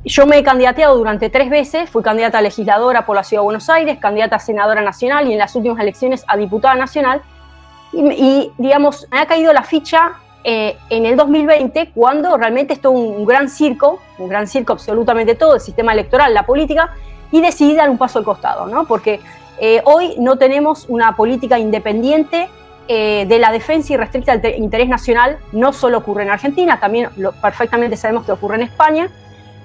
Yo me he candidateado durante 3 veces, fui candidata a legisladora por la Ciudad de Buenos Aires, candidata a senadora nacional y en las últimas elecciones a diputada nacional. Y digamos, me ha caído la ficha en el 2020, cuando realmente esto es un gran circo absolutamente todo, el sistema electoral, la política, y decidí dar un paso al costado, ¿no? Porque hoy no tenemos una política independiente de la defensa y restricta del interés nacional. No solo ocurre en Argentina, también perfectamente sabemos que ocurre en España,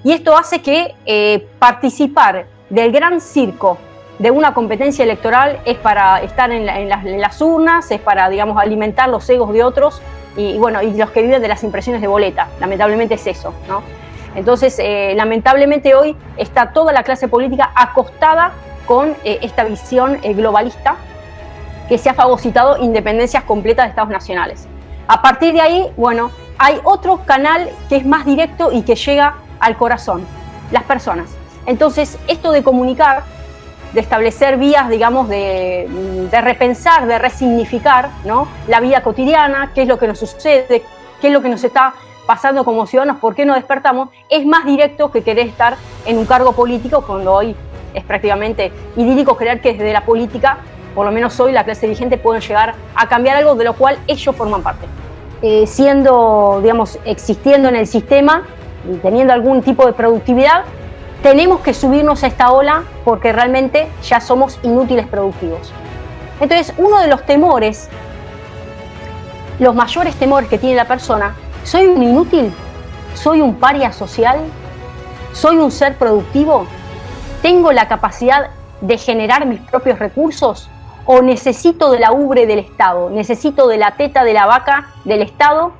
y esto hace que participar del gran circo de una competencia electoral es para estar en las urnas, es para, digamos, alimentar los egos de otros y los que viven de las impresiones de boleta. Lamentablemente es eso, ¿no? Entonces, lamentablemente hoy está toda la clase política acostada con esta visión globalista que se ha fagocitado independencias completas de estados nacionales. A partir de ahí, bueno, hay otro canal que es más directo y que llega al corazón, las personas. Entonces, esto de comunicar, de establecer vías, digamos, de repensar, de resignificar, ¿no?, la vida cotidiana, qué es lo que nos sucede, qué es lo que nos está pasando como ciudadanos, por qué no despertamos, es más directo que querer estar en un cargo político, cuando hoy es prácticamente idílico creer que desde la política, por lo menos hoy, la clase dirigente puede llegar a cambiar algo de lo cual ellos forman parte. Siendo, digamos, existiendo en el sistema y teniendo algún tipo de productividad, tenemos que subirnos a esta ola porque realmente ya somos inútiles productivos. Entonces, uno de los temores, los mayores temores que tiene la persona: ¿soy un inútil? ¿Soy un paria social? ¿Soy un ser productivo? ¿Tengo la capacidad de generar mis propios recursos? ¿O necesito de la ubre del Estado? ¿Necesito de la teta de la vaca del Estado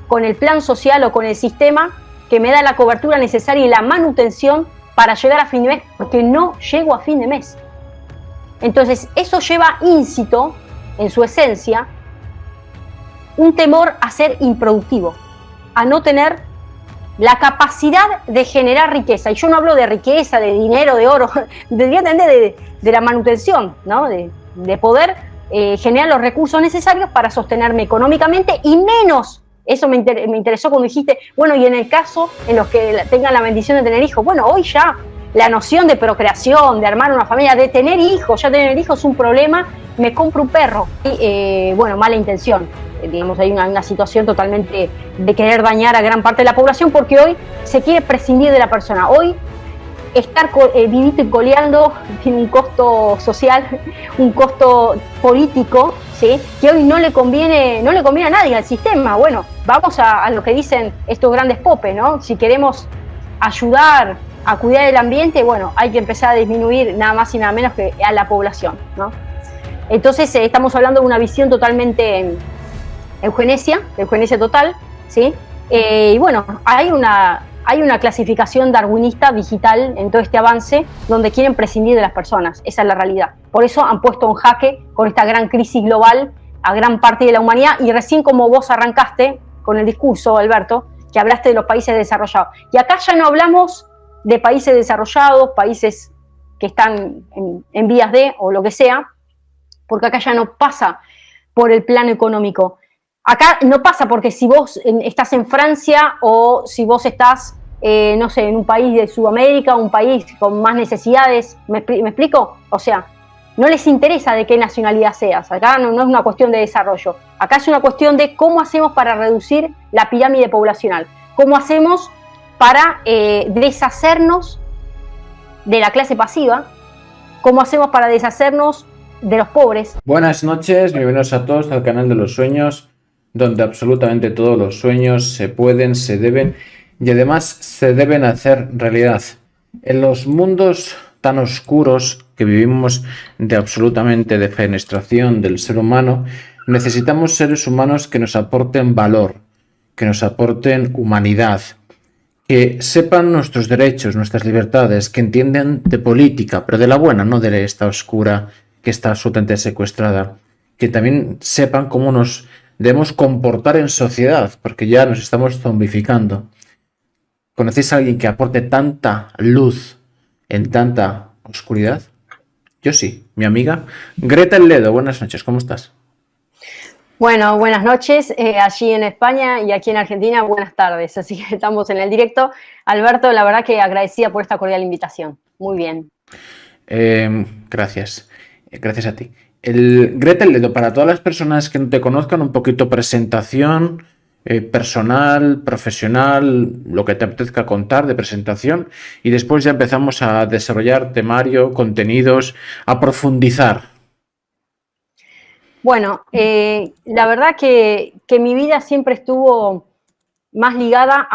con el plan social o con el sistema que me da la cobertura necesaria y la manutención para llegar a fin de mes, porque no llego a fin de mes? Entonces, eso lleva íncito, en su esencia, un temor a ser improductivo, a no tener la capacidad de generar riqueza. Y yo no hablo de riqueza, de dinero, de oro, de la manutención, ¿no? De poder generar los recursos necesarios para sostenerme económicamente, y menos. Eso me interesó cuando dijiste, bueno, y en el caso en los que tengan la bendición de tener hijos. Bueno, hoy ya la noción de procreación, de armar una familia, de tener hijos, ya tener hijos es un problema. Me compro un perro. Y, mala intención. Digamos, hay una situación totalmente de querer dañar a gran parte de la población, porque hoy se quiere prescindir de la persona. Hoy estar vivito y coleando tiene un costo social, un costo político, ¿sí?, que hoy no le conviene a nadie, al sistema. Bueno, vamos a lo que dicen estos grandes popes, ¿no? Si queremos ayudar a cuidar el ambiente, bueno, hay que empezar a disminuir nada más y nada menos que a la población, ¿no? Entonces estamos hablando de una visión totalmente eugenesia total, ¿sí? Y bueno, hay una clasificación darwinista digital en todo este avance, donde quieren prescindir de las personas. Esa es la realidad. Por eso han puesto en jaque con esta gran crisis global a gran parte de la humanidad. Y recién, como vos arrancaste con el discurso, Alberto, que hablaste de los países desarrollados. Y acá ya no hablamos de países desarrollados, países que están en vías de, o lo que sea, porque acá ya no pasa por el plano económico. Acá no pasa porque si vos estás en Francia o si vos estás, no sé, en un país de Sudamérica, un país con más necesidades, ¿me explico? O sea, no les interesa de qué nacionalidad seas. Acá no es una cuestión de desarrollo. Acá es una cuestión de cómo hacemos para reducir la pirámide poblacional. Cómo hacemos para deshacernos de la clase pasiva. Cómo hacemos para deshacernos de los pobres. Buenas noches, bienvenidos a todos al canal de los sueños, donde absolutamente todos los sueños se pueden, se deben y además se deben hacer realidad. En los mundos tan oscuros que vivimos de absolutamente defenestración del ser humano, necesitamos seres humanos que nos aporten valor, que nos aporten humanidad, que sepan nuestros derechos, nuestras libertades, que entiendan de política, pero de la buena, no de esta oscura que está absolutamente secuestrada, que también sepan cómo nos debemos comportar en sociedad, porque ya nos estamos zombificando. ¿Conocéis a alguien que aporte tanta luz en tanta oscuridad? Yo sí, mi amiga Greta Ledo. Buenas noches, ¿cómo estás? Bueno, buenas noches allí en España y aquí en Argentina, buenas tardes. Así que estamos en el directo. Alberto, la verdad que agradecida por esta cordial invitación. Muy bien. Gracias. Gracias a ti. Gretel, para todas las personas que no te conozcan, un poquito presentación personal, profesional, lo que te apetezca contar de presentación, y después ya empezamos a desarrollar temario, contenidos, a profundizar. Bueno, la verdad que mi vida siempre estuvo más ligada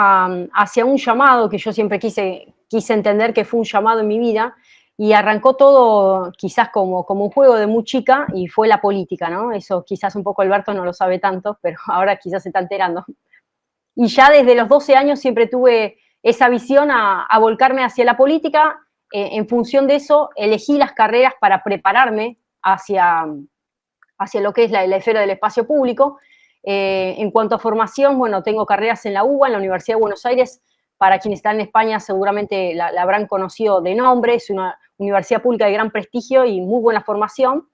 hacia un llamado que yo siempre quise entender que fue un llamado en mi vida, y arrancó todo quizás como un juego de muy chica y fue la política, ¿no? Eso quizás un poco Alberto no lo sabe tanto, pero ahora quizás se está enterando. Y ya desde los 12 años siempre tuve esa visión a volcarme hacia la política. En función de eso, elegí las carreras para prepararme hacia lo que es la esfera del espacio público. En cuanto a formación, bueno, tengo carreras en la UBA, en la Universidad de Buenos Aires. Para quienes están en España seguramente la habrán conocido de nombre. Es una universidad pública de gran prestigio y muy buena formación.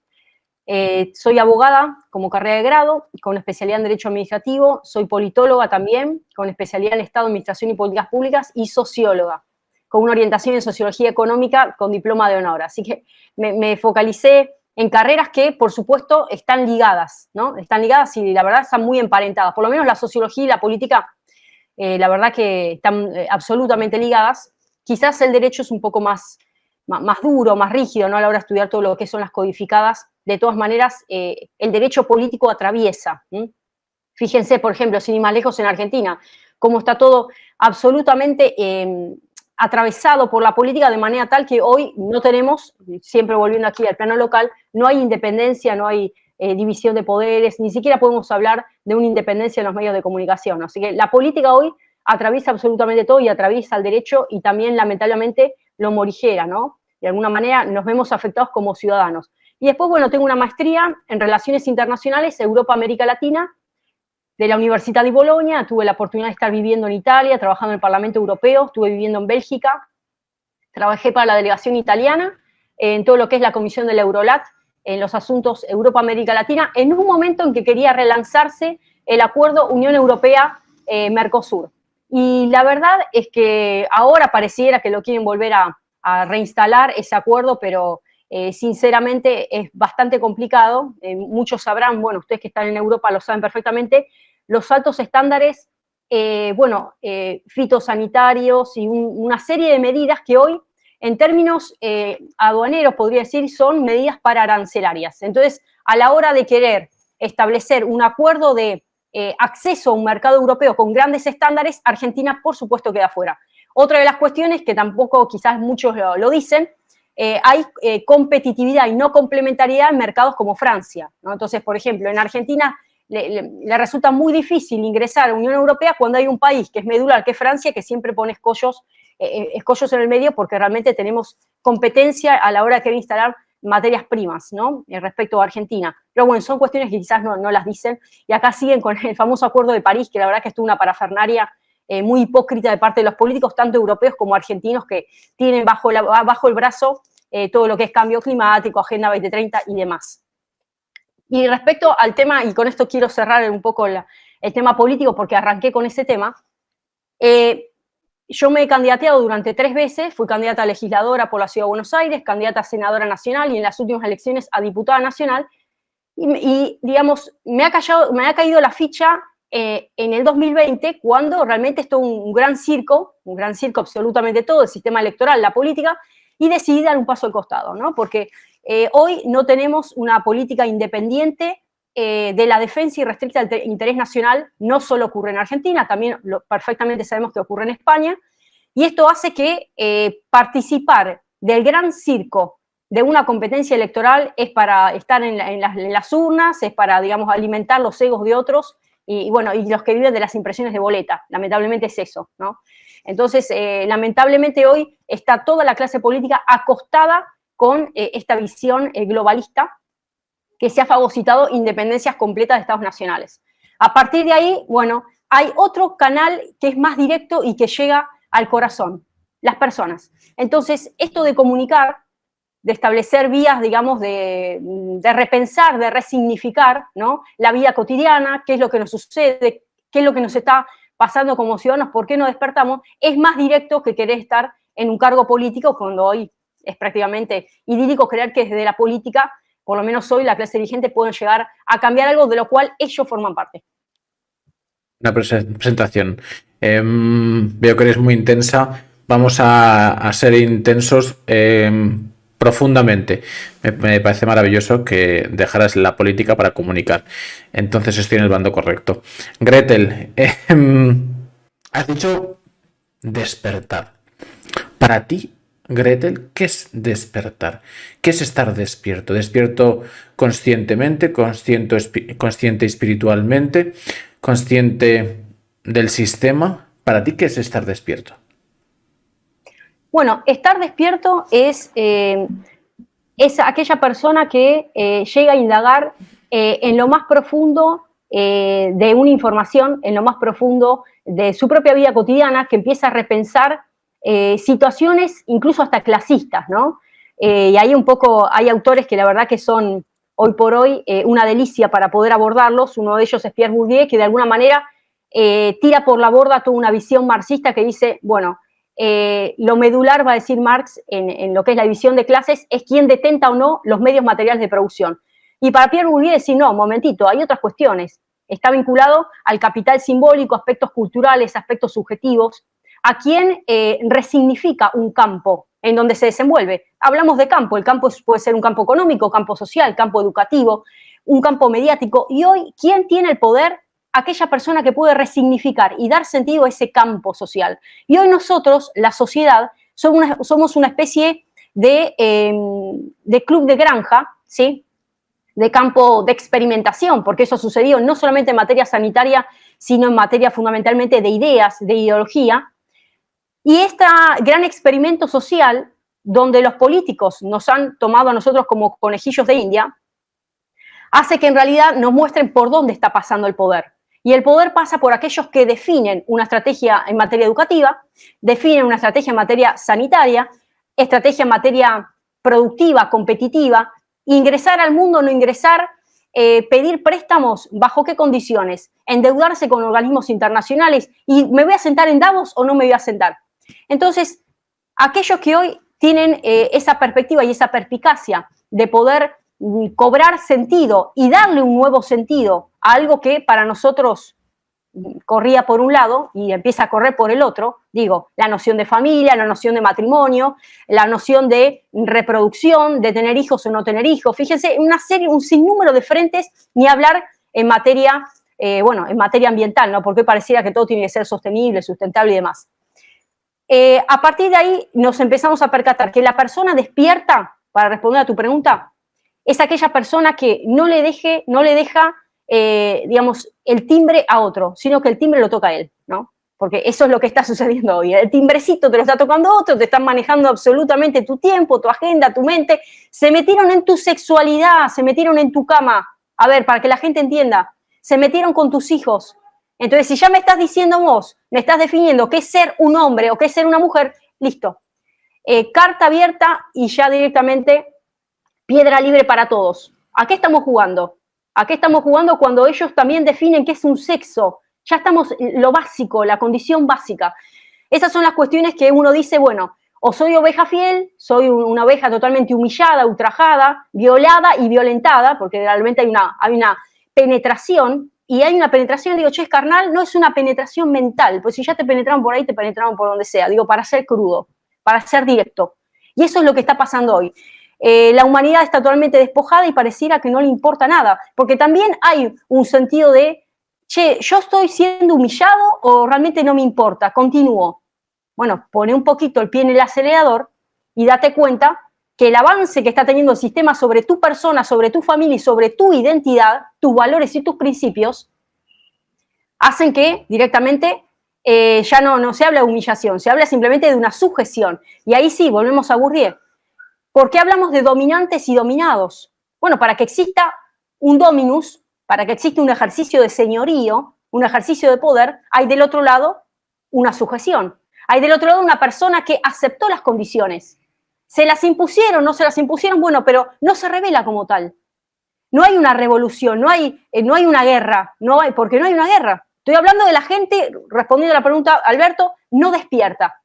Soy abogada como carrera de grado, con especialidad en Derecho Administrativo. Soy politóloga también, con especialidad en Estado, Administración y Políticas Públicas. Y socióloga, con una orientación en Sociología Económica con diploma de honor. Así que me focalicé en carreras que, por supuesto, están ligadas, ¿no? Están ligadas y la verdad están muy emparentadas. Por lo menos la sociología y la política, la verdad que están absolutamente ligadas. Quizás el derecho es un poco más duro, más rígido, ¿no? A la hora de estudiar todo lo que son las codificadas. De todas maneras, el derecho político atraviesa. Fíjense, por ejemplo, sin ir más lejos, en Argentina, cómo está todo absolutamente atravesado por la política, de manera tal que hoy no tenemos, siempre volviendo aquí al plano local, no hay independencia, no hay división de poderes, ni siquiera podemos hablar de una independencia en los medios de comunicación. Así que la política hoy atraviesa absolutamente todo y atraviesa el derecho, y también lamentablemente lo morigera, ¿no? De alguna manera nos vemos afectados como ciudadanos. Y después, bueno, tengo una maestría en Relaciones Internacionales, Europa, América Latina, de la Universidad de Bolonia. Tuve la oportunidad de estar viviendo en Italia, trabajando en el Parlamento Europeo, estuve viviendo en Bélgica, trabajé para la delegación italiana, en todo lo que es la Comisión del Eurolat, en los asuntos Europa-América Latina, en un momento en que quería relanzarse el acuerdo Unión Europea-Mercosur. Y la verdad es que ahora pareciera que lo quieren volver a reinstalar ese acuerdo, pero sinceramente es bastante complicado. Muchos sabrán, bueno, ustedes que están en Europa lo saben perfectamente, los altos estándares, fitosanitarios y una serie de medidas que hoy, en términos aduaneros, podría decir, son medidas pararancelarias. Entonces, a la hora de querer establecer un acuerdo de acceso a un mercado europeo con grandes estándares, Argentina, por supuesto, queda fuera. Otra de las cuestiones, que tampoco quizás muchos lo dicen, hay competitividad y no complementariedad en mercados como Francia, ¿no? Entonces, por ejemplo, en Argentina le resulta muy difícil ingresar a la Unión Europea cuando hay un país que es medular, que es Francia, que siempre pone escollos en el medio, porque realmente tenemos competencia a la hora de querer instalar materias primas, ¿no? Respecto a Argentina. Pero bueno, son cuestiones que quizás no las dicen, y acá siguen con el famoso Acuerdo de París, que la verdad que estuvo una parafernaria muy hipócrita de parte de los políticos, tanto europeos como argentinos, que tienen bajo el brazo todo lo que es cambio climático, Agenda 2030 y demás. Y respecto al tema, y con esto quiero cerrar un poco el tema político, porque arranqué con ese tema, yo me he candidateado durante 3 veces, fui candidata a legisladora por la Ciudad de Buenos Aires, candidata a senadora nacional y en las últimas elecciones a diputada nacional, y digamos, me ha caído la ficha en el 2020, cuando realmente esto es un gran circo absolutamente todo, el sistema electoral, la política, y decidí dar un paso al costado, ¿no? Porque hoy no tenemos una política independiente de la defensa y restricta del interés nacional. No solo ocurre en Argentina, también perfectamente sabemos que ocurre en España, y esto hace que participar del gran circo de una competencia electoral es para estar en las urnas, es para, digamos, alimentar los egos de otros, y bueno, y los que viven de las impresiones de boleta. Lamentablemente es eso, ¿no? Entonces, lamentablemente hoy está toda la clase política acostada con esta visión globalista, que se ha fagocitado independencias completas de estados nacionales. A partir de ahí, bueno, hay otro canal que es más directo y que llega al corazón, las personas. Entonces, esto de comunicar de establecer vías, digamos, de repensar, de resignificar, ¿no?, la vida cotidiana, qué es lo que nos sucede, qué es lo que nos está pasando como ciudadanos, por qué no despertamos, es más directo que querer estar en un cargo político, cuando hoy es prácticamente idílico creer que desde la política, por lo menos hoy, la clase dirigente puede llegar a cambiar algo de lo cual ellos forman parte. Una presentación. Veo que eres muy intensa. Vamos a ser intensos profundamente. Me parece maravilloso que dejaras la política para comunicar. Entonces estoy en el bando correcto. Gretel, has dicho despertar. Para ti, Gretel, ¿qué es despertar? ¿Qué es estar despierto? ¿Despierto conscientemente, consciente espiritualmente, consciente del sistema? ¿Para ti qué es estar despierto? Bueno, estar despierto es aquella persona que llega a indagar en lo más profundo de una información, en lo más profundo de su propia vida cotidiana, que empieza a repensar situaciones incluso hasta clasistas, ¿no? Y hay hay autores que la verdad que son hoy por hoy una delicia para poder abordarlos. Uno de ellos es Pierre Bourdieu, que de alguna manera tira por la borda toda una visión marxista que dice, bueno, lo medular, va a decir Marx, en lo que es la división de clases, es quién detenta o no los medios materiales de producción. Y para Pierre Bourdieu decir, no, momentito, hay otras cuestiones. Está vinculado al capital simbólico, aspectos culturales, aspectos subjetivos, a quien resignifica un campo en donde se desenvuelve. Hablamos de campo, el campo puede ser un campo económico, campo social, campo educativo, un campo mediático, y hoy, ¿quién tiene el poder? Aquella persona que puede resignificar y dar sentido a ese campo social. Y hoy nosotros, la sociedad, somos una especie de club de granja, ¿sí?, de campo de experimentación, porque eso ha sucedido no solamente en materia sanitaria, sino en materia fundamentalmente de ideas, de ideología. Y este gran experimento social, donde los políticos nos han tomado a nosotros como conejillos de India, hace que en realidad nos muestren por dónde está pasando el poder. Y el poder pasa por aquellos que definen una estrategia en materia educativa, definen una estrategia en materia sanitaria, estrategia en materia productiva, competitiva, ingresar al mundo o no ingresar, pedir préstamos, ¿bajo qué condiciones? Endeudarse con organismos internacionales, y ¿me voy a sentar en Davos o no me voy a sentar? Entonces, aquellos que hoy tienen esa perspectiva y esa perspicacia de poder cobrar sentido y darle un nuevo sentido a algo que para nosotros corría por un lado y empieza a correr por el otro, digo, la noción de familia, la noción de matrimonio, la noción de reproducción, de tener hijos o no tener hijos. Fíjense, un sinnúmero de frentes, ni hablar en materia, en materia ambiental, ¿no? Porque pareciera que todo tiene que ser sostenible, sustentable y demás. A partir de ahí nos empezamos a percatar que la persona despierta, para responder a tu pregunta, es aquella persona que no le deja, digamos, el timbre a otro, sino que el timbre lo toca a él, ¿no? Porque eso es lo que está sucediendo hoy. El timbrecito te lo está tocando otro, te están manejando absolutamente tu tiempo, tu agenda, tu mente. Se metieron en tu sexualidad, se metieron en tu cama. A ver, para que la gente entienda, se metieron con tus hijos. Entonces, si ya me estás diciendo vos, me estás definiendo qué es ser un hombre o qué es ser una mujer, listo. Carta abierta y ya directamente piedra libre para todos. ¿A qué estamos jugando? ¿A qué estamos jugando cuando ellos también definen qué es un sexo? Ya estamos lo básico, la condición básica. Esas son las cuestiones que uno dice, bueno, o soy oveja fiel, soy una oveja totalmente humillada, ultrajada, violada y violentada, porque realmente hay una penetración, y hay una penetración, digo, che, es carnal, no es una penetración mental, pues si ya te penetraron por ahí, te penetraron por donde sea, digo, para ser crudo, para ser directo. Y eso es lo que está pasando hoy. La humanidad está totalmente despojada y pareciera que no le importa nada, porque también hay un sentido de, che, ¿yo estoy siendo humillado o realmente no me importa? Continúo. Bueno, pone un poquito el pie en el acelerador y date cuenta que el avance que está teniendo el sistema sobre tu persona, sobre tu familia y sobre tu identidad, tus valores y tus principios, hacen que directamente ya no se habla de humillación, se habla simplemente de una sujeción. Y ahí sí, volvemos a Bourdieu. ¿Por qué hablamos de dominantes y dominados? Bueno, para que exista un dominus, para que exista un ejercicio de señorío, un ejercicio de poder, hay del otro lado una sujeción. Hay del otro lado una persona que aceptó las condiciones. ¿Se las impusieron? ¿No se las impusieron? Bueno, pero no se revela como tal. No hay una revolución, no hay una guerra, porque no hay una guerra. Estoy hablando de la gente, respondiendo a la pregunta, Alberto, no despierta.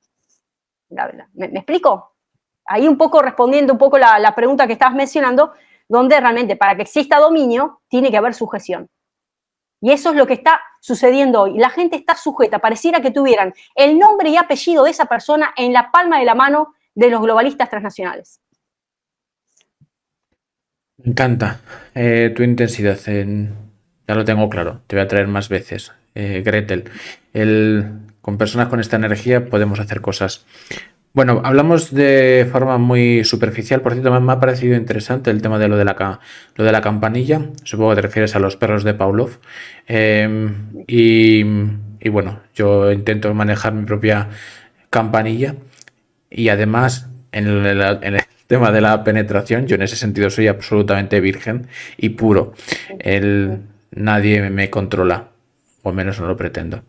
¿Me explico? Ahí un poco respondiendo un poco la pregunta que estabas mencionando, donde realmente para que exista dominio tiene que haber sujeción. Y eso es lo que está sucediendo hoy. La gente está sujeta, pareciera que tuvieran el nombre y apellido de esa persona en la palma de la mano de los globalistas transnacionales. Me encanta tu intensidad. Ya lo tengo claro, te voy a traer más veces. Gretel, con personas con esta energía podemos hacer cosas. Bueno, hablamos de forma muy superficial. Por cierto, me ha parecido interesante el tema de lo de la campanilla. Supongo que te refieres a los perros de Pavlov. Y bueno, yo intento manejar mi propia campanilla. Y además, en el tema de la penetración, yo en ese sentido soy absolutamente virgen y puro. Nadie me controla, o al menos no lo pretendo.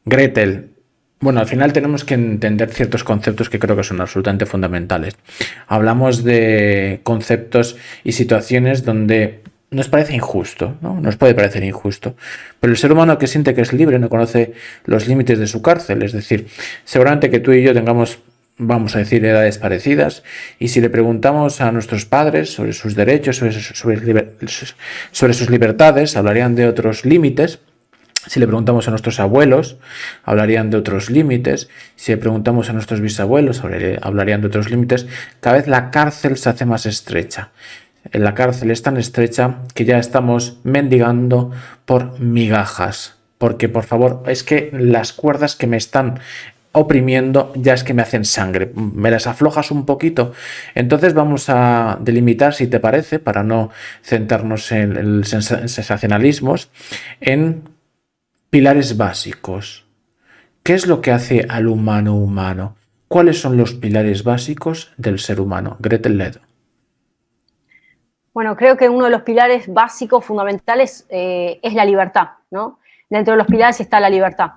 Gretel. Bueno, al final tenemos que entender ciertos conceptos que creo que son absolutamente fundamentales. Hablamos de conceptos y situaciones donde nos parece injusto, ¿no? Nos puede parecer injusto. Pero el ser humano que siente que es libre no conoce los límites de su cárcel. Es decir, seguramente que tú y yo tengamos, vamos a decir, edades parecidas, y si le preguntamos a nuestros padres sobre sus derechos, sobre sus libertades, hablarían de otros límites. Si le preguntamos a nuestros abuelos, hablarían de otros límites. Si le preguntamos a nuestros bisabuelos, hablarían de otros límites. Cada vez la cárcel se hace más estrecha. La cárcel es tan estrecha que ya estamos mendigando por migajas. Porque, por favor, es que las cuerdas que me están oprimiendo ya es que me hacen sangre. ¿Me las aflojas un poquito? Entonces vamos a delimitar, si te parece, para no centrarnos en el sensacionalismos, en pilares básicos. ¿Qué es lo que hace al humano humano? ¿Cuáles son los pilares básicos del ser humano? Gretel Ledo. Bueno, creo que uno de los pilares básicos, fundamentales, es la libertad, ¿no? Dentro de los pilares está la libertad.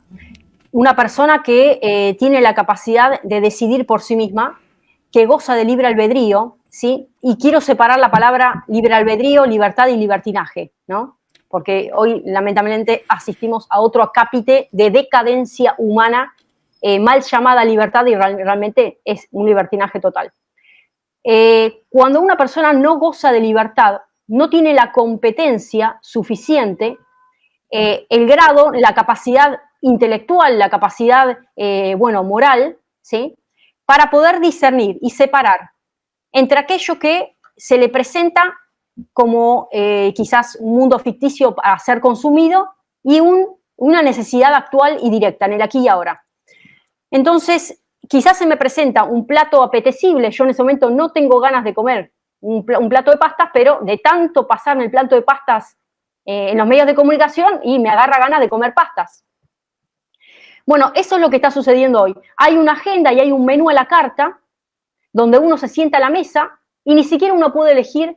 Una persona que tiene la capacidad de decidir por sí misma, que goza de libre albedrío, ¿sí? Y quiero separar la palabra libre albedrío, libertad y libertinaje, ¿no? Porque hoy lamentablemente asistimos a otro acápite de decadencia humana, mal llamada libertad, y realmente es un libertinaje total. Cuando una persona no goza de libertad, no tiene la competencia suficiente, el grado, la capacidad intelectual, la capacidad, moral, ¿sí? Para poder discernir y separar entre aquello que se le presenta como quizás un mundo ficticio a ser consumido y una necesidad actual y directa, en el aquí y ahora. Entonces, quizás se me presenta un plato apetecible, yo en ese momento no tengo ganas de comer un plato de pastas, pero de tanto pasarme el plato de pastas en los medios de comunicación y me agarra ganas de comer pastas. Bueno, eso es lo que está sucediendo hoy. Hay una agenda y hay un menú a la carta donde uno se sienta a la mesa y ni siquiera uno puede elegir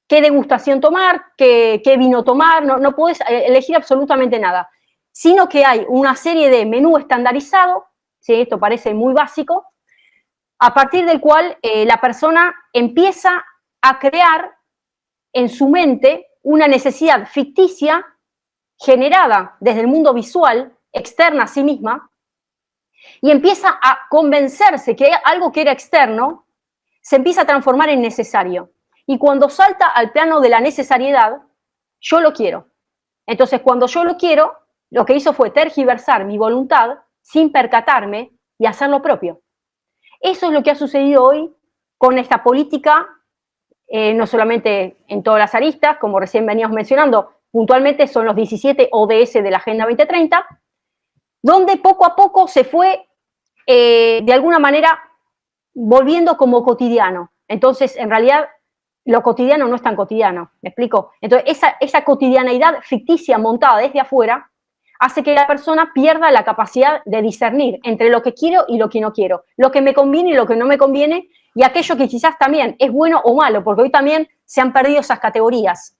qué degustación tomar, qué vino tomar, no puedes elegir absolutamente nada, sino que hay una serie de menú estandarizado, ¿sí? Esto parece muy básico, a partir del cual la persona empieza a crear en su mente una necesidad ficticia generada desde el mundo visual, externa a sí misma, y empieza a convencerse que algo que era externo se empieza a transformar en necesario. Y cuando salta al plano de la necesariedad, yo lo quiero. Entonces, cuando yo lo quiero, lo que hizo fue tergiversar mi voluntad sin percatarme y hacer lo propio. Eso es lo que ha sucedido hoy con esta política, no solamente en todas las aristas, como recién veníamos mencionando, puntualmente son los 17 ODS de la Agenda 2030, donde poco a poco se fue, de alguna manera, volviendo como cotidiano. Entonces, en realidad, lo cotidiano no es tan cotidiano, ¿me explico? Entonces, esa cotidianeidad ficticia montada desde afuera hace que la persona pierda la capacidad de discernir entre lo que quiero y lo que no quiero, lo que me conviene y lo que no me conviene, y aquello que quizás también es bueno o malo, porque hoy también se han perdido esas categorías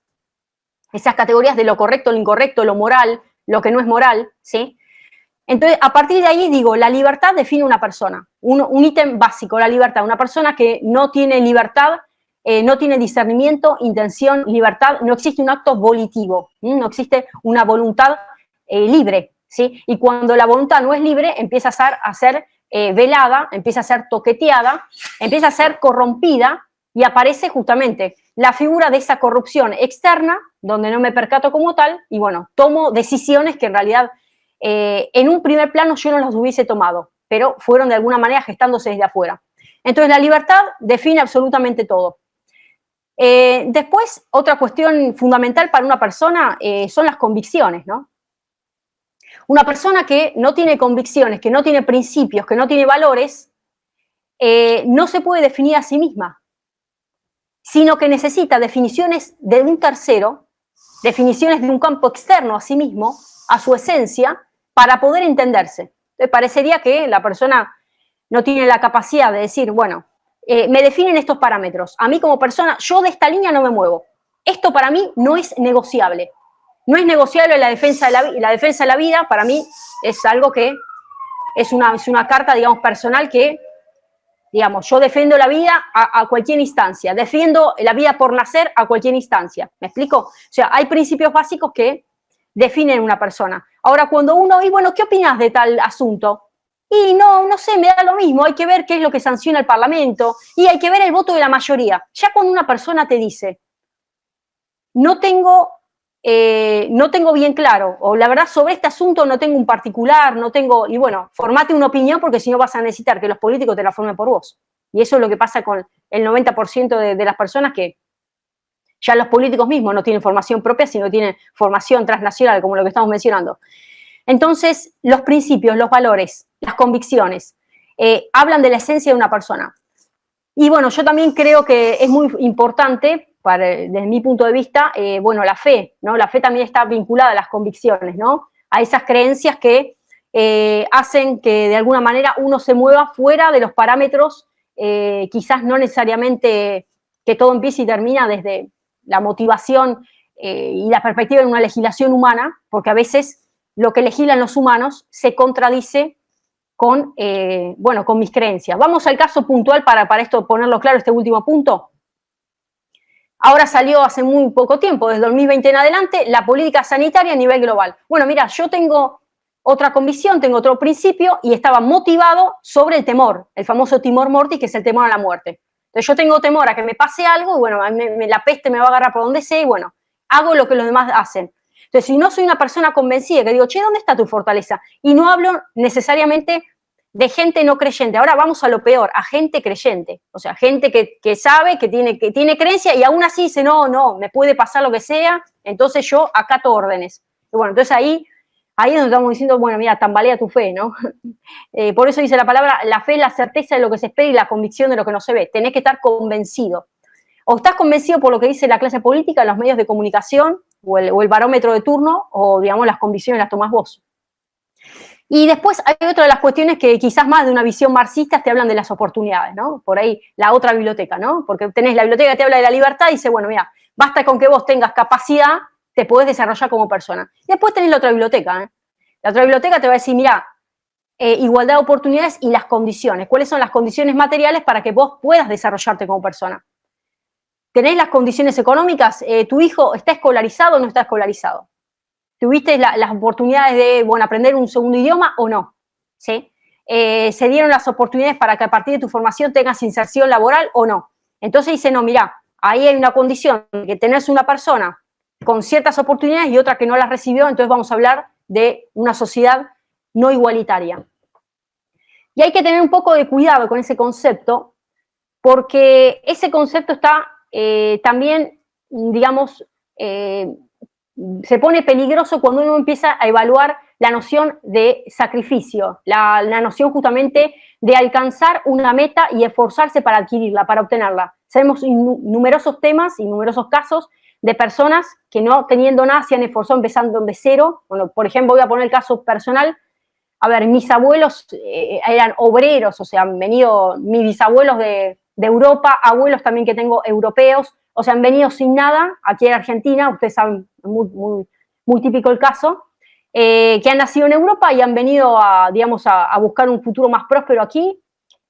de lo correcto, lo incorrecto, lo moral, lo que no es moral, ¿sí? Entonces, a partir de ahí digo, la libertad define una persona, un ítem básico, la libertad. Una persona que no tiene libertad, no tiene discernimiento, intención, libertad, no existe un acto volitivo, no existe una voluntad libre, ¿sí? Y cuando la voluntad no es libre, empieza a ser velada, empieza a ser toqueteada, empieza a ser corrompida y aparece justamente la figura de esa corrupción externa, donde no me percato como tal, y bueno, tomo decisiones que en realidad en un primer plano yo no las hubiese tomado, pero fueron de alguna manera gestándose desde afuera. Entonces la libertad define absolutamente todo. Después, otra cuestión fundamental para una persona son las convicciones, ¿no? Una persona que no tiene convicciones, que no tiene principios, que no tiene valores, no se puede definir a sí misma, sino que necesita definiciones de un tercero, definiciones de un campo externo a sí mismo, a su esencia, para poder entenderse. Entonces, parecería que la persona no tiene la capacidad de decir, bueno, me definen estos parámetros. A mí como persona, yo de esta línea no me muevo. Esto para mí no es negociable. No es negociable la defensa de la vida, para mí es algo que es una carta, digamos, personal que, digamos, yo defiendo la vida a cualquier instancia, defiendo la vida por nacer a cualquier instancia. ¿Me explico? O sea, hay principios básicos que definen una persona. Ahora, cuando uno, y bueno, ¿qué opinas de tal asunto? Y no sé, me da lo mismo, hay que ver qué es lo que sanciona el Parlamento y hay que ver el voto de la mayoría. Ya cuando una persona te dice, no tengo bien claro, o la verdad sobre este asunto no tengo un particular, no tengo, y bueno, formate una opinión porque si no vas a necesitar que los políticos te la formen por vos. Y eso es lo que pasa con el 90% de las personas, que ya los políticos mismos no tienen formación propia, sino tienen formación transnacional, como lo que estamos mencionando. Entonces, los principios, los valores, las convicciones, hablan de la esencia de una persona. Y bueno, yo también creo que es muy importante, desde mi punto de vista, bueno, la fe, ¿no? La fe también está vinculada a las convicciones, ¿no? A esas creencias que hacen que de alguna manera uno se mueva fuera de los parámetros, quizás no necesariamente que todo empiece y termina desde la motivación y la perspectiva de una legislación humana, porque a veces lo que legislan los humanos se contradice con, bueno, con mis creencias. Vamos al caso puntual para esto ponerlo claro, este último punto. Ahora salió hace muy poco tiempo, desde 2020 en adelante, la política sanitaria a nivel global. Bueno, mira, yo tengo otra convicción, tengo otro principio y estaba motivado sobre el temor, el famoso timor mortis, que es el temor a la muerte. Entonces yo tengo temor a que me pase algo y bueno, la peste me va a agarrar por donde sea y bueno, hago lo que los demás hacen. Entonces, si no soy una persona convencida, que digo, che, ¿dónde está tu fortaleza? Y no hablo necesariamente de gente no creyente. Ahora vamos a lo peor, a gente creyente. O sea, gente que sabe, que tiene creencia y aún así dice, no, me puede pasar lo que sea, entonces yo acato órdenes. Y bueno, entonces ahí es donde estamos diciendo, bueno, mira, tambalea tu fe, ¿no? Por eso dice la palabra, la fe es la certeza de lo que se espera y la convicción de lo que no se ve. Tenés que estar convencido. O estás convencido por lo que dice la clase política, los medios de comunicación, o el barómetro de turno, o digamos las convicciones las tomás vos. Y después hay otra de las cuestiones que quizás más de una visión marxista te hablan de las oportunidades, ¿no? Por ahí la otra biblioteca, ¿no? Porque tenés la biblioteca que te habla de la libertad y dice, bueno, mira, basta con que vos tengas capacidad, te podés desarrollar como persona. Y después tenés la otra biblioteca, ¿eh? La otra biblioteca te va a decir, mira, igualdad de oportunidades y las condiciones. ¿Cuáles son las condiciones materiales para que vos puedas desarrollarte como persona? ¿Tenés las condiciones económicas? ¿Tu hijo está escolarizado o no está escolarizado? ¿Tuviste las oportunidades de, bueno, aprender un segundo idioma o no? ¿Sí? ¿Se dieron las oportunidades para que a partir de tu formación tengas inserción laboral o no? Entonces dice, no, mira, ahí hay una condición, que tenés una persona con ciertas oportunidades y otra que no las recibió, entonces vamos a hablar de una sociedad no igualitaria. Y hay que tener un poco de cuidado con ese concepto, porque ese concepto está también, digamos, se pone peligroso cuando uno empieza a evaluar la noción de sacrificio, la noción justamente de alcanzar una meta y esforzarse para adquirirla, para obtenerla. Sabemos numerosos temas y numerosos casos de personas que no teniendo nada se han esforzado empezando de cero. Bueno, por ejemplo, voy a poner el caso personal. A ver, mis abuelos eran obreros, o sea, han venido mis bisabuelos de Europa, abuelos también que tengo europeos, o sea, han venido sin nada aquí en Argentina, ustedes saben, muy típico el caso, que han nacido en Europa y han venido digamos, a buscar un futuro más próspero aquí.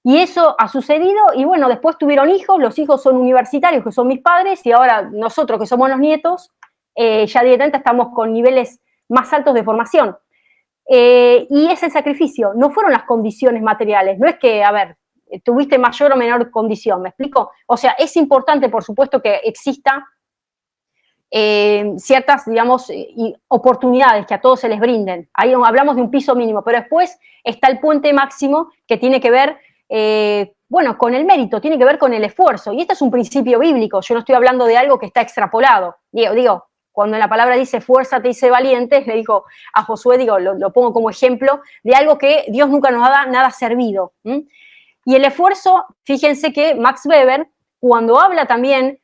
Y eso ha sucedido, y bueno, después tuvieron hijos, los hijos son universitarios, que son mis padres, y ahora nosotros, que somos los nietos, ya directamente estamos con niveles más altos de formación. Y es el sacrificio, no fueron las condiciones materiales, no es que, a ver, tuviste mayor o menor condición, ¿me explico? O sea, es importante, por supuesto, que exista ciertas, digamos, oportunidades que a todos se les brinden. Ahí hablamos de un piso mínimo, pero después está el puente máximo que tiene que ver, bueno, con el mérito, tiene que ver con el esfuerzo. Y este es un principio bíblico, yo no estoy hablando de algo que está extrapolado. Digo, cuando la palabra dice fuerza te hice valiente, le dijo a Josué, digo, lo pongo como ejemplo de algo que Dios nunca nos da nada servido. Y el esfuerzo, fíjense que Max Weber, cuando habla también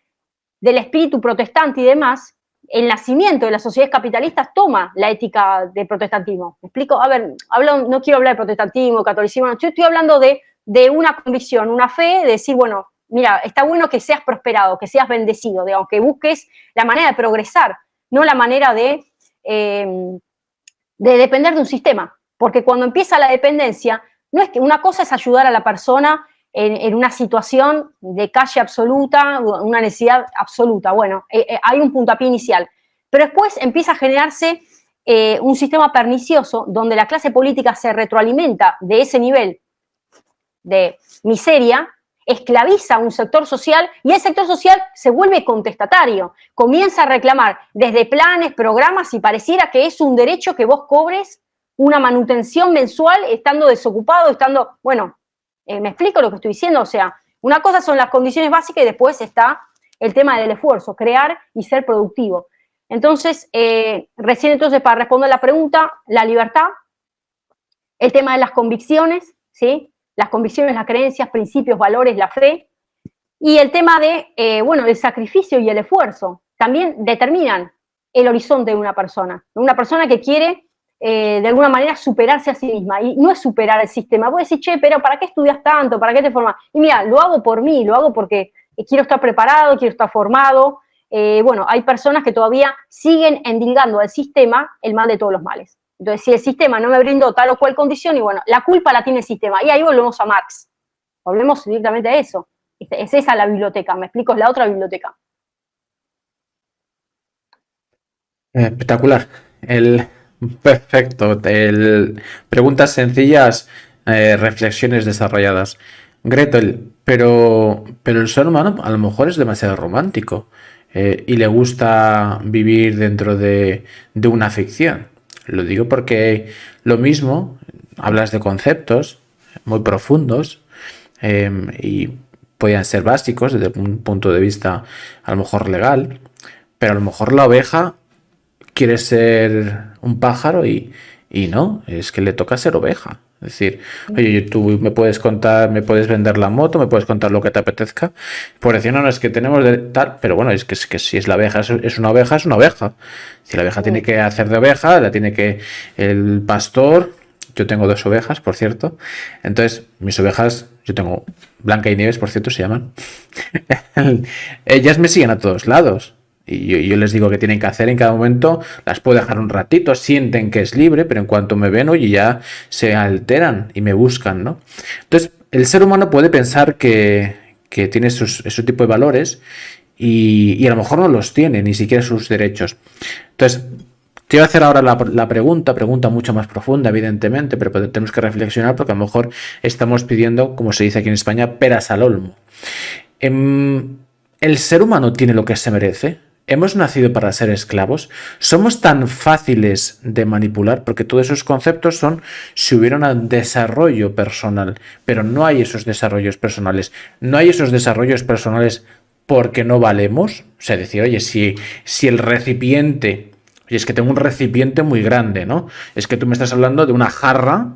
del espíritu protestante y demás, el nacimiento de las sociedades capitalistas toma la ética del protestantismo. ¿Me explico? A ver, no quiero hablar de protestantismo, catolicismo, no, yo estoy hablando de una convicción, una fe, de decir, bueno, mira, está bueno que seas prosperado, que seas bendecido, digamos, que busques la manera de progresar, no la manera de depender de un sistema. Porque cuando empieza la dependencia, no es que una cosa es ayudar a la persona en una situación de calle absoluta, una necesidad absoluta. Bueno, hay un puntapié inicial. Pero después empieza a generarse un sistema pernicioso donde la clase política se retroalimenta de ese nivel de miseria, esclaviza a un sector social y el sector social se vuelve contestatario, comienza a reclamar desde planes, programas y pareciera que es un derecho que vos cobres una manutención mensual estando desocupado, estando, bueno, ¿me explico lo que estoy diciendo? O sea, una cosa son las condiciones básicas y después está el tema del esfuerzo, crear y ser productivo. Entonces, recién entonces para responder la pregunta, la libertad, el tema de las convicciones, ¿sí? Las convicciones, las creencias, principios, valores, la fe, y el tema de, bueno, el sacrificio y el esfuerzo, también determinan el horizonte de una persona que quiere de alguna manera superarse a sí misma, y no es superar el sistema. Vos decís, che, pero ¿para qué estudias tanto? ¿Para qué te formas? Y mira, lo hago por mí, lo hago porque quiero estar preparado, quiero estar formado. Bueno, hay personas que todavía siguen endilgando al sistema el mal de todos los males. Entonces, si el sistema no me brindó tal o cual condición, y bueno, la culpa la tiene el sistema. Y ahí volvemos a Marx. Volvemos directamente a eso. Es esa la biblioteca, me explico, es la otra biblioteca. Espectacular. Perfecto. Preguntas sencillas, reflexiones desarrolladas. Gretel, pero el ser humano a lo mejor es demasiado romántico y le gusta vivir dentro de una ficción. Lo digo porque lo mismo, hablas de conceptos muy profundos y podían ser básicos desde un punto de vista a lo mejor legal, pero a lo mejor la oveja quiere ser un pájaro y no, es que le toca ser oveja. Es decir, oye, tú me puedes contar, me puedes vender la moto, me puedes contar lo que te apetezca. Por decir, no, es que tenemos de tal, pero bueno, es que si es la oveja, es una oveja, es una oveja. Si la oveja tiene que hacer de oveja, la tiene que el pastor. Yo tengo 2 ovejas, por cierto. Entonces, mis ovejas, yo tengo Blanca y Nieves, por cierto, se llaman. Ellas me siguen a todos lados. Y yo les digo que tienen que hacer en cada momento, las puedo dejar un ratito, sienten que es libre, pero en cuanto me ven, oye, ya se alteran y me buscan, ¿no? Entonces, el ser humano puede pensar que tiene ese tipo de valores y a lo mejor no los tiene, ni siquiera sus derechos. Entonces, te voy a hacer ahora la pregunta mucho más profunda, evidentemente, pero tenemos que reflexionar porque a lo mejor estamos pidiendo, como se dice aquí en España, peras al olmo. ¿El ser humano tiene lo que se merece? ¿Hemos nacido para ser esclavos? ¿Somos tan fáciles de manipular? Porque todos esos conceptos son si hubiera un desarrollo personal, pero no hay esos desarrollos personales. No hay esos desarrollos personales porque no valemos. O sea, decir, oye, si el recipiente, oye, es que tengo un recipiente muy grande, ¿no? Es que tú me estás hablando de una jarra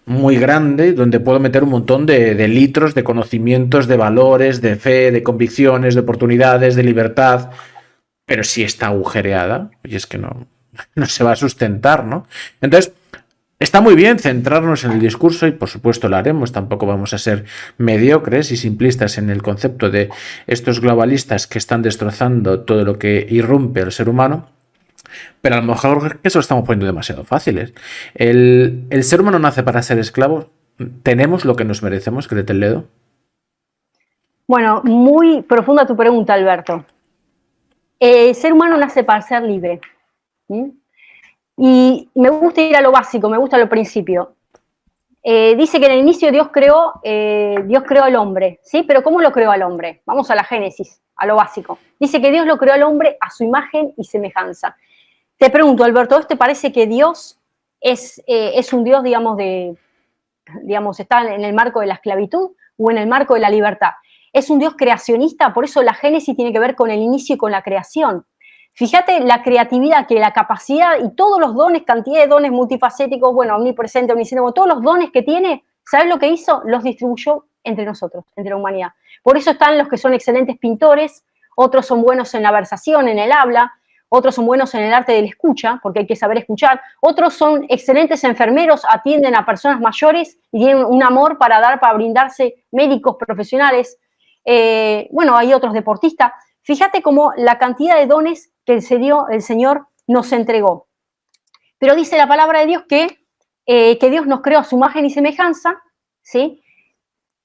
muy grande donde puedo meter un montón de litros de conocimientos, de valores, de fe, de convicciones, de oportunidades, de libertad. Pero si está agujereada, y es que no se va a sustentar, ¿no? Entonces, está muy bien centrarnos en el discurso y por supuesto lo haremos, tampoco vamos a ser mediocres y simplistas en el concepto de estos globalistas que están destrozando todo lo que irrumpe al ser humano, Pero a lo mejor es que eso lo estamos poniendo demasiado fáciles. El ser humano nace para ser esclavo. ¿Tenemos lo que nos merecemos, créete el dedo? Bueno, muy profunda tu pregunta, Alberto. El ser humano nace para ser libre. ¿Sí? Y me gusta ir a lo básico, me gusta lo principio. Dice que en el inicio Dios creó al hombre, ¿sí? Pero ¿cómo lo creó al hombre? Vamos a la Génesis, a lo básico. Dice que Dios lo creó al hombre a su imagen y semejanza. Te pregunto, Alberto, ¿te parece que Dios es un Dios, digamos, está en el marco de la esclavitud o en el marco de la libertad? ¿Es un Dios creacionista? Por eso la Génesis tiene que ver con el inicio y con la creación. Fíjate la creatividad, que la capacidad y todos los dones, cantidad de dones multifacéticos, bueno, omnipresente, omnisciente, bueno, todos los dones que tiene, ¿sabes lo que hizo? Los distribuyó entre nosotros, entre la humanidad. Por eso están los que son excelentes pintores, otros son buenos en la versación, en el habla, otros son buenos en el arte de la escucha, porque hay que saber escuchar, otros son excelentes enfermeros, atienden a personas mayores y tienen un amor para dar, para brindarse médicos profesionales. Bueno, hay otros deportistas. Fíjate cómo la cantidad de dones que el Señor nos entregó. Pero dice la palabra de Dios que Dios nos creó a su imagen y semejanza, ¿sí?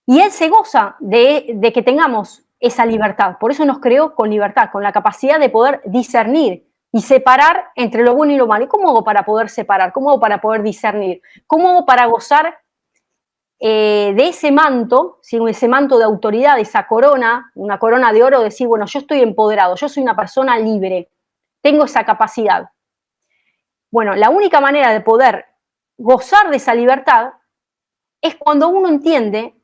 Y Él se goza de que tengamos esa libertad. Por eso nos creó con libertad, con la capacidad de poder discernir y separar entre lo bueno y lo malo. ¿Y cómo hago para poder separar? ¿Cómo hago para poder discernir? ¿Cómo hago para gozar de ese manto, ¿sí? Ese manto de autoridad, esa corona, una corona de oro, decir, bueno, yo estoy empoderado, yo soy una persona libre, tengo esa capacidad? Bueno, la única manera de poder gozar de esa libertad es cuando uno entiende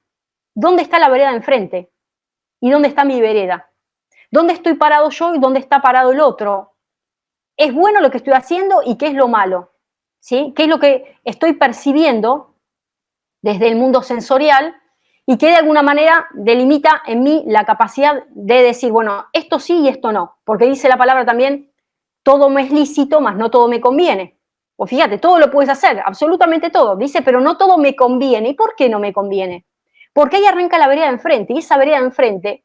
dónde está la vereda enfrente y dónde está mi vereda, dónde estoy parado yo y dónde está parado el otro. ¿Es bueno lo que estoy haciendo y qué es lo malo? ¿Sí? ¿Qué es lo que estoy percibiendo desde el mundo sensorial y que de alguna manera delimita en mí la capacidad de decir, bueno, esto sí y esto no? Porque dice la palabra también, todo me es lícito, mas no todo me conviene. Pues fíjate, todo lo puedes hacer, absolutamente todo. Dice, pero no todo me conviene. ¿Y por qué no me conviene? Porque ahí arranca la vereda de enfrente, y esa vereda de enfrente,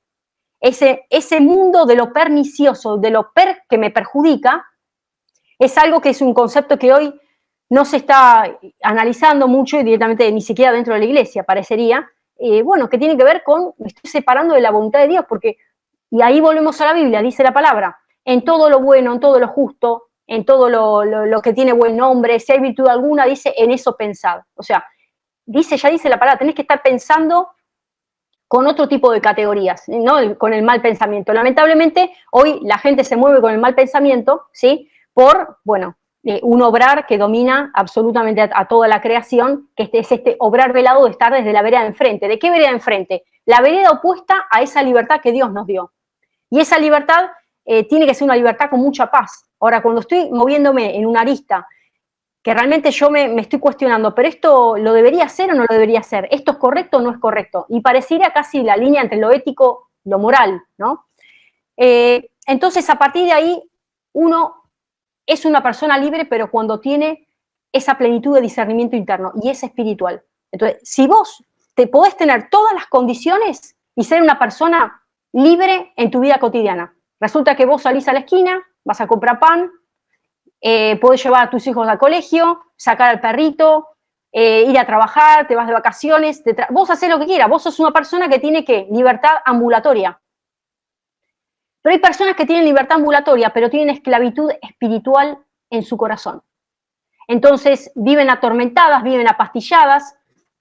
ese mundo de lo pernicioso, de lo que me perjudica, es algo que es un concepto que hoy no se está analizando mucho y directamente ni siquiera dentro de la iglesia, parecería, bueno, que tiene que ver con, me estoy separando de la voluntad de Dios, porque, y ahí volvemos a la Biblia, dice la palabra, en todo lo bueno, en todo lo justo, en todo lo que tiene buen nombre, si hay virtud alguna, dice, en eso pensad. O sea, ya dice la palabra, tenés que estar pensando con otro tipo de categorías, no con el mal pensamiento. Lamentablemente, hoy la gente se mueve con el mal pensamiento, ¿sí? Por, bueno, un obrar que domina absolutamente a toda la creación, que es este obrar velado de estar desde la vereda de enfrente. ¿De qué vereda de enfrente? La vereda opuesta a esa libertad que Dios nos dio. Y esa libertad tiene que ser una libertad con mucha paz. Ahora, cuando estoy moviéndome en una arista, que realmente yo me estoy cuestionando, pero esto lo debería hacer o no lo debería hacer, esto es correcto o no es correcto, y pareciera casi la línea entre lo ético y lo moral, ¿no? Entonces, a partir de ahí, uno es una persona libre, pero cuando tiene esa plenitud de discernimiento interno, y es espiritual. Entonces, si vos te podés tener todas las condiciones y ser una persona libre en tu vida cotidiana, resulta que vos salís a la esquina, vas a comprar pan, podés llevar a tus hijos al colegio, sacar al perrito, ir a trabajar, te vas de vacaciones, vos haces lo que quieras, vos sos una persona que tiene libertad ambulatoria. Pero hay personas que tienen libertad ambulatoria, pero tienen esclavitud espiritual en su corazón. Entonces viven atormentadas, viven apastilladas,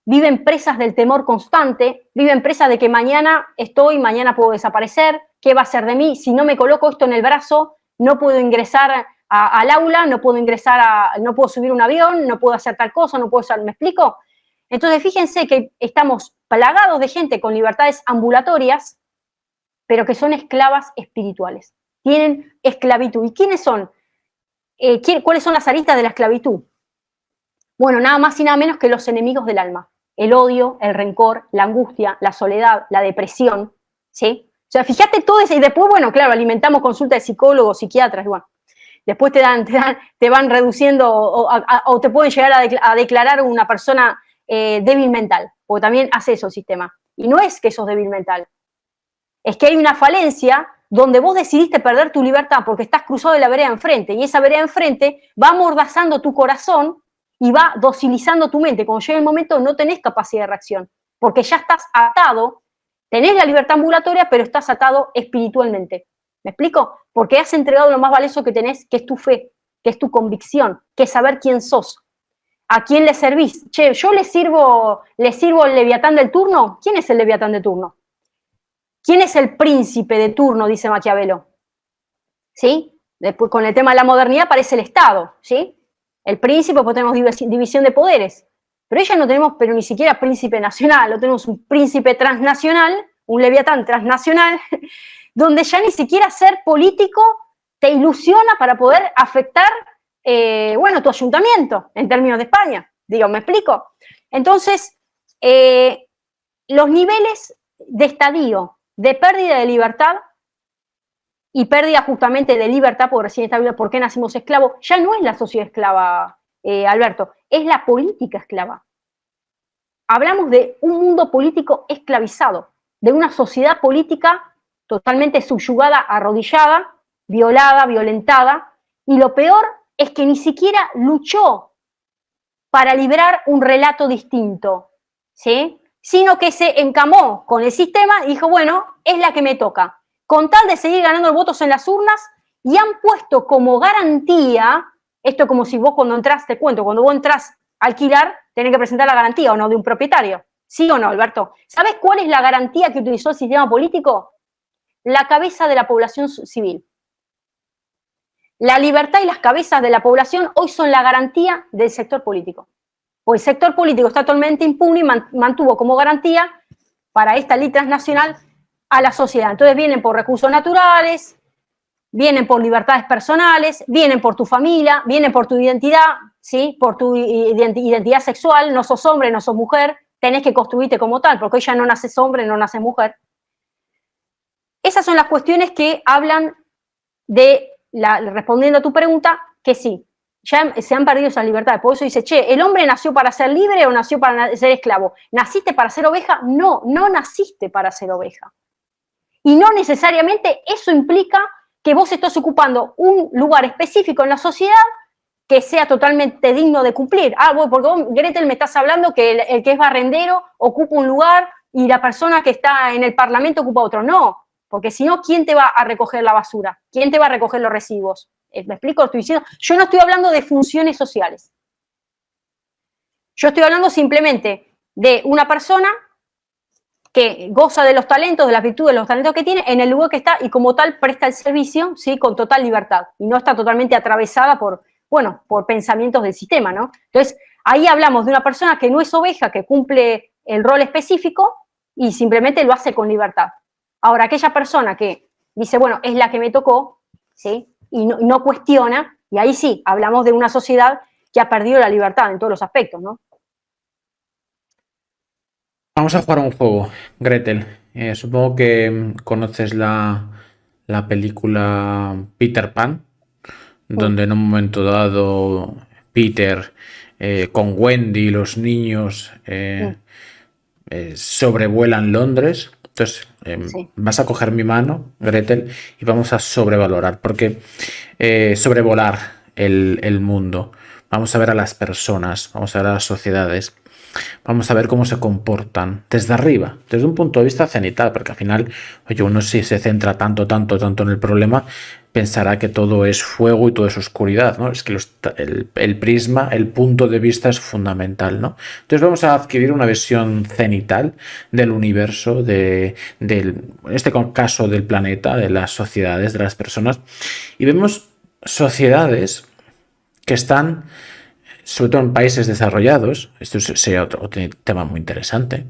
viven presas del temor constante, viven presas de que mañana mañana puedo desaparecer, ¿qué va a ser de mí? Si no me coloco esto en el brazo, no puedo ingresar al aula, no puedo subir un avión, no puedo hacer tal cosa, no puedo hacer, ¿me explico? Entonces fíjense que estamos plagados de gente con libertades ambulatorias, pero que son esclavas espirituales, tienen esclavitud. ¿Y quiénes son? ¿Cuáles son las aristas de la esclavitud? Bueno, nada más y nada menos que los enemigos del alma, el odio, el rencor, la angustia, la soledad, la depresión, ¿sí? O sea, fíjate todo eso, y después, bueno, claro, alimentamos consulta de psicólogos, psiquiatras, y bueno, después te van reduciendo o te pueden llegar a declarar una persona débil mental, porque también hace eso el sistema. Y no es que sos débil mental, es que hay una falencia donde vos decidiste perder tu libertad porque estás cruzado de la vereda enfrente, y esa vereda enfrente va amordazando tu corazón y va docilizando tu mente. Cuando llega el momento no tenés capacidad de reacción, porque ya estás atado, tenés la libertad ambulatoria, pero estás atado espiritualmente. ¿Me explico? Porque has entregado lo más valioso que tenés, que es tu fe, que es tu convicción, que es saber quién sos. ¿A quién le servís? Che, ¿yo le sirvo al leviatán del turno? ¿Quién es el leviatán de turno? ¿Quién es el príncipe de turno? Dice Maquiavelo. ¿Sí? Después, con el tema de la modernidad aparece el Estado, ¿sí? El príncipe, pues tenemos división de poderes. Pero ella no tenemos, pero ni siquiera príncipe nacional, no tenemos un príncipe transnacional, un leviatán transnacional, donde ya ni siquiera ser político te ilusiona para poder afectar, tu ayuntamiento, en términos de España. Digo, ¿me explico? Entonces, los niveles de estadio, de pérdida de libertad y pérdida justamente de libertad, porque recién está hablando por qué nacimos esclavos, ya no es la sociedad esclava, Alberto, es la política esclava. Hablamos de un mundo político esclavizado, de una sociedad política totalmente subyugada, arrodillada, violada, violentada, y lo peor es que ni siquiera luchó para liberar un relato distinto, ¿sí? Sino que se encamó con el sistema y dijo, bueno, es la que me toca. Con tal de seguir ganando votos en las urnas, y han puesto como garantía, esto como si vos cuando entras, te cuento, cuando vos entras a alquilar, tenés que presentar la garantía o no de un propietario. ¿Sí o no, Alberto? ¿Sabés cuál es la garantía que utilizó el sistema político? La cabeza de la población civil. La libertad y las cabezas de la población hoy son la garantía del sector político. Pues el sector político está totalmente impune y mantuvo como garantía para esta ley transnacional a la sociedad. Entonces vienen por recursos naturales, vienen por libertades personales, vienen por tu familia, vienen por tu identidad, ¿sí? Por tu identidad sexual, no sos hombre, no sos mujer, tenés que construirte como tal, porque hoy ya no naces hombre, no naces mujer. Esas son las cuestiones que hablan de, respondiendo a tu pregunta, que sí, ya se han perdido esas libertades. Por eso dice, che, ¿el hombre nació para ser libre o nació para ser esclavo? ¿Naciste para ser oveja? No, no naciste para ser oveja. Y no necesariamente eso implica que vos estás ocupando un lugar específico en la sociedad que sea totalmente digno de cumplir. Bueno, porque vos, Gretel, me estás hablando que el que es barrendero ocupa un lugar y la persona que está en el Parlamento ocupa otro. No, porque si no, ¿quién te va a recoger la basura? ¿Quién te va a recoger los residuos? ¿Me explico? Estoy diciendo, yo no estoy hablando de funciones sociales. Yo estoy hablando simplemente de una persona que goza de los talentos, de las virtudes, de los talentos que tiene, en el lugar que está y como tal presta el servicio, ¿sí? Con total libertad y no está totalmente atravesada por pensamientos del sistema, ¿no? Entonces, ahí hablamos de una persona que no es oveja, que cumple el rol específico y simplemente lo hace con libertad. Ahora, aquella persona que dice, bueno, es la que me tocó, ¿sí? Y no cuestiona, y ahí sí, hablamos de una sociedad que ha perdido la libertad en todos los aspectos, ¿no? Vamos a jugar un juego, Gretel. Supongo que conoces la película Peter Pan, donde en un momento dado Peter con Wendy y los niños sobrevuelan Londres. Entonces vas a coger mi mano, Gretel, y vamos a sobrevolar el mundo. Vamos a ver a las personas, vamos a ver a las sociedades. Vamos a ver cómo se comportan desde arriba, desde un punto de vista cenital, porque al final, oye, uno si se centra tanto en el problema, pensará que todo es fuego y todo es oscuridad, ¿no? Es que el prisma, el punto de vista es fundamental, ¿no? Entonces vamos a adquirir una visión cenital del universo, en este caso del planeta, de las sociedades, de las personas, y vemos sociedades que están, sobre todo en países desarrollados. Esto sería otro tema muy interesante.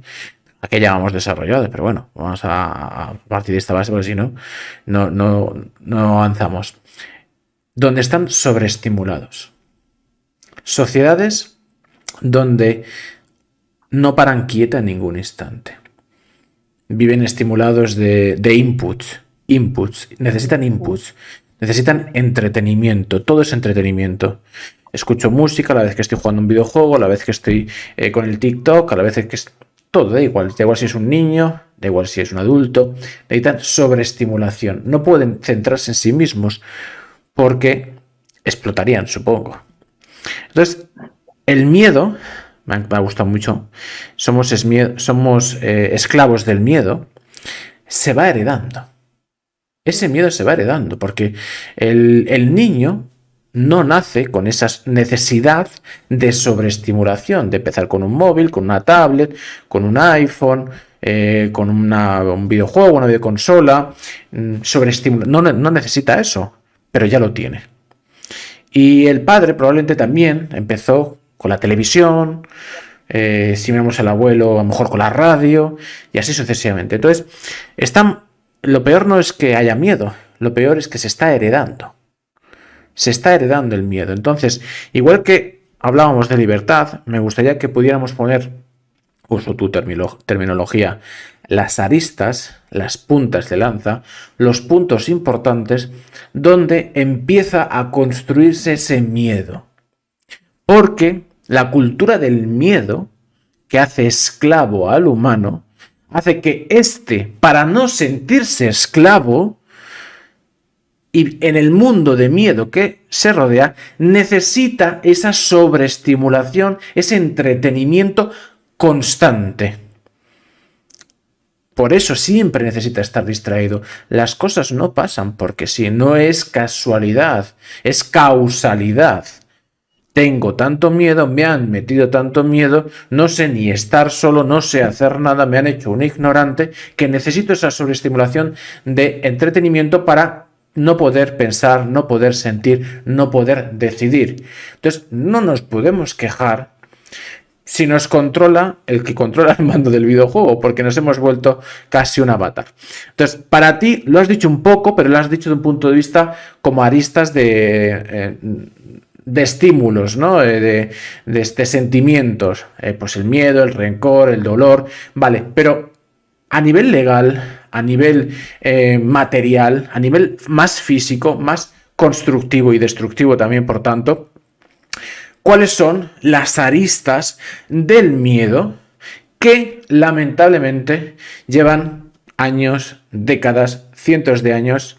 ¿A qué llamamos desarrollado? Pero bueno, vamos a partir de esta base, porque si no, no avanzamos. Donde están sobreestimulados. Sociedades donde no paran quieta en ningún instante. Viven estimulados de inputs. Necesitan inputs. Necesitan entretenimiento. Todo es entretenimiento. Escucho música a la vez que estoy jugando un videojuego, a la vez que estoy con el TikTok, a la vez que todo, da igual si es un niño, da igual si es un adulto, necesitan sobreestimulación. No pueden centrarse en sí mismos porque explotarían, supongo. Entonces, el miedo, me ha gustado mucho, somos esclavos del miedo, se va heredando. Ese miedo se va heredando porque el niño no nace con esa necesidad de sobreestimulación, de empezar con un móvil, con una tablet, con un iPhone, con un videojuego, una videoconsola. No necesita eso, pero ya lo tiene. Y el padre probablemente también empezó con la televisión, si vemos al abuelo, a lo mejor con la radio, y así sucesivamente. Entonces, lo peor no es que haya miedo, lo peor es que se está heredando. Se está heredando el miedo. Entonces, igual que hablábamos de libertad, me gustaría que pudiéramos poner, uso tu terminología, las aristas, las puntas de lanza, los puntos importantes donde empieza a construirse ese miedo. Porque la cultura del miedo, que hace esclavo al humano, hace que éste, para no sentirse esclavo, y en el mundo de miedo que se rodea, necesita esa sobreestimulación, ese entretenimiento constante. Por eso siempre necesita estar distraído. Las cosas no pasan porque sí, no es casualidad, es causalidad. Tengo tanto miedo, me han metido tanto miedo, no sé ni estar solo, no sé hacer nada, me han hecho un ignorante, que necesito esa sobreestimulación de entretenimiento para no poder pensar, no poder sentir, no poder decidir. Entonces, no nos podemos quejar si nos controla el que controla el mando del videojuego, porque nos hemos vuelto casi un avatar. Entonces, para ti, lo has dicho un poco, pero lo has dicho de un punto de vista como aristas de estímulos, ¿no? De sentimientos, pues el miedo, el rencor, el dolor, vale, pero a nivel legal, a nivel material, a nivel más físico, más constructivo y destructivo también, por tanto, ¿cuáles son las aristas del miedo que lamentablemente llevan años, décadas, cientos de años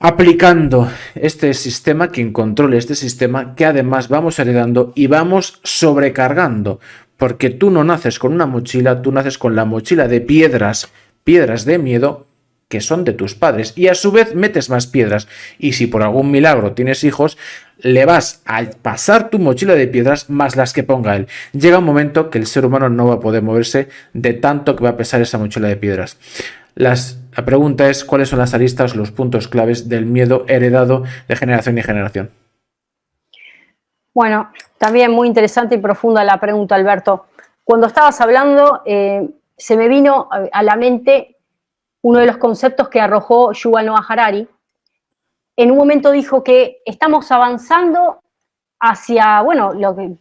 aplicando este sistema, quien controle este sistema, que además vamos heredando y vamos sobrecargando? Porque tú no naces con una mochila, tú naces con la mochila de piedras de miedo que son de tus padres, y a su vez metes más piedras, y si por algún milagro tienes hijos, le vas a pasar tu mochila de piedras más las que ponga él. Llega un momento que el ser humano no va a poder moverse de tanto que va a pesar esa mochila de piedras. La pregunta es, ¿cuáles son las aristas, los puntos claves del miedo heredado de generación en generación? Bueno, también muy interesante y profunda la pregunta, Alberto. Cuando estabas hablando, se me vino a la mente uno de los conceptos que arrojó Yuval Noah Harari. En un momento dijo que estamos avanzando hacia, bueno,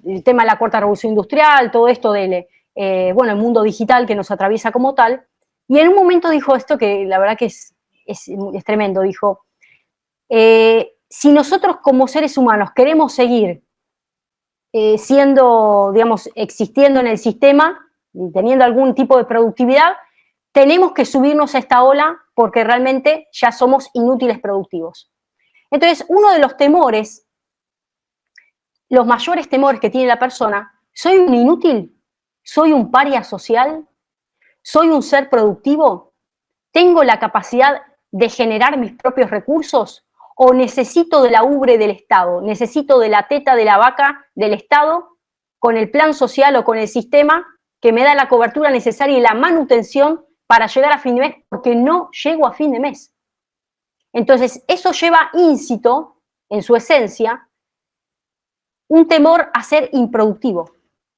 el tema de la cuarta revolución industrial, todo esto del, el mundo digital que nos atraviesa como tal. Y en un momento dijo esto que la verdad que es tremendo. Dijo, si nosotros como seres humanos queremos seguir siendo, digamos, existiendo en el sistema y teniendo algún tipo de productividad, tenemos que subirnos a esta ola porque realmente ya somos inútiles productivos. Entonces, uno de los temores, los mayores temores que tiene la persona, ¿soy un inútil? ¿Soy un paria social? ¿Soy un ser productivo? ¿Tengo la capacidad de generar mis propios recursos? ¿O necesito de la ubre del Estado? ¿Necesito de la teta de la vaca del Estado con el plan social o con el sistema que me da la cobertura necesaria y la manutención para llegar a fin de mes? Porque no llego a fin de mes. Entonces, eso lleva íncito, en su esencia, un temor a ser improductivo,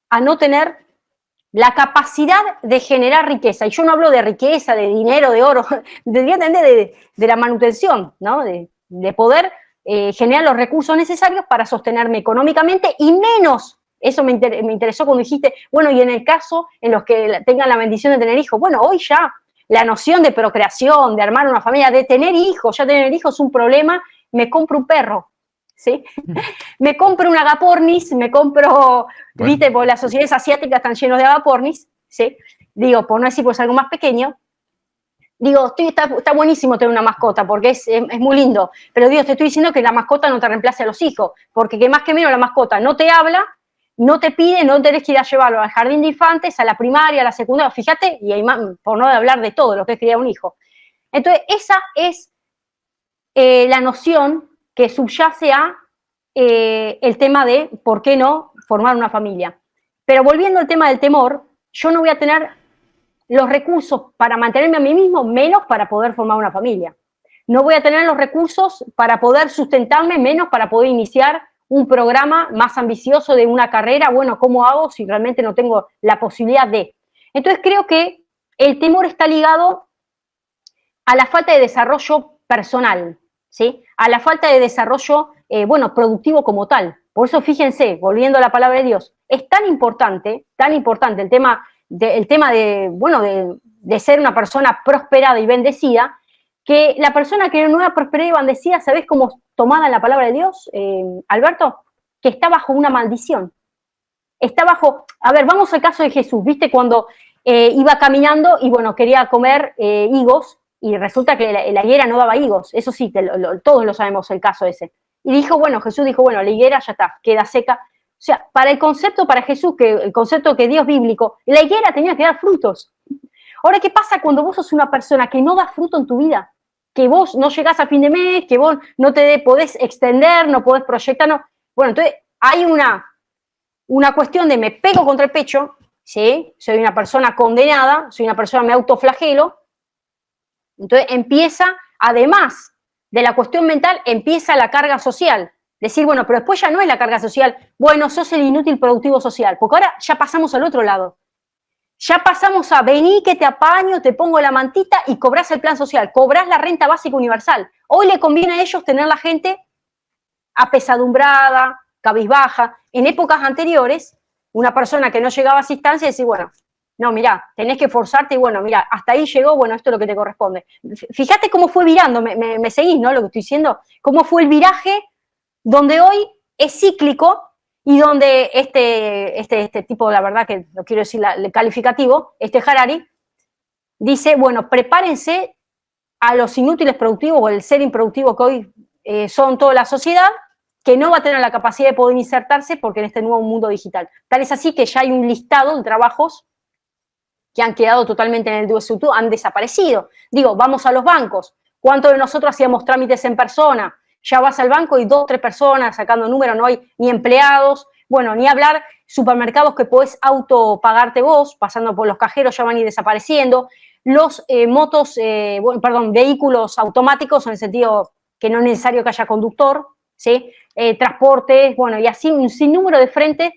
a no tener la capacidad de generar riqueza. Y yo no hablo de riqueza, de dinero, de oro, de la manutención, ¿no? De poder generar los recursos necesarios para sostenerme económicamente y menos, eso me interesó cuando dijiste, bueno, y en el caso en los que tengan la bendición de tener hijos, bueno, hoy ya la noción de procreación, de armar una familia, de tener hijos, ya tener hijos es un problema, me compro un perro, ¿sí? Me compro un agapornis, me compro, bueno, viste, porque las sociedades asiáticas están llenas de agapornis, ¿sí? Digo, por no decir pues algo más pequeño, digo, está buenísimo tener una mascota porque es muy lindo, pero digo, te estoy diciendo que la mascota no te reemplace a los hijos, porque que más que menos la mascota no te habla, no te pide, no tenés que ir a llevarlo al jardín de infantes, a la primaria, a la secundaria, fíjate, y hay más, por no hablar de todo lo que es criar un hijo. Entonces, esa es la noción que subyace a el tema de por qué no formar una familia. Pero volviendo al tema del temor, yo no voy a tener los recursos para mantenerme a mí mismo, menos para poder formar una familia. No voy a tener los recursos para poder sustentarme, menos para poder iniciar un programa más ambicioso de una carrera. Bueno, ¿cómo hago si realmente no tengo la posibilidad de? Entonces creo que el temor está ligado a la falta de desarrollo personal, ¿sí? A la falta de desarrollo, productivo como tal. Por eso, fíjense, volviendo a la palabra de Dios, es tan importante el tema de ser una persona prosperada y bendecida, que la persona que no era prosperada y bendecida, ¿sabés cómo es tomada en la palabra de Dios, Alberto? Que está bajo una maldición. Está bajo, a ver, vamos al caso de Jesús, ¿viste? Cuando iba caminando y, quería comer higos, y resulta que la higuera no daba higos, eso sí, todos lo sabemos el caso ese. Y Jesús dijo, la higuera ya está, queda seca. O sea, para Jesús, que el concepto que Dios bíblico, la higuera tenía que dar frutos. Ahora, ¿qué pasa cuando vos sos una persona que no da fruto en tu vida? Que vos no llegás a fin de mes, que vos no te podés extender, no podés proyectar, no. Bueno, entonces hay una cuestión de me pego contra el pecho, ¿sí? Soy una persona condenada, soy una persona, me autoflagelo. Entonces empieza, además de la cuestión mental, empieza la carga social. Decir, pero después ya no es la carga social, sos el inútil productivo social, porque ahora ya pasamos al otro lado. Ya pasamos a vení que te apaño, te pongo la mantita y cobrás el plan social, cobrás la renta básica universal. Hoy le conviene a ellos tener la gente apesadumbrada, cabizbaja. En épocas anteriores, una persona que no llegaba a esa instancia decía, no, mirá, tenés que forzarte y mirá, hasta ahí llegó, esto es lo que te corresponde. Fíjate cómo fue virando, me seguís, ¿no? Lo que estoy diciendo, cómo fue el viraje donde hoy es cíclico y donde este tipo, la verdad que no quiero decir el calificativo, Harari, dice, prepárense a los inútiles productivos o el ser improductivo que hoy son toda la sociedad, que no va a tener la capacidad de poder insertarse porque en este nuevo mundo digital. Tal es así que ya hay un listado de trabajos que han quedado totalmente en el desuso, han desaparecido. Vamos a los bancos. ¿Cuántos de nosotros hacíamos trámites en persona? Ya vas al banco y 2 o 3 personas sacando números, no hay ni empleados, ni hablar supermercados que podés autopagarte vos, pasando por los cajeros ya van a ir desapareciendo, los vehículos automáticos en el sentido que no es necesario que haya conductor, ¿sí? Transportes, y así un sinnúmero de frentes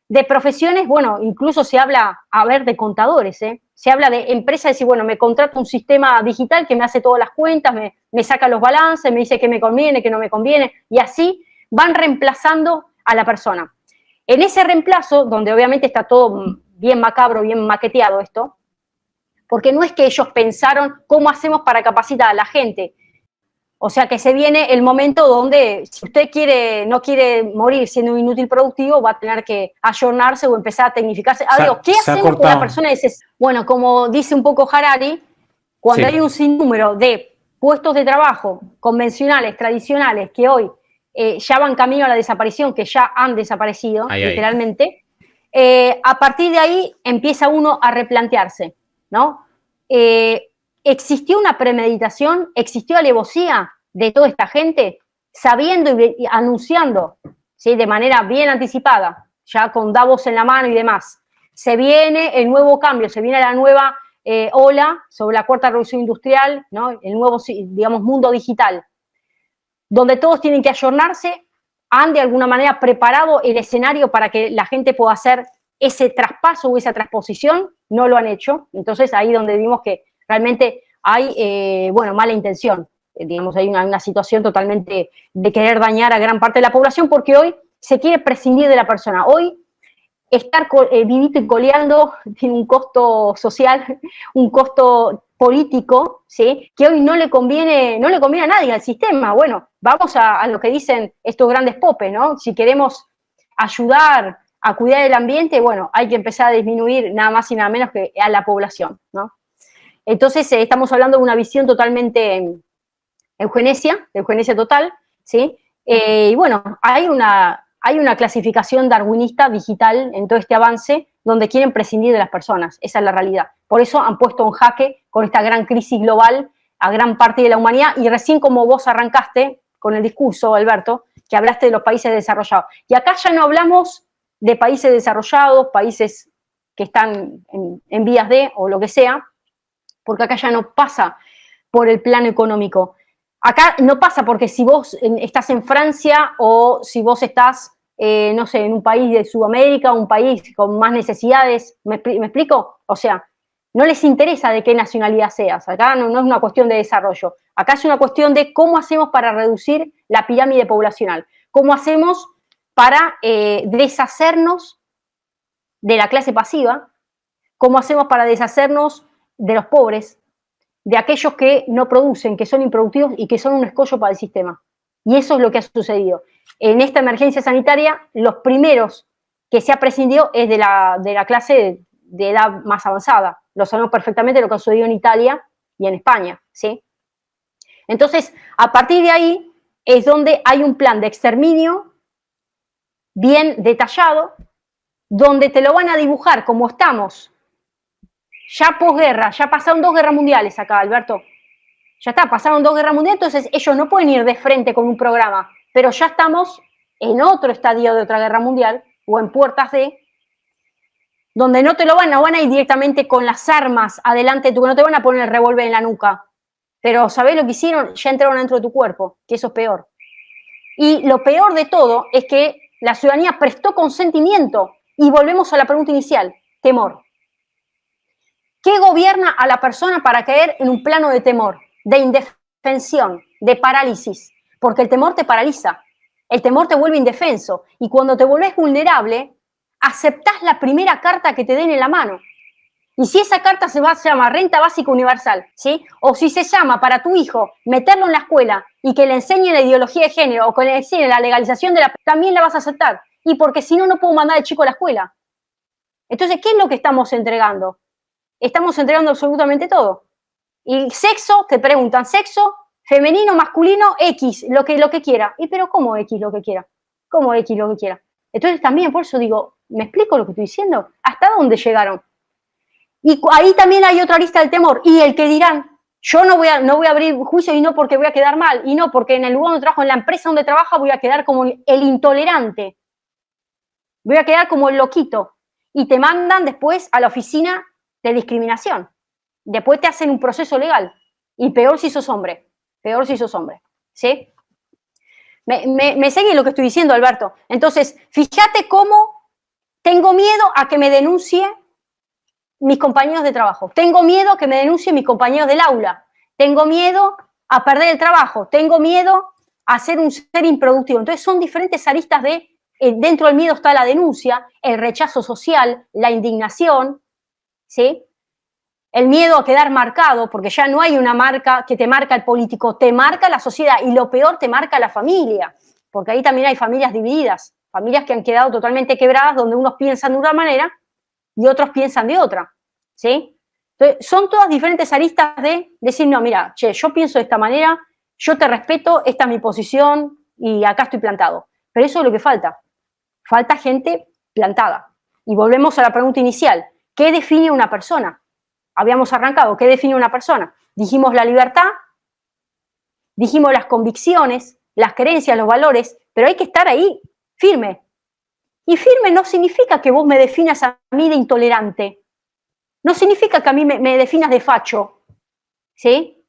de profesiones, incluso se habla, de contadores, se habla de empresas, decir, me contrato un sistema digital que me hace todas las cuentas, me saca los balances, me dice qué me conviene, qué no me conviene, y así van reemplazando a la persona. En ese reemplazo, donde obviamente está todo bien macabro, bien maqueteado esto, porque no es que ellos pensaron cómo hacemos para capacitar a la gente. O sea que se viene el momento donde si usted no quiere morir siendo un inútil productivo, va a tener que ayornarse o empezar a tecnificarse. ¿Qué hacemos con una persona que dice? Como dice un poco Harari, cuando hay un sinnúmero de puestos de trabajo convencionales, tradicionales, que hoy ya van camino a la desaparición, que ya han desaparecido, literalmente, a partir de ahí empieza uno a replantearse, ¿no? ¿Existió una premeditación? ¿Existió alevosía de toda esta gente? Sabiendo y anunciando, ¿sí? De manera bien anticipada, ya con Davos en la mano y demás. Se viene el nuevo cambio, se viene la nueva ola sobre la cuarta revolución industrial, ¿no? El nuevo, digamos, mundo digital, donde todos tienen que ayornarse, han de alguna manera preparado el escenario para que la gente pueda hacer ese traspaso o esa transposición, no lo han hecho. Entonces ahí donde vimos que realmente hay, mala intención. Digamos, hay una situación totalmente de querer dañar a gran parte de la población porque hoy se quiere prescindir de la persona. Hoy estar vivito y coleando tiene un costo social, un costo político, ¿sí? Que hoy no le conviene a nadie, al sistema. Vamos a lo que dicen estos grandes popes, ¿no? Si queremos ayudar a cuidar el ambiente, bueno, hay que empezar a disminuir nada más y nada menos que a la población, ¿no? Entonces, estamos hablando de una visión totalmente eugenesia total, ¿sí? Y bueno, hay una clasificación darwinista digital en todo este avance donde quieren prescindir de las personas, esa es la realidad. Por eso han puesto en jaque con esta gran crisis global a gran parte de la humanidad y recién como vos arrancaste con el discurso, Alberto, que hablaste de los países desarrollados. Y acá ya no hablamos de países desarrollados, países que están en vías de o lo que sea, porque acá ya no pasa por el plano económico. Acá no pasa porque si vos estás en Francia o si vos estás, no sé, en un país de Sudamérica, un país con más necesidades, ¿me explico? O sea, no les interesa de qué nacionalidad seas. Acá no es una cuestión de desarrollo. Acá es una cuestión de cómo hacemos para reducir la pirámide poblacional. Cómo hacemos para deshacernos de la clase pasiva. Cómo hacemos para deshacernos de los pobres, de aquellos que no producen, que son improductivos y que son un escollo para el sistema. Y eso es lo que ha sucedido. En esta emergencia sanitaria, los primeros que se ha prescindido es de la clase de edad más avanzada. Lo sabemos perfectamente lo que ha sucedido en Italia y en España, ¿sí? Entonces, a partir de ahí es donde hay un plan de exterminio bien detallado, donde te lo van a dibujar como estamos ya posguerra, ya pasaron 2 guerras mundiales acá, Alberto. Ya está, pasaron 2 guerras mundiales, entonces ellos no pueden ir de frente con un programa, pero ya estamos en otro estadio de otra guerra mundial, o en puertas de, donde no van a ir directamente con las armas adelante, no te van a poner el revólver en la nuca, pero ¿sabés lo que hicieron? Ya entraron dentro de tu cuerpo, que eso es peor. Y lo peor de todo es que la ciudadanía prestó consentimiento, y volvemos a la pregunta inicial, temor. ¿Qué gobierna a la persona para caer en un plano de temor, de indefensión, de parálisis? Porque el temor te paraliza, el temor te vuelve indefenso y cuando te volvés vulnerable, aceptás la primera carta que te den en la mano. Y si esa carta se llama renta básica universal, ¿sí? O si se llama para tu hijo meterlo en la escuela y que le enseñe la ideología de género o que le enseñe la legalización de también la vas a aceptar. Y porque si no, no puedo mandar al chico a la escuela. Entonces, ¿qué es lo que estamos entregando? Estamos entregando absolutamente todo. Y sexo, te preguntan, sexo, femenino, masculino, X, lo que quiera. ¿Y pero cómo X lo que quiera? ¿Cómo X lo que quiera? Entonces también, por eso digo, ¿me explico lo que estoy diciendo? ¿Hasta dónde llegaron? Y ahí también hay otra lista del temor. Y el que dirán, yo no voy a abrir juicio y no porque voy a quedar mal, y no porque en el lugar donde trabajo, en la empresa donde trabajo, voy a quedar como el intolerante. Voy a quedar como el loquito. Y te mandan después a la oficina de discriminación. Después te hacen un proceso legal. Y peor si sos hombre. Peor si sos hombre. ¿Sí? ¿Me sigue lo que estoy diciendo, Alberto? Entonces, fíjate cómo tengo miedo a que me denuncie mis compañeros de trabajo. Tengo miedo a que me denuncien mis compañeros del aula. Tengo miedo a perder el trabajo. Tengo miedo a ser un ser improductivo. Entonces, son diferentes aristas de... dentro del miedo está la denuncia, el rechazo social, la indignación, ¿sí? El miedo a quedar marcado, porque ya no hay una marca que te marca el político, te marca la sociedad y lo peor te marca la familia, porque ahí también hay familias divididas, familias que han quedado totalmente quebradas, donde unos piensan de una manera y otros piensan de otra, ¿sí? Entonces, son todas diferentes aristas de decir, no, mira, che, yo pienso de esta manera, yo te respeto, esta es mi posición y acá estoy plantado. Pero eso es lo que falta. Falta gente plantada. Y volvemos a la pregunta inicial. ¿Qué define una persona? Habíamos arrancado. ¿Qué define una persona? Dijimos la libertad, dijimos las convicciones, las creencias, los valores, pero hay que estar ahí firme. Y firme no significa que vos me definas a mí de intolerante. No significa que a mí me definas de facho. ¿Sí?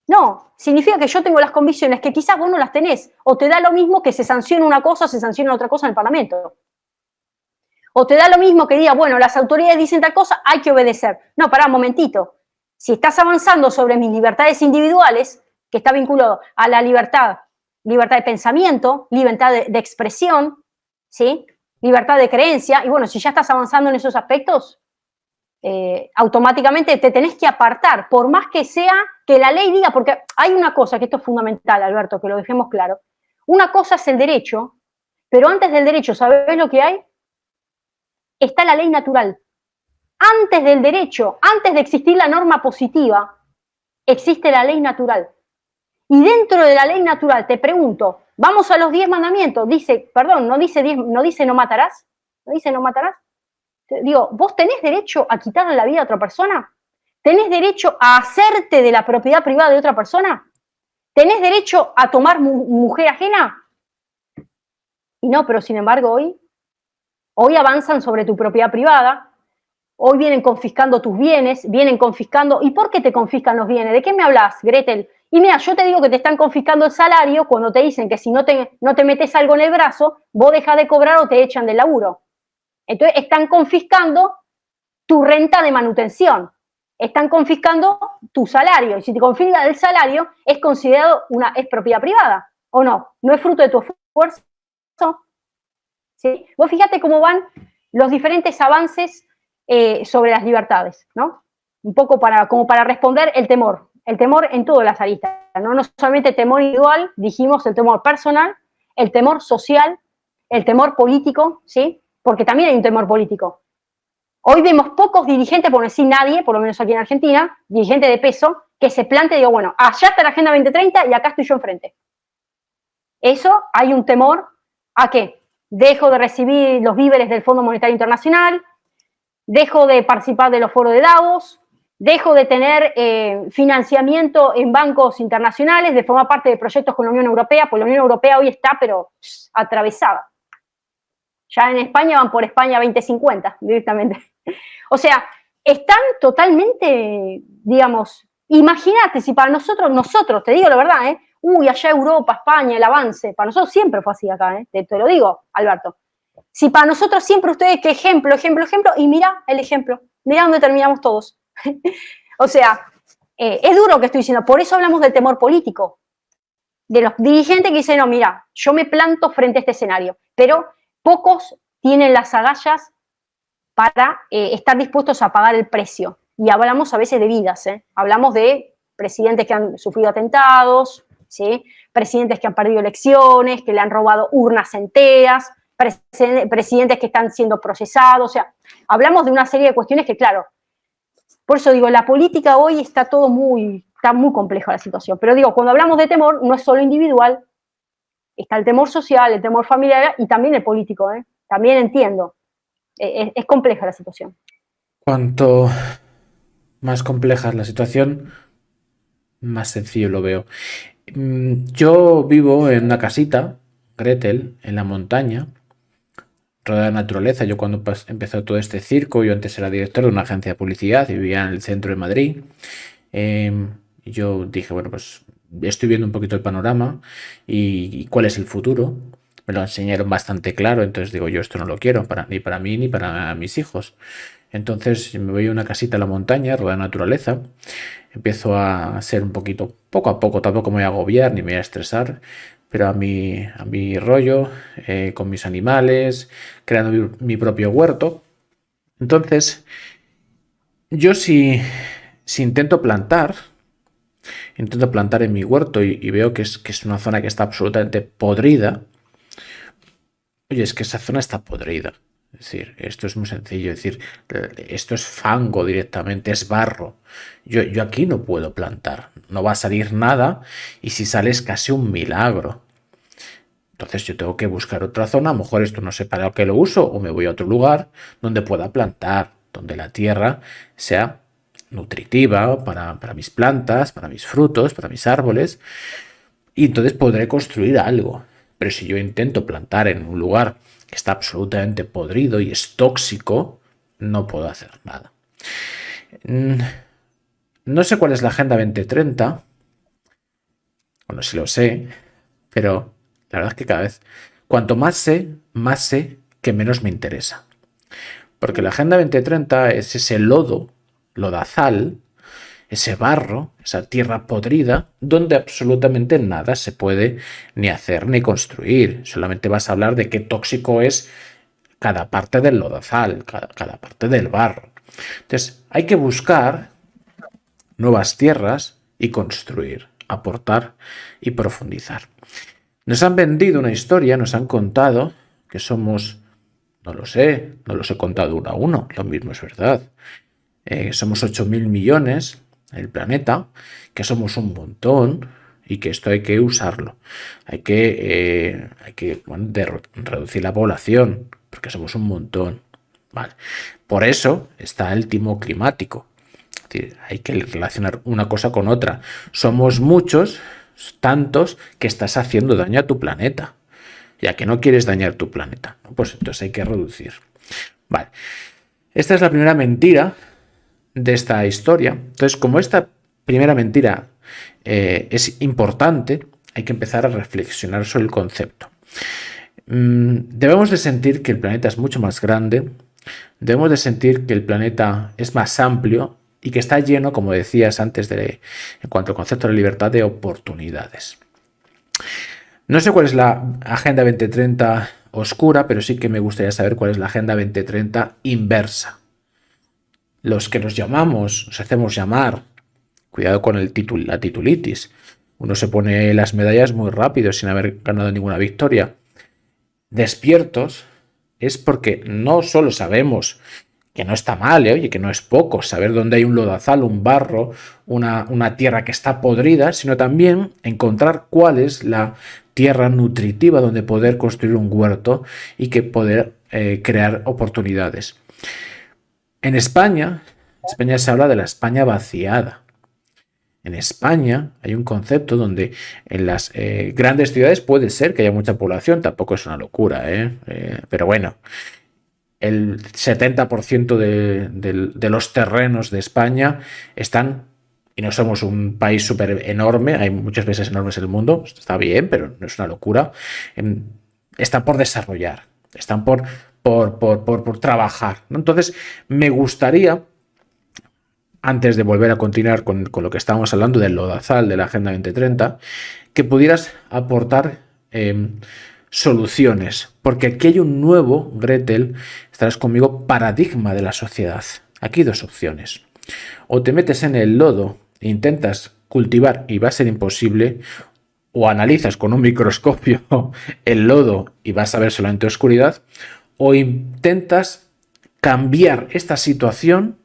No, significa que yo tengo las convicciones que quizás vos no las tenés, o te da lo mismo que se sancione una cosa o se sancione otra cosa en el Parlamento. O te da lo mismo que diga, bueno, las autoridades dicen tal cosa, hay que obedecer. No, pará un momentito. Si estás avanzando sobre mis libertades individuales, que está vinculado a la libertad de pensamiento, libertad de expresión, ¿sí? Libertad de creencia, y bueno, si ya estás avanzando en esos aspectos, automáticamente te tenés que apartar, por más que sea que la ley diga, porque hay una cosa que esto es fundamental, Alberto, que lo dejemos claro. Una cosa es el derecho, pero antes del derecho, ¿sabés lo que hay? está la ley natural. Antes del derecho, antes de existir la norma positiva, existe la ley natural. Y dentro de la ley natural, te pregunto, vamos a los 10 mandamientos, dice, perdón, no dice no matarás, no dice no matarás. Digo, ¿vos tenés derecho a quitarle la vida a otra persona? ¿Tenés derecho a hacerte de la propiedad privada de otra persona? ¿Tenés derecho a tomar mujer ajena? Y no, pero sin embargo hoy avanzan sobre tu propiedad privada, hoy vienen confiscando tus bienes, vienen confiscando. ¿Y por qué te confiscan los bienes? ¿De qué me hablas, Gretel? Y mira, yo te digo que te están confiscando el salario cuando te dicen que si no te metes algo en el brazo, vos dejas de cobrar o te echan del laburo. Entonces están confiscando tu renta de manutención, están confiscando tu salario. Y si te confiscan el salario, es considerado es propiedad privada, ¿o no? No es fruto de tu esfuerzo. ¿Sí? Vos fíjate cómo van los diferentes avances sobre las libertades, ¿no? Un poco como para responder el temor en todas las aristas, ¿no? No solamente el temor individual, dijimos el temor personal, el temor social, el temor político, ¿sí? Porque también hay un temor político. Hoy vemos pocos dirigentes, por no decir nadie, por lo menos aquí en Argentina, dirigentes de peso, que se plantea y digo, bueno, allá está la Agenda 2030 y acá estoy yo enfrente. Eso hay un temor a que dejo de recibir los víveres del Fondo Monetario Internacional, dejo de participar de los foros de Davos, dejo de tener financiamiento en bancos internacionales, de formar parte de proyectos con la Unión Europea, pues la Unión Europea hoy está, pero atravesada. Ya en España van por España 2050 directamente. O sea, están totalmente, digamos, imagínate si para nosotros, te digo la verdad, allá Europa, España, el avance, para nosotros siempre fue así acá, te lo digo, Alberto. Si para nosotros siempre ustedes, que ejemplo, y mira el ejemplo, mira dónde terminamos todos. O sea, es duro lo que estoy diciendo, por eso hablamos del temor político, de los dirigentes que dicen, no, mira, yo me planto frente a este escenario, pero pocos tienen las agallas para estar dispuestos a pagar el precio. Y hablamos a veces de vidas, hablamos de presidentes que han sufrido atentados, ¿sí? Presidentes que han perdido elecciones, que le han robado urnas enteras, presidentes que están siendo procesados, o sea, hablamos de una serie de cuestiones que, claro, por eso digo, la política hoy está muy compleja la situación, pero digo, cuando hablamos de temor, no es solo individual, está el temor social, el temor familiar y también el político, también entiendo, es compleja la situación. Cuanto más compleja es la situación, más sencillo lo veo. Yo vivo en una casita, Gretel, en la montaña, rodeada de naturaleza. Yo cuando empezó todo este circo, yo antes era director de una agencia de publicidad y vivía en el centro de Madrid. Y yo dije, bueno, pues estoy viendo un poquito el panorama y cuál es el futuro. Me lo enseñaron bastante claro, entonces digo, yo esto no lo quiero ni para mí ni para mis hijos. Entonces me voy a una casita a la montaña, rodeada de naturaleza. Empiezo a ser un poquito, poco a poco, tampoco me voy a agobiar ni me voy a estresar, pero a mi rollo, con mis animales, creando mi propio huerto. Entonces, yo si intento plantar en mi huerto y veo que es una zona que está absolutamente podrida, oye, es que esa zona está podrida. Es decir, esto es muy sencillo. Es decir, esto es fango directamente, es barro. Yo aquí no puedo plantar. No va a salir nada y si sale es casi un milagro. Entonces yo tengo que buscar otra zona. A lo mejor esto no sé para qué lo uso o me voy a otro lugar donde pueda plantar, donde la tierra sea nutritiva para mis plantas, para mis frutos, para mis árboles. Y entonces podré construir algo. Pero si yo intento plantar en un lugar que está absolutamente podrido y es tóxico, no puedo hacer nada. No sé cuál es la Agenda 2030. Bueno, sí lo sé, pero la verdad es que cada vez, cuanto más sé que menos me interesa. Porque la Agenda 2030 es ese lodazal, ese barro, esa tierra podrida, donde absolutamente nada se puede ni hacer ni construir. Solamente vas a hablar de qué tóxico es cada parte del lodazal, cada parte del barro. Entonces, hay que buscar nuevas tierras y construir, aportar y profundizar. Nos han vendido una historia, nos han contado que somos No lo sé, no los he contado uno a uno, lo mismo es verdad. Somos 8.000 millones, el planeta, que somos un montón y que esto hay que usarlo. Hay que bueno, reducir la población, porque somos un montón. Vale. Por eso está el timo climático. Es decir, hay que relacionar una cosa con otra. Somos muchos, tantos, que estás haciendo daño a tu planeta. Ya que no quieres dañar tu planeta, ¿no? Pues entonces hay que reducir. Vale. Esta es la primera mentira de esta historia. Entonces, como esta primera mentira es importante, hay que empezar a reflexionar sobre el concepto. Debemos de sentir que el planeta es mucho más grande, debemos de sentir que el planeta es más amplio y que está lleno, como decías antes, en cuanto al concepto de la libertad, de oportunidades. No sé cuál es la Agenda 2030 oscura, pero sí que me gustaría saber cuál es la Agenda 2030 inversa. Los que nos hacemos llamar, cuidado con la titulitis. Uno se pone las medallas muy rápido sin haber ganado ninguna victoria. Despiertos es porque no solo sabemos que no está mal, oye, que no es poco saber dónde hay un lodazal, un barro, una tierra que está podrida, sino también encontrar cuál es la tierra nutritiva donde poder construir un huerto y que poder crear oportunidades. En España se habla de la España vaciada. En España hay un concepto donde en las grandes ciudades puede ser que haya mucha población, tampoco es una locura, pero bueno, el 70% de los terrenos de España están, y no somos un país súper enorme, hay muchas veces enormes en el mundo, está bien, pero no es una locura, están por desarrollar, están por trabajar, ¿no? Entonces, me gustaría, antes de volver a continuar con lo que estábamos hablando del lodazal de la Agenda 2030, que pudieras aportar soluciones, porque aquí hay un nuevo, Gretel, estarás conmigo, paradigma de la sociedad. Aquí hay dos opciones. O te metes en el lodo e intentas cultivar y va a ser imposible, o analizas con un microscopio el lodo y vas a ver solamente oscuridad, o intentas cambiar esta situación,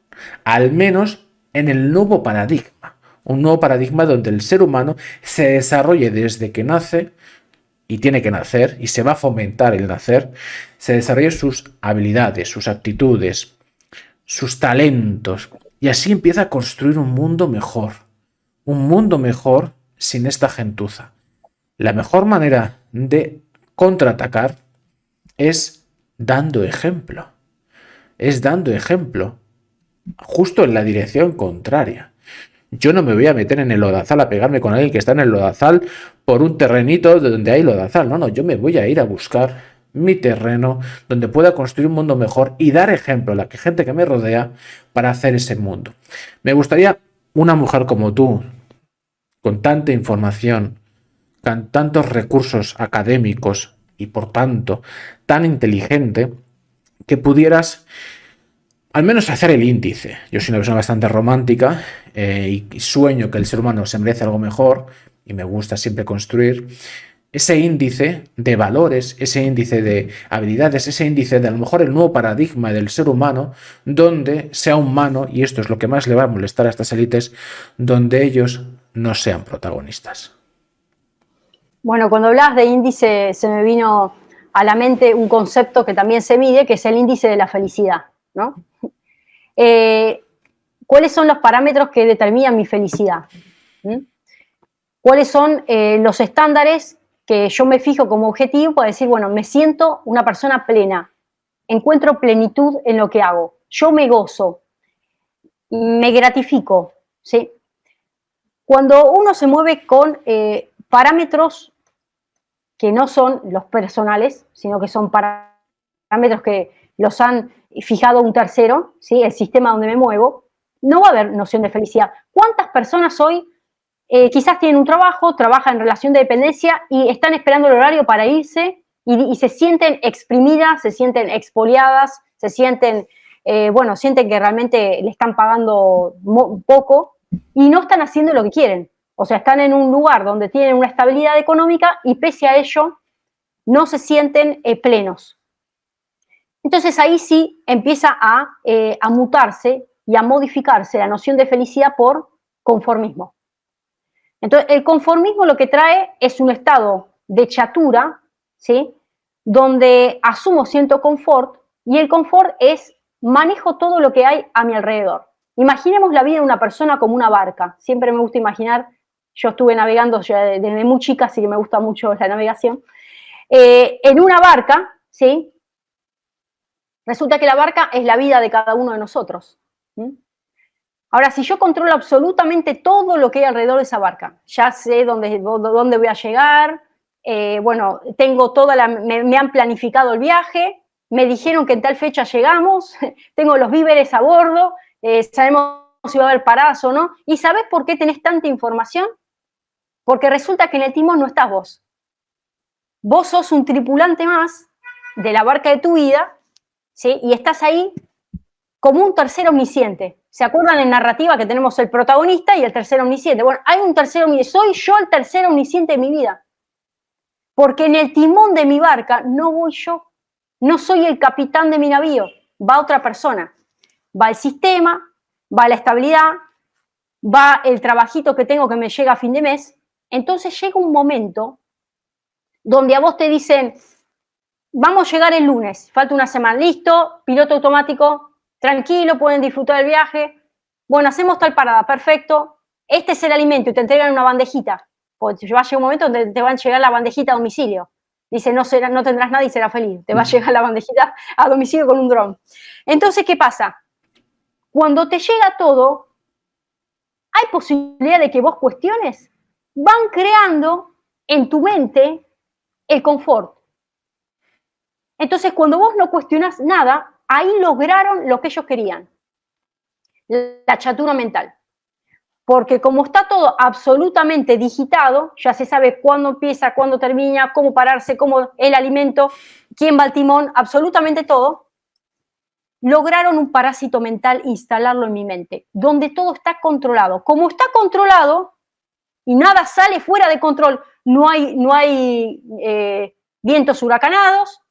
al menos en el nuevo paradigma. Un nuevo paradigma donde el ser humano se desarrolle desde que nace, y tiene que nacer, y se va a fomentar el nacer, se desarrolle sus habilidades, sus actitudes, sus talentos, y así empieza a construir un mundo mejor sin esta gentuza. La mejor manera de contraatacar es dando ejemplo, justo en la dirección contraria. Yo no me voy a meter en el lodazal a pegarme con alguien que está en el lodazal por un terrenito de donde hay lodazal. No, yo me voy a ir a buscar mi terreno donde pueda construir un mundo mejor y dar ejemplo a la gente que me rodea para hacer ese mundo. Me gustaría una mujer como tú, con tanta información, con tantos recursos académicos y por tanto tan inteligente, que pudieras al menos hacer el índice. Yo soy una persona bastante romántica y sueño que el ser humano se merece algo mejor y me gusta siempre construir ese índice de valores, ese índice de habilidades, ese índice de a lo mejor el nuevo paradigma del ser humano, donde sea humano, y esto es lo que más le va a molestar a estas élites, donde ellos no sean protagonistas. Bueno, cuando hablas de índice se me vino a la mente un concepto que también se mide, que es el índice de la felicidad, ¿no? ¿Cuáles son los parámetros que determinan mi felicidad? ¿Cuáles son los estándares que yo me fijo como objetivo para decir, bueno, me siento una persona plena, encuentro plenitud en lo que hago, yo me gozo, me gratifico, ¿sí? Cuando uno se mueve con parámetros que no son los personales, sino que son parámetros que los han fijado un tercero, ¿sí? El sistema donde me muevo, no va a haber noción de felicidad. ¿Cuántas personas hoy quizás tienen un trabajo, trabajan en relación de dependencia y están esperando el horario para irse y se sienten exprimidas, se sienten expoliadas, se sienten, sienten que realmente le están pagando poco y no están haciendo lo que quieren? O sea, están en un lugar donde tienen una estabilidad económica y pese a ello no se sienten plenos. Entonces ahí sí empieza a mutarse y a modificarse la noción de felicidad por conformismo. Entonces el conformismo lo que trae es un estado de chatura, ¿sí? Donde asumo cierto confort y el confort es manejo todo lo que hay a mi alrededor. Imaginemos la vida de una persona como una barca. Siempre me gusta imaginar, yo estuve navegando ya desde muy chica, así que me gusta mucho la navegación. En una barca, ¿sí? Resulta que la barca es la vida de cada uno de nosotros. ¿Sí? Ahora, si yo controlo absolutamente todo lo que hay alrededor de esa barca, ya sé dónde voy a llegar, bueno, tengo me han planificado el viaje, me dijeron que en tal fecha llegamos, tengo los víveres a bordo, sabemos si va a haber paradas o no. ¿Y sabés por qué tenés tanta información? Porque resulta que en el timón no estás vos. Vos sos un tripulante más de la barca de tu vida, ¿sí? Y estás ahí como un tercer omnisciente. ¿Se acuerdan en narrativa que tenemos el protagonista y el tercer omnisciente? Bueno, hay un tercer omnisciente. Soy yo el tercer omnisciente de mi vida. Porque en el timón de mi barca no voy yo. No soy el capitán de mi navío. Va otra persona. Va el sistema, va la estabilidad, va el trabajito que tengo que me llega a fin de mes. Entonces llega un momento donde a vos te dicen, vamos a llegar el lunes, falta una semana, listo, piloto automático, tranquilo, pueden disfrutar del viaje, bueno, hacemos tal parada, perfecto, este es el alimento y te entregan una bandejita, porque va a llegar un momento donde te va a llegar la bandejita a domicilio, dice, no tendrás nada y serás feliz, te va a llegar la bandejita a domicilio con un dron. Entonces, ¿qué pasa? Cuando te llega todo, hay posibilidad de que vos cuestiones, van creando en tu mente el confort. Entonces, cuando vos no cuestionás nada, ahí lograron lo que ellos querían, la chatura mental. Porque como está todo absolutamente digitado, ya se sabe cuándo empieza, cuándo termina, cómo pararse, cómo el alimento, quién va al timón, absolutamente todo, lograron un parásito mental instalarlo en mi mente, donde todo está controlado. Como está controlado y nada sale fuera de control, no hay vientos huracanados,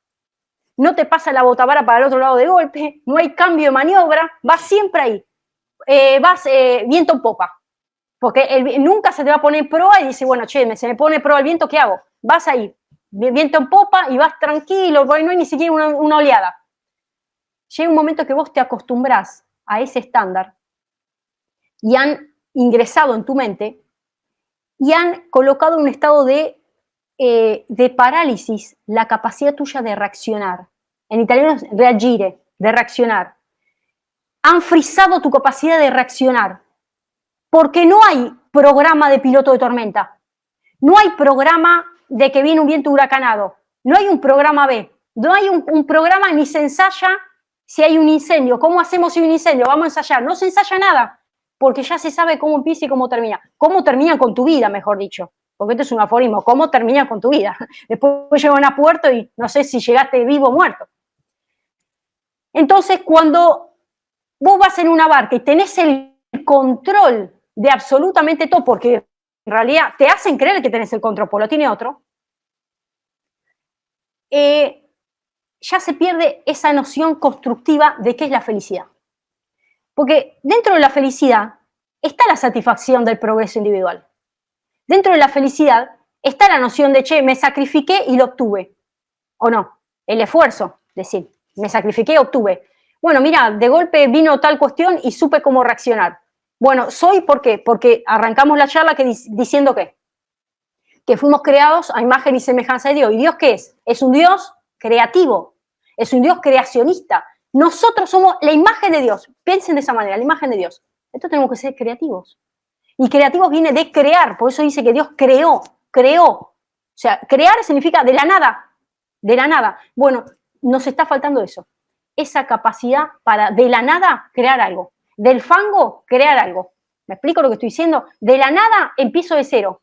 no te pasa la botavara para el otro lado de golpe, no hay cambio de maniobra, vas siempre ahí, vas viento en popa, porque nunca se te va a poner proa y dice, bueno, che, se me pone proa el viento, ¿qué hago? Vas ahí, viento en popa y vas tranquilo, no hay ni siquiera una oleada. Llega un momento que vos te acostumbrás a ese estándar y han ingresado en tu mente y han colocado en un estado de parálisis la capacidad tuya de reaccionar. En italiano es reagire, de reaccionar. Han frisado tu capacidad de reaccionar, porque no hay programa de piloto de tormenta, no hay programa de que viene un viento huracanado, no hay un programa B, no hay un programa ni se ensaya si hay un incendio. ¿Cómo hacemos si hay un incendio? Vamos a ensayar. No se ensaya nada, porque ya se sabe cómo empieza y cómo termina. Cómo termina con tu vida, mejor dicho. Porque esto es un aforismo, ¿cómo termina con tu vida? Después llegan a puerto y no sé si llegaste vivo o muerto. Entonces, cuando vos vas en una barca y tenés el control de absolutamente todo, porque en realidad te hacen creer que tenés el control, porque lo tiene otro, ya se pierde esa noción constructiva de qué es la felicidad. Porque dentro de la felicidad está la satisfacción del progreso individual. Dentro de la felicidad está la noción de, che, me sacrifiqué y lo obtuve. ¿O no? El esfuerzo, decir, me sacrifiqué y obtuve. Bueno, mira, de golpe vino tal cuestión y supe cómo reaccionar. Bueno, ¿por qué? Porque arrancamos la charla diciendo que fuimos creados a imagen y semejanza de Dios. ¿Y Dios qué es? Es un Dios creativo, es un Dios creacionista. Nosotros somos la imagen de Dios. Piensen de esa manera, la imagen de Dios. Entonces tenemos que ser creativos. Y creativos viene de crear, por eso dice que Dios creó. O sea, crear significa de la nada, de la nada. Bueno, nos está faltando eso, esa capacidad para de la nada crear algo, del fango crear algo. ¿Me explico lo que estoy diciendo? De la nada empiezo de cero.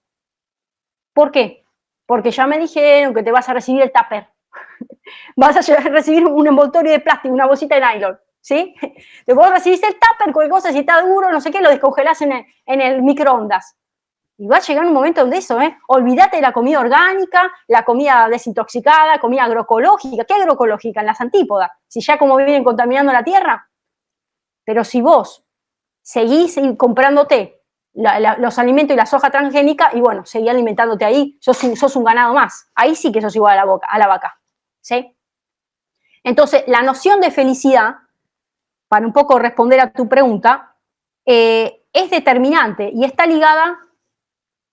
¿Por qué? Porque ya me dijeron que te vas a recibir el tupper, vas a recibir un envoltorio de plástico, una bolsita de nylon. ¿Sí? Después recibís el tupper, cualquier cosa, si está duro, no sé qué, lo descongelás en el microondas. Y va a llegar un momento donde eso, olvídate de la comida orgánica, la comida desintoxicada, comida agroecológica. ¿Qué agroecológica? En las antípodas. Si ya como vienen contaminando la tierra. Pero si vos seguís comprándote los alimentos y la soja transgénica, y bueno, seguís alimentándote ahí, sos un ganado más. Ahí sí que sos igual a la vaca. ¿Sí? Entonces, la noción de felicidad, para un poco responder a tu pregunta, es determinante y está ligada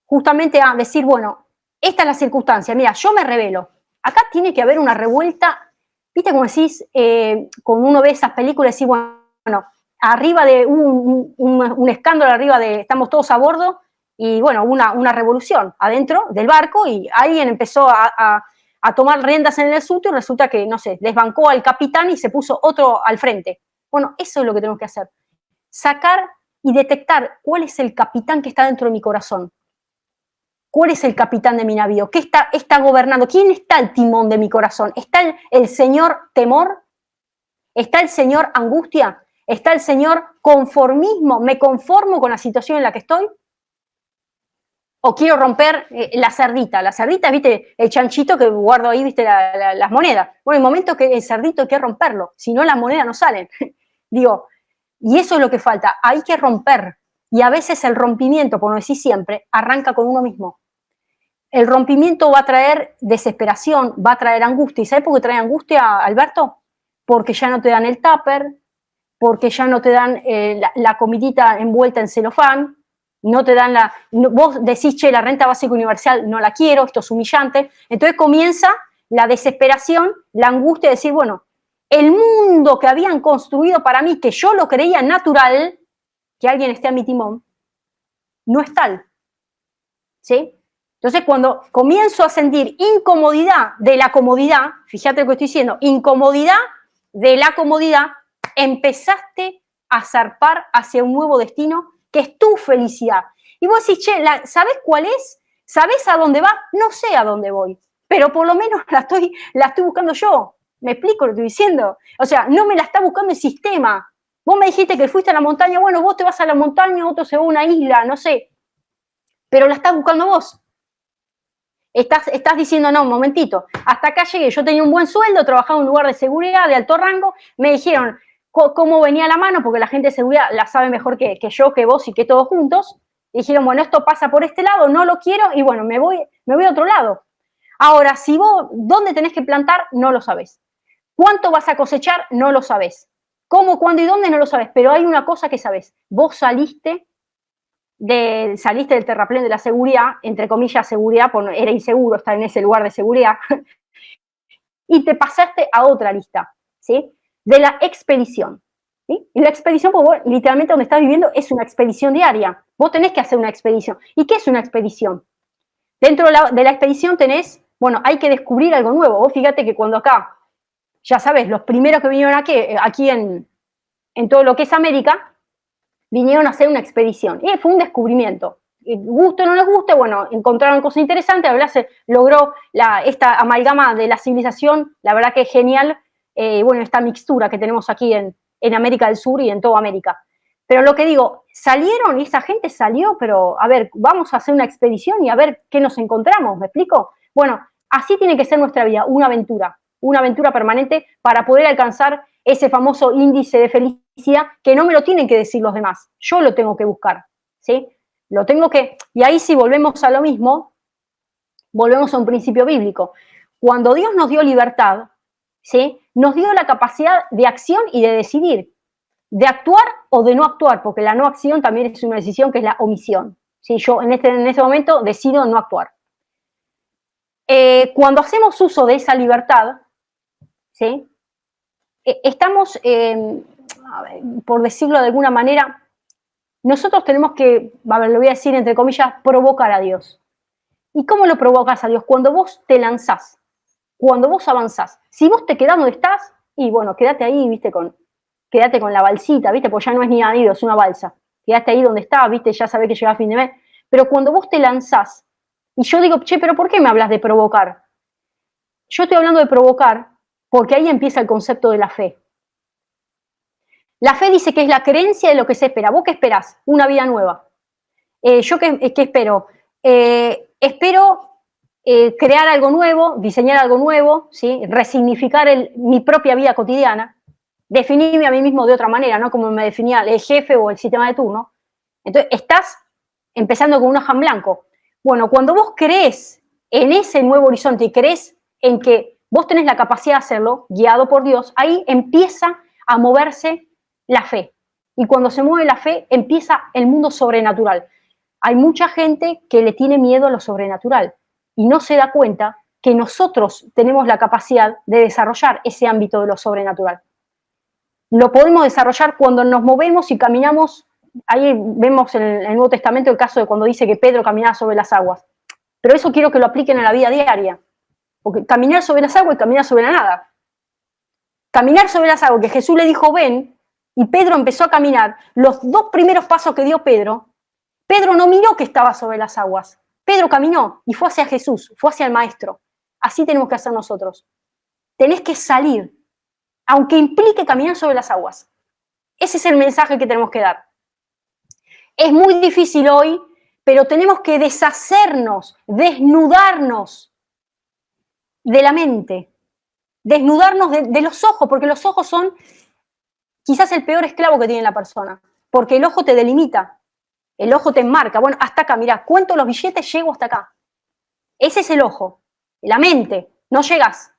justamente a decir, bueno, esta es la circunstancia, mira, yo me rebelo. Acá tiene que haber una revuelta, viste como decís, cuando uno ve esas películas, decís, bueno, arriba de un escándalo, arriba de, estamos todos a bordo, y bueno, una revolución adentro del barco, y alguien empezó a tomar riendas en el asunto, y resulta que, no sé, desbancó al capitán y se puso otro al frente. Bueno, eso es lo que tenemos que hacer. Sacar y detectar cuál es el capitán que está dentro de mi corazón. ¿Cuál es el capitán de mi navío? ¿Qué está gobernando? ¿Quién está al timón de mi corazón? ¿Está el señor temor? ¿Está el señor angustia? ¿Está el señor conformismo? ¿Me conformo con la situación en la que estoy? ¿O quiero romper la cerdita? La cerdita, viste, el chanchito que guardo ahí, viste, las monedas. Bueno, el momento que el cerdito hay que romperlo, si no las monedas no salen. Digo, y eso es lo que falta, hay que romper. Y a veces el rompimiento, por no decir siempre, arranca con uno mismo. El rompimiento va a traer desesperación, va a traer angustia. ¿Y sabes por qué trae angustia, Alberto? Porque ya no te dan el tupper, porque ya no te dan la comidita envuelta en celofán, no te dan vos decís, che, la renta básica universal no la quiero, esto es humillante. Entonces comienza la desesperación, la angustia de decir, bueno, el mundo que habían construido para mí, que yo lo creía natural, que alguien esté a mi timón, no es tal. ¿Sí? Entonces, cuando comienzo a sentir incomodidad de la comodidad, fíjate lo que estoy diciendo, incomodidad de la comodidad, empezaste a zarpar hacia un nuevo destino que es tu felicidad. Y vos decís, che, ¿sabés cuál es? ¿Sabés a dónde va? No sé a dónde voy, pero por lo menos la estoy buscando yo. ¿Me explico lo que estoy diciendo? O sea, no me la está buscando el sistema. Vos me dijiste que fuiste a la montaña, bueno, vos te vas a la montaña, otro se va a una isla, no sé, pero la estás buscando vos. Estás diciendo, no, un momentito, hasta acá llegué, yo tenía un buen sueldo, trabajaba en un lugar de seguridad de alto rango, me dijeron cómo venía la mano, porque la gente de seguridad la sabe mejor que yo, que vos y que todos juntos, y dijeron, bueno, esto pasa por este lado, no lo quiero, y bueno, me voy a otro lado. Ahora, si vos, ¿dónde tenés que plantar? No lo sabés. ¿Cuánto vas a cosechar? No lo sabés. ¿Cómo, cuándo y dónde? No lo sabés, pero hay una cosa que sabés, vos saliste del terraplén de la seguridad, entre comillas seguridad, porque era inseguro estar en ese lugar de seguridad, y te pasaste a otra lista, ¿sí? De la expedición. ¿Sí? Y la expedición, pues vos, literalmente donde estás viviendo, es una expedición diaria. Vos tenés que hacer una expedición. ¿Y qué es una expedición? Dentro de la expedición tenés, bueno, hay que descubrir algo nuevo. Vos fíjate que cuando acá, ya sabes, los primeros que vinieron aquí en todo lo que es América, vinieron a hacer una expedición. Y fue un descubrimiento. Guste o no les guste, bueno, encontraron cosas interesantes, la verdad se logró esta amalgama de la civilización, la verdad que es genial, bueno, esta mixtura que tenemos aquí en América del Sur y en toda América. Pero lo que digo, salieron y esa gente salió, pero a ver, vamos a hacer una expedición y a ver qué nos encontramos, ¿me explico? Bueno, así tiene que ser nuestra vida, una aventura permanente para poder alcanzar ese famoso índice de felicidad que no me lo tienen que decir los demás, yo lo tengo que buscar, ¿sí? Lo tengo que, y ahí sí volvemos a lo mismo, volvemos a un principio bíblico. Cuando Dios nos dio libertad, ¿sí? Nos dio la capacidad de acción y de decidir, de actuar o de no actuar, porque la no acción también es una decisión que es la omisión. ¿Sí? Yo en este momento decido no actuar. Cuando hacemos uso de esa libertad, ¿sí? Estamos, por decirlo de alguna manera, nosotros tenemos que, a ver, lo voy a decir entre comillas, provocar a Dios. ¿Y cómo lo provocas a Dios? Cuando vos te lanzás, cuando vos avanzás. Si vos te quedás donde estás, y bueno, quédate ahí, viste, quédate con la balsita, viste, pues ya no es ni nadido, es una balsa. Quédate ahí donde estás, viste, ya sabés que llega a fin de mes. Pero cuando vos te lanzás, y yo digo, che, pero ¿por qué me hablas de provocar? Yo estoy hablando de provocar porque ahí empieza el concepto de la fe. La fe dice que es la creencia de lo que se espera. ¿Vos qué esperás? Una vida nueva. ¿Yo qué espero? Espero crear algo nuevo, diseñar algo nuevo, ¿sí? Resignificar mi propia vida cotidiana, definirme a mí mismo de otra manera, no como me definía el jefe o el sistema de turno. Entonces, estás empezando con una hoja en blanco. Bueno, cuando vos crees en ese nuevo horizonte y crees en que vos tenés la capacidad de hacerlo, guiado por Dios, ahí empieza a moverse la fe. Y cuando se mueve la fe, empieza el mundo sobrenatural. Hay mucha gente que le tiene miedo a lo sobrenatural y no se da cuenta que nosotros tenemos la capacidad de desarrollar ese ámbito de lo sobrenatural. Lo podemos desarrollar cuando nos movemos y caminamos. Ahí vemos en el Nuevo Testamento el caso de cuando dice que Pedro caminaba sobre las aguas. Pero eso quiero que lo apliquen en la vida diaria. Porque caminar sobre las aguas y caminar sobre la nada. Caminar sobre las aguas, que Jesús le dijo ven, y Pedro empezó a caminar. Los 2 primeros pasos que dio Pedro no miró que estaba sobre las aguas. Pedro caminó y fue hacia Jesús, fue hacia el Maestro. Así tenemos que hacer nosotros. Tenés que salir, aunque implique caminar sobre las aguas. Ese es el mensaje que tenemos que dar. Es muy difícil hoy, pero tenemos que deshacernos, desnudarnos de la mente, desnudarnos de los ojos, porque los ojos son quizás el peor esclavo que tiene la persona, porque el ojo te delimita, el ojo te enmarca. Bueno, hasta acá, mirá, cuento los billetes, llego hasta acá. Ese es el ojo, la mente, no llegas,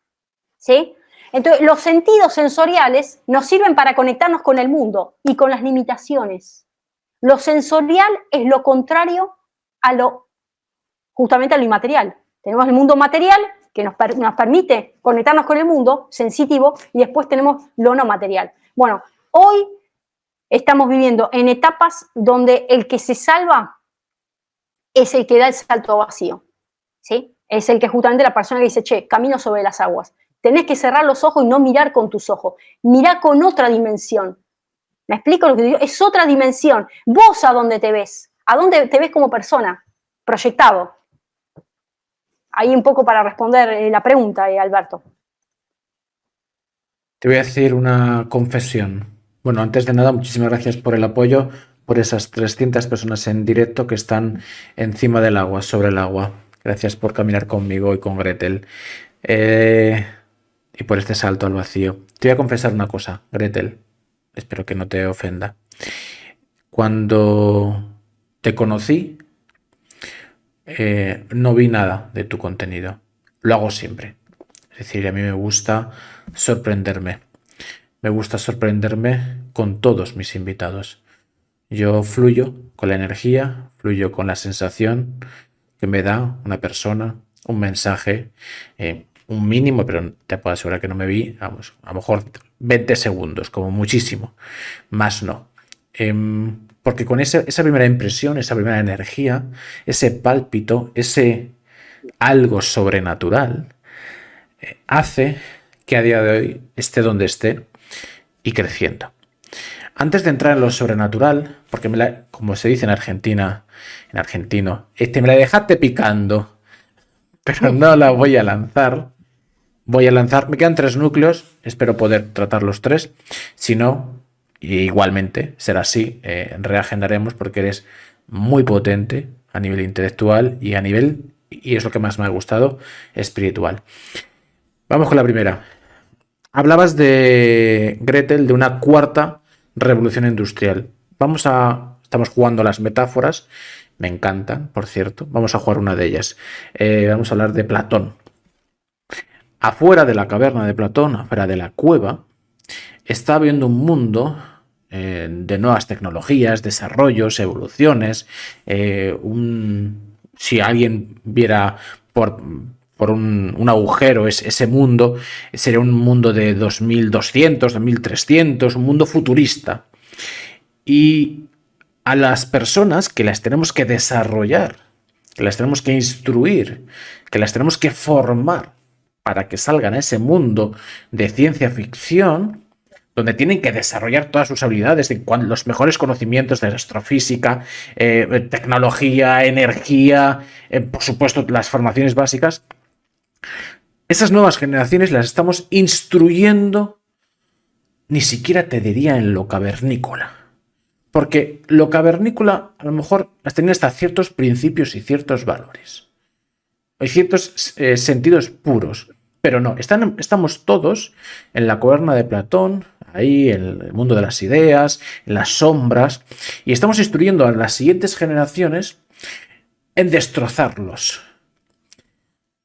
¿sí? Entonces, los sentidos sensoriales nos sirven para conectarnos con el mundo y con las limitaciones. Lo sensorial es lo contrario a justamente a lo inmaterial. Tenemos el mundo material que nos permite conectarnos con el mundo sensitivo y después tenemos lo no material. Bueno, hoy estamos viviendo en etapas donde el que se salva es el que da el salto vacío, ¿sí? Es el que justamente la persona que dice, che, camino sobre las aguas. Tenés que cerrar los ojos y no mirar con tus ojos. Mirá con otra dimensión. ¿Me explico lo que digo? Es otra dimensión. ¿Vos a dónde te ves? ¿A dónde te ves como persona? Proyectado. Ahí un poco para responder la pregunta, Alberto. Te voy a decir una confesión. Bueno, antes de nada, muchísimas gracias por el apoyo, por esas 300 personas en directo que están encima del agua, sobre el agua. Gracias por caminar conmigo y con Gretel. Y por este salto al vacío. Te voy a confesar una cosa, Gretel. Espero que no te ofenda. Cuando te conocí, no vi nada de tu contenido. Lo hago siempre. Es decir, a mí me gusta sorprenderme. Me gusta sorprenderme con todos mis invitados. Yo fluyo con la energía, fluyo con la sensación que me da una persona, un mensaje, un mínimo, pero te puedo asegurar que no me vi, vamos, a lo mejor 20 segundos, como muchísimo, más no. Porque con esa primera impresión, esa primera energía, ese pálpito, ese algo sobrenatural, hace que a día de hoy esté donde esté y creciendo. Antes de entrar en lo sobrenatural, porque como se dice en Argentina, en argentino, me la dejaste picando, pero no la voy a lanzar. Me quedan 3 núcleos, espero poder tratar los 3. Si no, igualmente será así, reagendaremos porque eres muy potente a nivel intelectual y a nivel, y es lo que más me ha gustado, espiritual. Vamos con la primera. Hablabas de Gretel, de una 4ª revolución industrial. Estamos jugando a las metáforas, me encantan, por cierto. Vamos a jugar una de ellas. Vamos a hablar de Platón. Afuera de la caverna de Platón, afuera de la cueva, está habiendo un mundo de nuevas tecnologías, desarrollos, evoluciones. Si alguien viera por un agujero ese mundo, sería un mundo de 2200, 2300, un mundo futurista. Y a las personas que las tenemos que desarrollar, que las tenemos que instruir, que las tenemos que formar para que salgan a ese mundo de ciencia ficción, donde tienen que desarrollar todas sus habilidades, los mejores conocimientos de astrofísica, tecnología, energía, por supuesto las formaciones básicas. Esas nuevas generaciones las estamos instruyendo, ni siquiera te diría en lo cavernícola, Porque lo cavernícola a lo mejor las tenía hasta ciertos principios y ciertos valores. Hay ciertos sentidos puros. Pero no, estamos todos en la caverna de Platón, ahí en el mundo de las ideas, en las sombras, y estamos instruyendo a las siguientes generaciones en destrozarlos.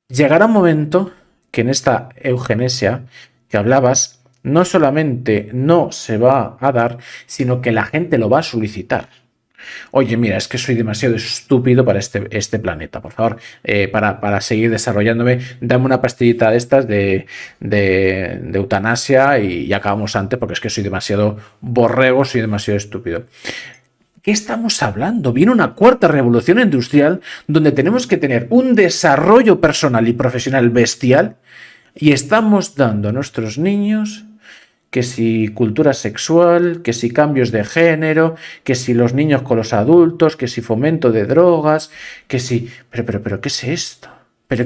Llegará un momento que en esta eugenesia que hablabas, no solamente no se va a dar, sino que la gente lo va a solicitar. Oye, mira, es que soy demasiado estúpido para este planeta. Por favor, para seguir desarrollándome, dame una pastillita de estas de eutanasia y ya acabamos antes, porque es que soy demasiado borrego, soy demasiado estúpido. ¿Qué estamos hablando? Viene una cuarta revolución industrial donde tenemos que tener un desarrollo personal y profesional bestial y estamos dando a nuestros niños que si cultura sexual, que si cambios de género, que si los niños con los adultos, que si fomento de drogas, que si... Pero, ¿qué es esto? Pero,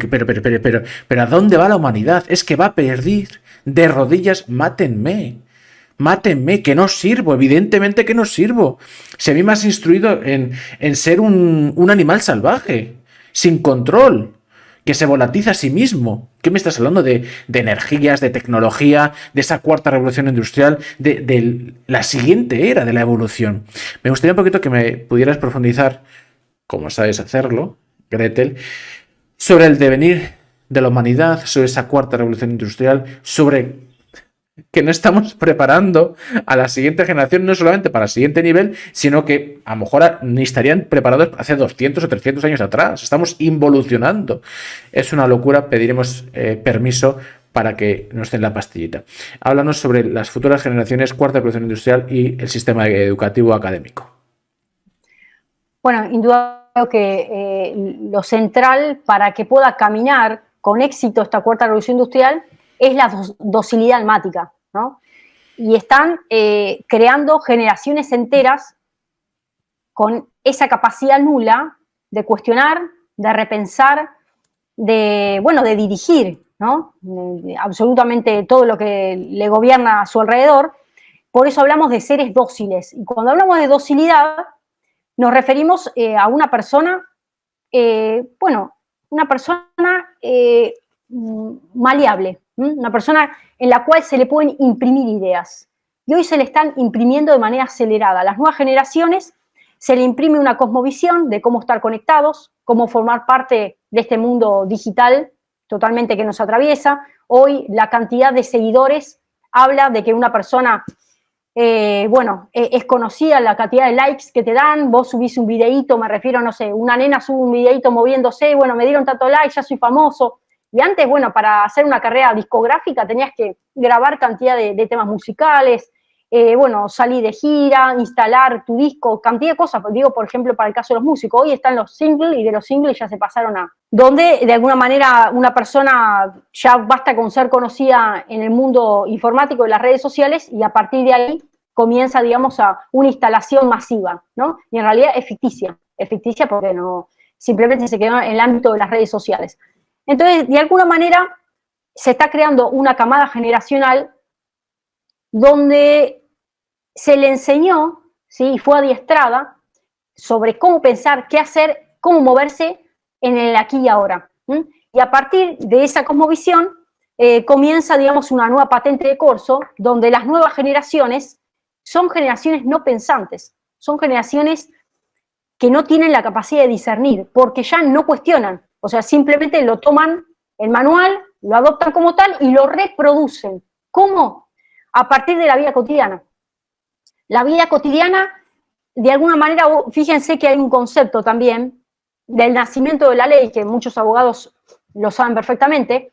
¿a dónde va la humanidad? Es que va a pedir de rodillas, mátenme. Mátenme, que no sirvo, evidentemente que no sirvo. Si a mí me has instruido en ser un animal salvaje, sin control, que se volatiza a sí mismo. ¿Qué me estás hablando? De energías, de tecnología, de esa cuarta revolución industrial, de la siguiente era de la evolución. Me gustaría un poquito que me pudieras profundizar, como sabes hacerlo, Gretel, sobre el devenir de la humanidad, sobre esa cuarta revolución industrial, sobre que no estamos preparando a la siguiente generación, no solamente para el siguiente nivel, sino que a lo mejor ni estarían preparados hace 200 o 300 años atrás. Estamos involucionando. Es una locura, pediremos permiso para que nos den la pastillita. Háblanos sobre las futuras generaciones, cuarta revolución industrial y el sistema educativo académico. Bueno, indudablemente que lo central para que pueda caminar con éxito esta cuarta revolución industrial es la docilidad almática, ¿no? Y están creando generaciones enteras con esa capacidad nula de cuestionar, de repensar, de dirigir, ¿no? Absolutamente todo lo que le gobierna a su alrededor. Por eso hablamos de seres dóciles. Y cuando hablamos de docilidad, nos referimos a una persona, una persona maleable, una persona en la cual se le pueden imprimir ideas. Y hoy se le están imprimiendo de manera acelerada. A las nuevas generaciones se le imprime una cosmovisión de cómo estar conectados, cómo formar parte de este mundo digital totalmente que nos atraviesa. Hoy la cantidad de seguidores habla de que una persona, es conocida la cantidad de likes que te dan. Vos subís un videíto, me refiero, no sé, una nena sube un videíto moviéndose, bueno, me dieron tanto like, ya soy famoso. Y antes, para hacer una carrera discográfica tenías que grabar cantidad de temas musicales, salir de gira, instalar tu disco, cantidad de cosas. Digo, por ejemplo, para el caso de los músicos, hoy están los singles y de los singles ya se pasaron a... Donde, de alguna manera, una persona ya basta con ser conocida en el mundo informático de las redes sociales y a partir de ahí comienza, digamos, a una instalación masiva, ¿no? Y en realidad es ficticia porque no, simplemente se quedó en el ámbito de las redes sociales. Entonces, de alguna manera, se está creando una camada generacional donde se le enseñó, ¿sí?, y fue adiestrada sobre cómo pensar, qué hacer, cómo moverse en el aquí y ahora. Y a partir de esa cosmovisión comienza, digamos, una nueva patente de corso, donde las nuevas generaciones son generaciones no pensantes, son generaciones que no tienen la capacidad de discernir, porque ya no cuestionan. O sea, simplemente lo toman el manual, lo adoptan como tal y lo reproducen. ¿Cómo? A partir de la vida cotidiana. La vida cotidiana, de alguna manera, fíjense que hay un concepto también del nacimiento de la ley, que muchos abogados lo saben perfectamente.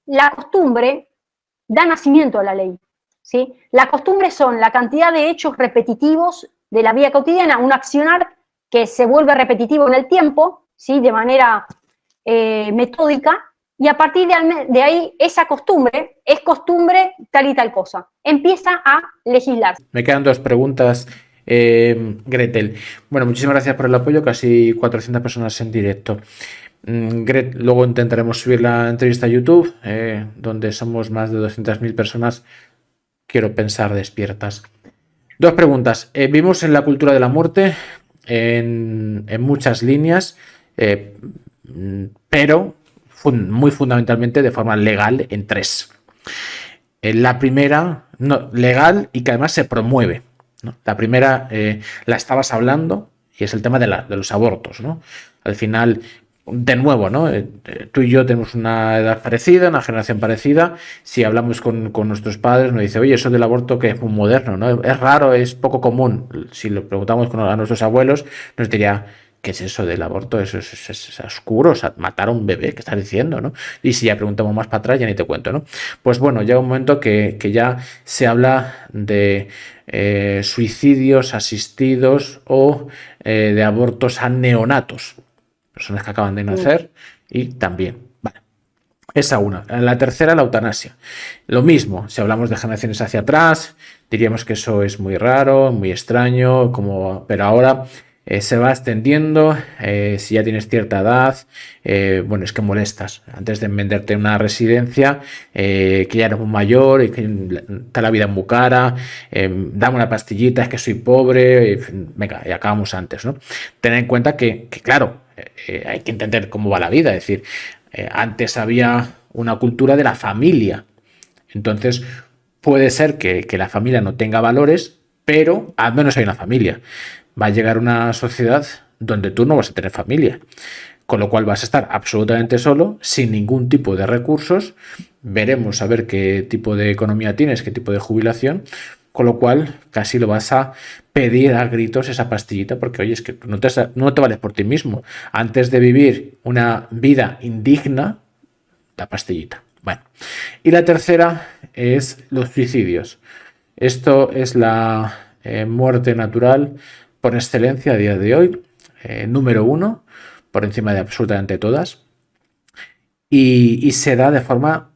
La costumbre da nacimiento a la ley, ¿sí? La costumbre son la cantidad de hechos repetitivos de la vida cotidiana, un accionar que se vuelve repetitivo en el tiempo, ¿sí?, de manera metódica, y a partir de ahí esa costumbre es costumbre tal y tal cosa. Empieza a legislar. Me quedan dos preguntas, Gretel. Bueno, muchísimas gracias por el apoyo, casi 400 personas en directo. Luego intentaremos subir la entrevista a YouTube, donde somos más de 200.000 personas, quiero pensar, despiertas. Dos preguntas. Vimos en la cultura de la muerte en muchas líneas, eh, pero muy fundamentalmente de forma legal en tres. La primera, no, legal y que además se promueve, ¿no? La primera la estabas hablando y es el tema de los abortos, ¿no? Al final, de nuevo, ¿no? Tú y yo tenemos una edad parecida, una generación parecida. Si hablamos con nuestros padres, nos dice, oye, eso del aborto que es muy moderno, ¿no? Es raro, es poco común. Si lo preguntamos a nuestros abuelos, nos diría, ¿qué es eso del aborto? Eso es oscuro, o sea, matar a un bebé, ¿qué estás diciendo, no? Y si ya preguntamos más para atrás, ya ni te cuento, ¿no? Pues bueno, llega un momento que ya se habla de suicidios asistidos o de abortos a neonatos, personas que acaban de nacer y también. Vale. Esa una. La tercera, la eutanasia. Lo mismo, si hablamos de generaciones hacia atrás, diríamos que eso es muy raro, muy extraño, pero ahora se va extendiendo. Si ya tienes cierta edad, bueno, es que molestas. Antes de venderte una residencia, que ya eres muy mayor y que está la vida muy cara, dame una pastillita, es que soy pobre, venga, y acabamos antes, ¿no? Ten en cuenta que claro, hay que entender cómo va la vida, es decir, antes había una cultura de la familia, entonces puede ser que la familia no tenga valores, pero al menos hay una familia. Va a llegar una sociedad donde tú no vas a tener familia, con lo cual vas a estar absolutamente solo, sin ningún tipo de recursos. Veremos a ver qué tipo de economía tienes, qué tipo de jubilación, con lo cual casi lo vas a pedir a gritos esa pastillita, porque oye, es que no te vales por ti mismo. Antes de vivir una vida indigna, la pastillita. Bueno, y la tercera es los suicidios. Esto es la muerte natural por excelencia a día de hoy, número uno, por encima de absolutamente todas, y se da de forma,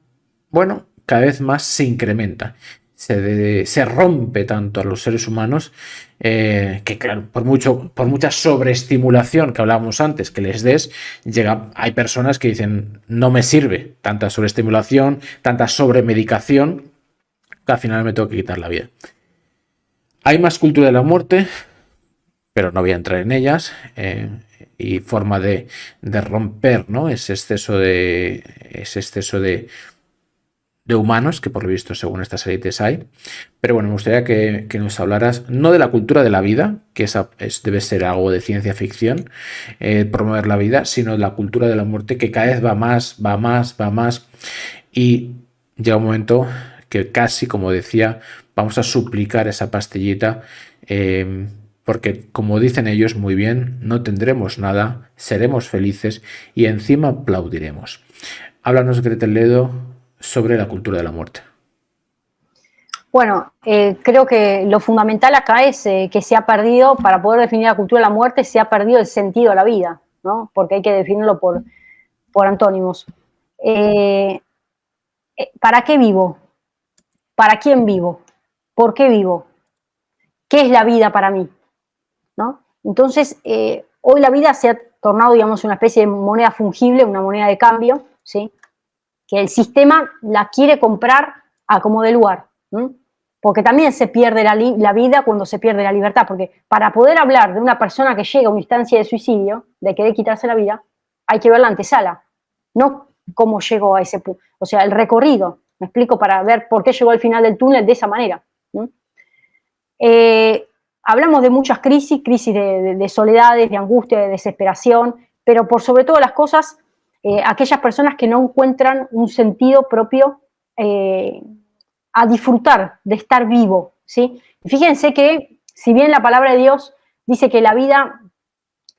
bueno, cada vez más se incrementa. Se rompe tanto a los seres humanos que, claro, por mucha sobreestimulación que hablábamos antes que les des, hay personas que dicen, no me sirve tanta sobreestimulación, tanta sobremedicación, que al final me tengo que quitar la vida. Hay más cultura de la muerte, pero no voy a entrar en ellas, y forma de romper, ¿no? Ese exceso de humanos que por lo visto según estas élites hay. Pero bueno, me gustaría que nos hablaras no de la cultura de la vida, que debe ser algo de ciencia ficción, promover la vida, sino de la cultura de la muerte que cada vez va más y llega un momento que casi, como decía, vamos a suplicar esa pastillita, porque como dicen ellos muy bien, no tendremos nada, seremos felices y encima aplaudiremos. Háblanos, Gretel Ledo, sobre la cultura de la muerte. Bueno, creo que lo fundamental acá es que se ha perdido, para poder definir la cultura de la muerte, se ha perdido el sentido a la vida, ¿no? Porque hay que definirlo por antónimos. ¿Para qué vivo? ¿Para quién vivo? ¿Por qué vivo? ¿Qué es la vida para mí? ¿No? Entonces, hoy la vida se ha tornado, digamos, una especie de moneda fungible, una moneda de cambio, ¿sí? Que el sistema la quiere comprar a como de lugar, ¿no? Porque también se pierde la vida cuando se pierde la libertad, porque para poder hablar de una persona que llega a una instancia de suicidio, de querer quitarse la vida, hay que ver la antesala, no cómo llegó a ese punto, o sea, el recorrido, me explico, para ver por qué llegó al final del túnel de esa manera, ¿no? Hablamos de muchas crisis de soledades, de angustia, de desesperación, pero por sobre todas las cosas, aquellas personas que no encuentran un sentido propio a disfrutar de estar vivo, ¿sí? Fíjense que si bien la palabra de Dios dice que la vida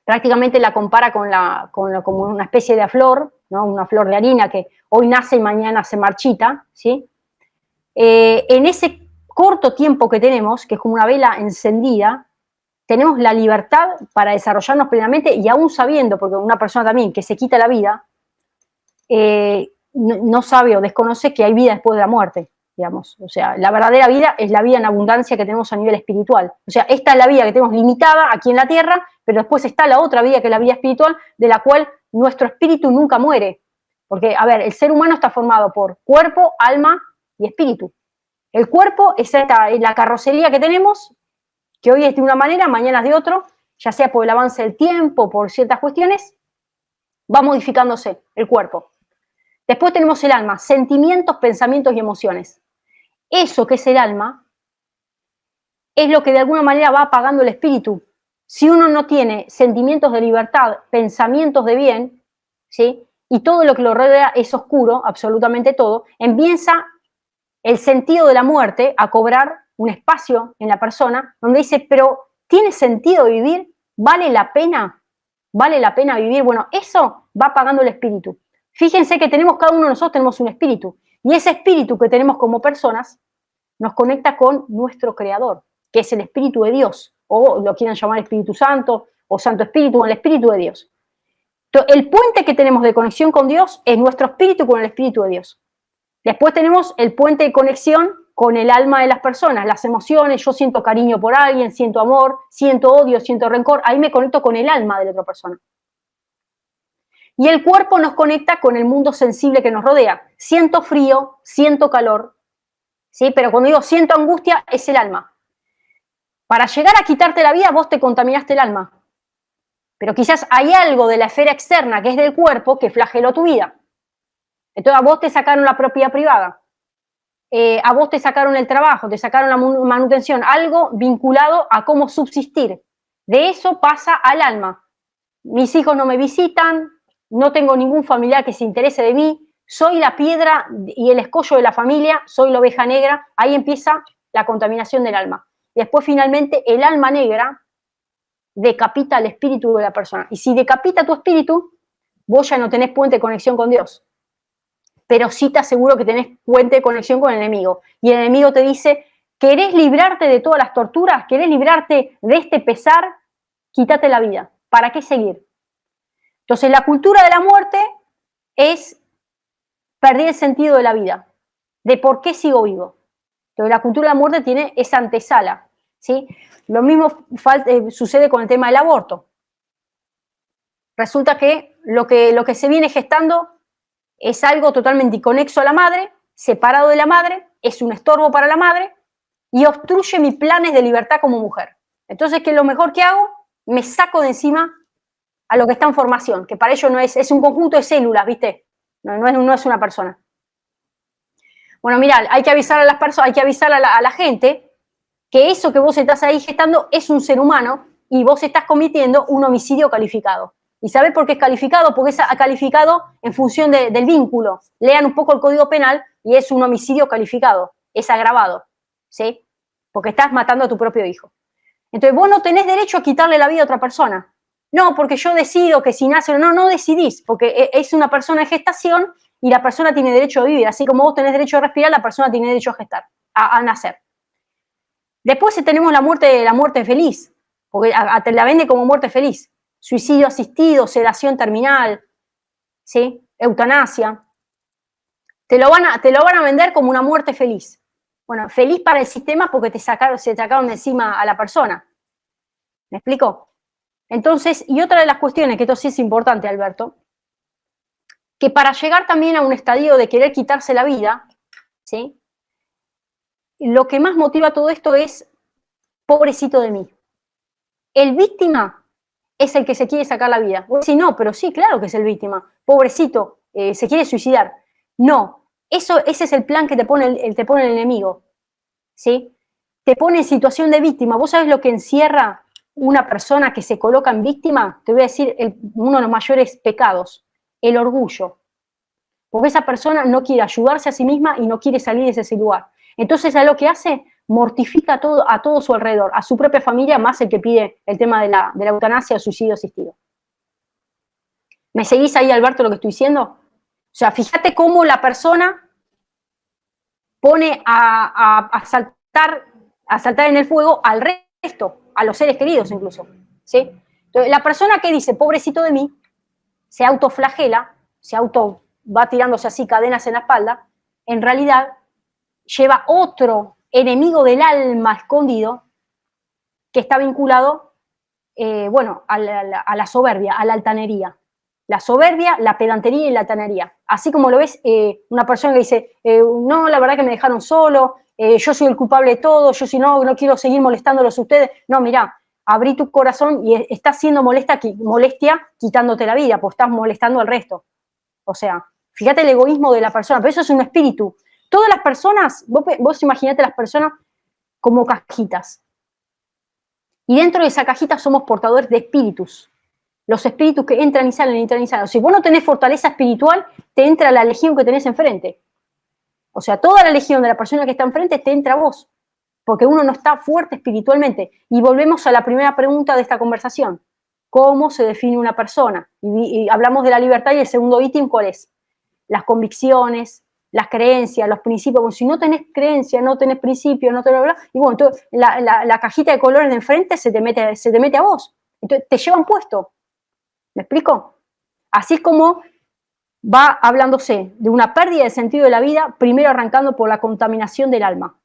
prácticamente la compara como una especie de flor, ¿no? Una flor de harina que hoy nace y mañana se marchita, ¿sí? En ese corto tiempo que tenemos, que es como una vela encendida, tenemos la libertad para desarrollarnos plenamente y aún sabiendo, porque una persona también que se quita la vida, no sabe o desconoce que hay vida después de la muerte, digamos. O sea, la verdadera vida es la vida en abundancia que tenemos a nivel espiritual. O sea, esta es la vida que tenemos limitada aquí en la tierra, pero después está la otra vida que es la vida espiritual, de la cual nuestro espíritu nunca muere. Porque, a ver, el ser humano está formado por cuerpo, alma y espíritu. El cuerpo es la carrocería que tenemos, que hoy es de una manera, mañana es de otro, ya sea por el avance del tiempo, por ciertas cuestiones, va modificándose el cuerpo. Después tenemos el alma, sentimientos, pensamientos y emociones. Eso que es el alma es lo que de alguna manera va apagando el espíritu. Si uno no tiene sentimientos de libertad, pensamientos de bien, ¿sí? Y todo lo que lo rodea es oscuro, absolutamente todo, empieza el sentido de la muerte a cobrar un espacio en la persona donde dice, pero ¿tiene sentido vivir? ¿Vale la pena? ¿Vale la pena vivir? Bueno, eso va apagando el espíritu. Fíjense que tenemos, cada uno de nosotros tenemos un espíritu, y ese espíritu que tenemos como personas nos conecta con nuestro Creador, que es el Espíritu de Dios, o lo quieran llamar Espíritu Santo, o Santo Espíritu, o el Espíritu de Dios. Entonces, el puente que tenemos de conexión con Dios es nuestro espíritu con el Espíritu de Dios. Después tenemos el puente de conexión con el alma de las personas, las emociones. Yo siento cariño por alguien, siento amor, siento odio, siento rencor. Ahí me conecto con el alma de la otra persona. Y el cuerpo nos conecta con el mundo sensible que nos rodea. Siento frío, siento calor, ¿sí? Pero cuando digo siento angustia, es el alma. Para llegar a quitarte la vida, vos te contaminaste el alma. Pero quizás hay algo de la esfera externa, que es del cuerpo, que flageló tu vida. Entonces a vos te sacaron la propiedad privada, a vos te sacaron el trabajo, te sacaron la manutención, algo vinculado a cómo subsistir. De eso pasa al alma. Mis hijos no me visitan, no tengo ningún familiar que se interese de mí, soy la piedra y el escollo de la familia, soy la oveja negra. Ahí empieza la contaminación del alma. Después finalmente el alma negra decapita el espíritu de la persona. Y si decapita tu espíritu, vos ya no tenés puente de conexión con Dios. Pero sí te aseguro que tenés puente de conexión con el enemigo. Y el enemigo te dice, ¿querés librarte de todas las torturas? ¿Querés librarte de este pesar? Quítate la vida. ¿Para qué seguir? Entonces la cultura de la muerte es perder el sentido de la vida, de por qué sigo vivo. Entonces la cultura de la muerte tiene esa antesala, ¿sí? Lo mismo sucede con el tema del aborto. Resulta que lo que se viene gestando es algo totalmente inconexo a la madre, separado de la madre, es un estorbo para la madre y obstruye mis planes de libertad como mujer. Entonces, ¿qué es lo mejor que hago? Me saco de encima a lo que está en formación, que para ello no es un conjunto de células, ¿viste? No es una persona. Bueno, mirá, hay que avisar a las personas, hay que avisar a la gente que eso que vos estás ahí gestando es un ser humano y vos estás cometiendo un homicidio calificado. ¿Y sabés por qué es calificado? Porque es calificado en función del vínculo. Lean un poco el Código Penal y es un homicidio calificado, es agravado, ¿sí? Porque estás matando a tu propio hijo. Entonces vos no tenés derecho a quitarle la vida a otra persona. No, porque yo decido que si nace o no decidís, porque es una persona en gestación y la persona tiene derecho a vivir. Así como vos tenés derecho a respirar, la persona tiene derecho a gestar, a nacer. Después tenemos la muerte feliz, porque te la vende como muerte feliz. Suicidio asistido, sedación terminal, ¿sí? Eutanasia. Te lo van a vender como una muerte feliz. Bueno, feliz para el sistema porque se sacaron de encima a la persona. ¿Me explico? Entonces, y otra de las cuestiones, que esto sí es importante, Alberto, que para llegar también a un estadio de querer quitarse la vida, ¿sí? Lo que más motiva todo esto es, pobrecito de mí. El víctima es el que se quiere sacar la vida. Vos decís, no, pero sí, claro que es el víctima. Pobrecito, se quiere suicidar. No, ese es el plan que te pone el enemigo, ¿sí? Te pone en situación de víctima. ¿Vos sabés lo que encierra una persona que se coloca en víctima? Te voy a decir uno de los mayores pecados, el orgullo. Porque esa persona no quiere ayudarse a sí misma y no quiere salir de ese lugar. Entonces, ¿a lo que hace? Mortifica a todo su alrededor, a su propia familia, más el que pide el tema de la eutanasia o suicidio asistido. ¿Me seguís ahí, Alberto, lo que estoy diciendo? O sea, fíjate cómo la persona pone a saltar en el fuego al resto, a los seres queridos incluso, ¿sí? Entonces, la persona que dice, pobrecito de mí, se autoflagela, va tirándose así cadenas en la espalda, en realidad lleva otro enemigo del alma escondido que está vinculado, a la soberbia, a la altanería. La soberbia, la pedantería y la altanería. Así como lo ves, una persona que dice, no, la verdad que me dejaron solo, yo soy el culpable de todo, yo si no quiero seguir molestándolos a ustedes. No, mirá, abrí tu corazón y estás siendo molestia quitándote la vida, porque estás molestando al resto. O sea, fíjate el egoísmo de la persona, pero eso es un espíritu. Todas las personas, vos imaginate las personas como cajitas. Y dentro de esa cajita somos portadores de espíritus. Los espíritus que entran y salen, entran y salen. Si vos no tenés fortaleza espiritual, te entra la legión que tenés enfrente. O sea, toda la legión de la persona que está enfrente te entra a vos, porque uno no está fuerte espiritualmente. Y volvemos a la primera pregunta de esta conversación. ¿Cómo se define una persona? Y hablamos de la libertad y el segundo ítem, ¿cuál es? Las convicciones, las creencias, los principios. Bueno, si no tenés creencia, no tenés principios, no tenés... Y bueno, entonces la cajita de colores de enfrente se te mete a vos. Entonces te llevan puesto. ¿Me explico? Así es como va hablándose de una pérdida de sentido de la vida, primero arrancando por la contaminación del alma.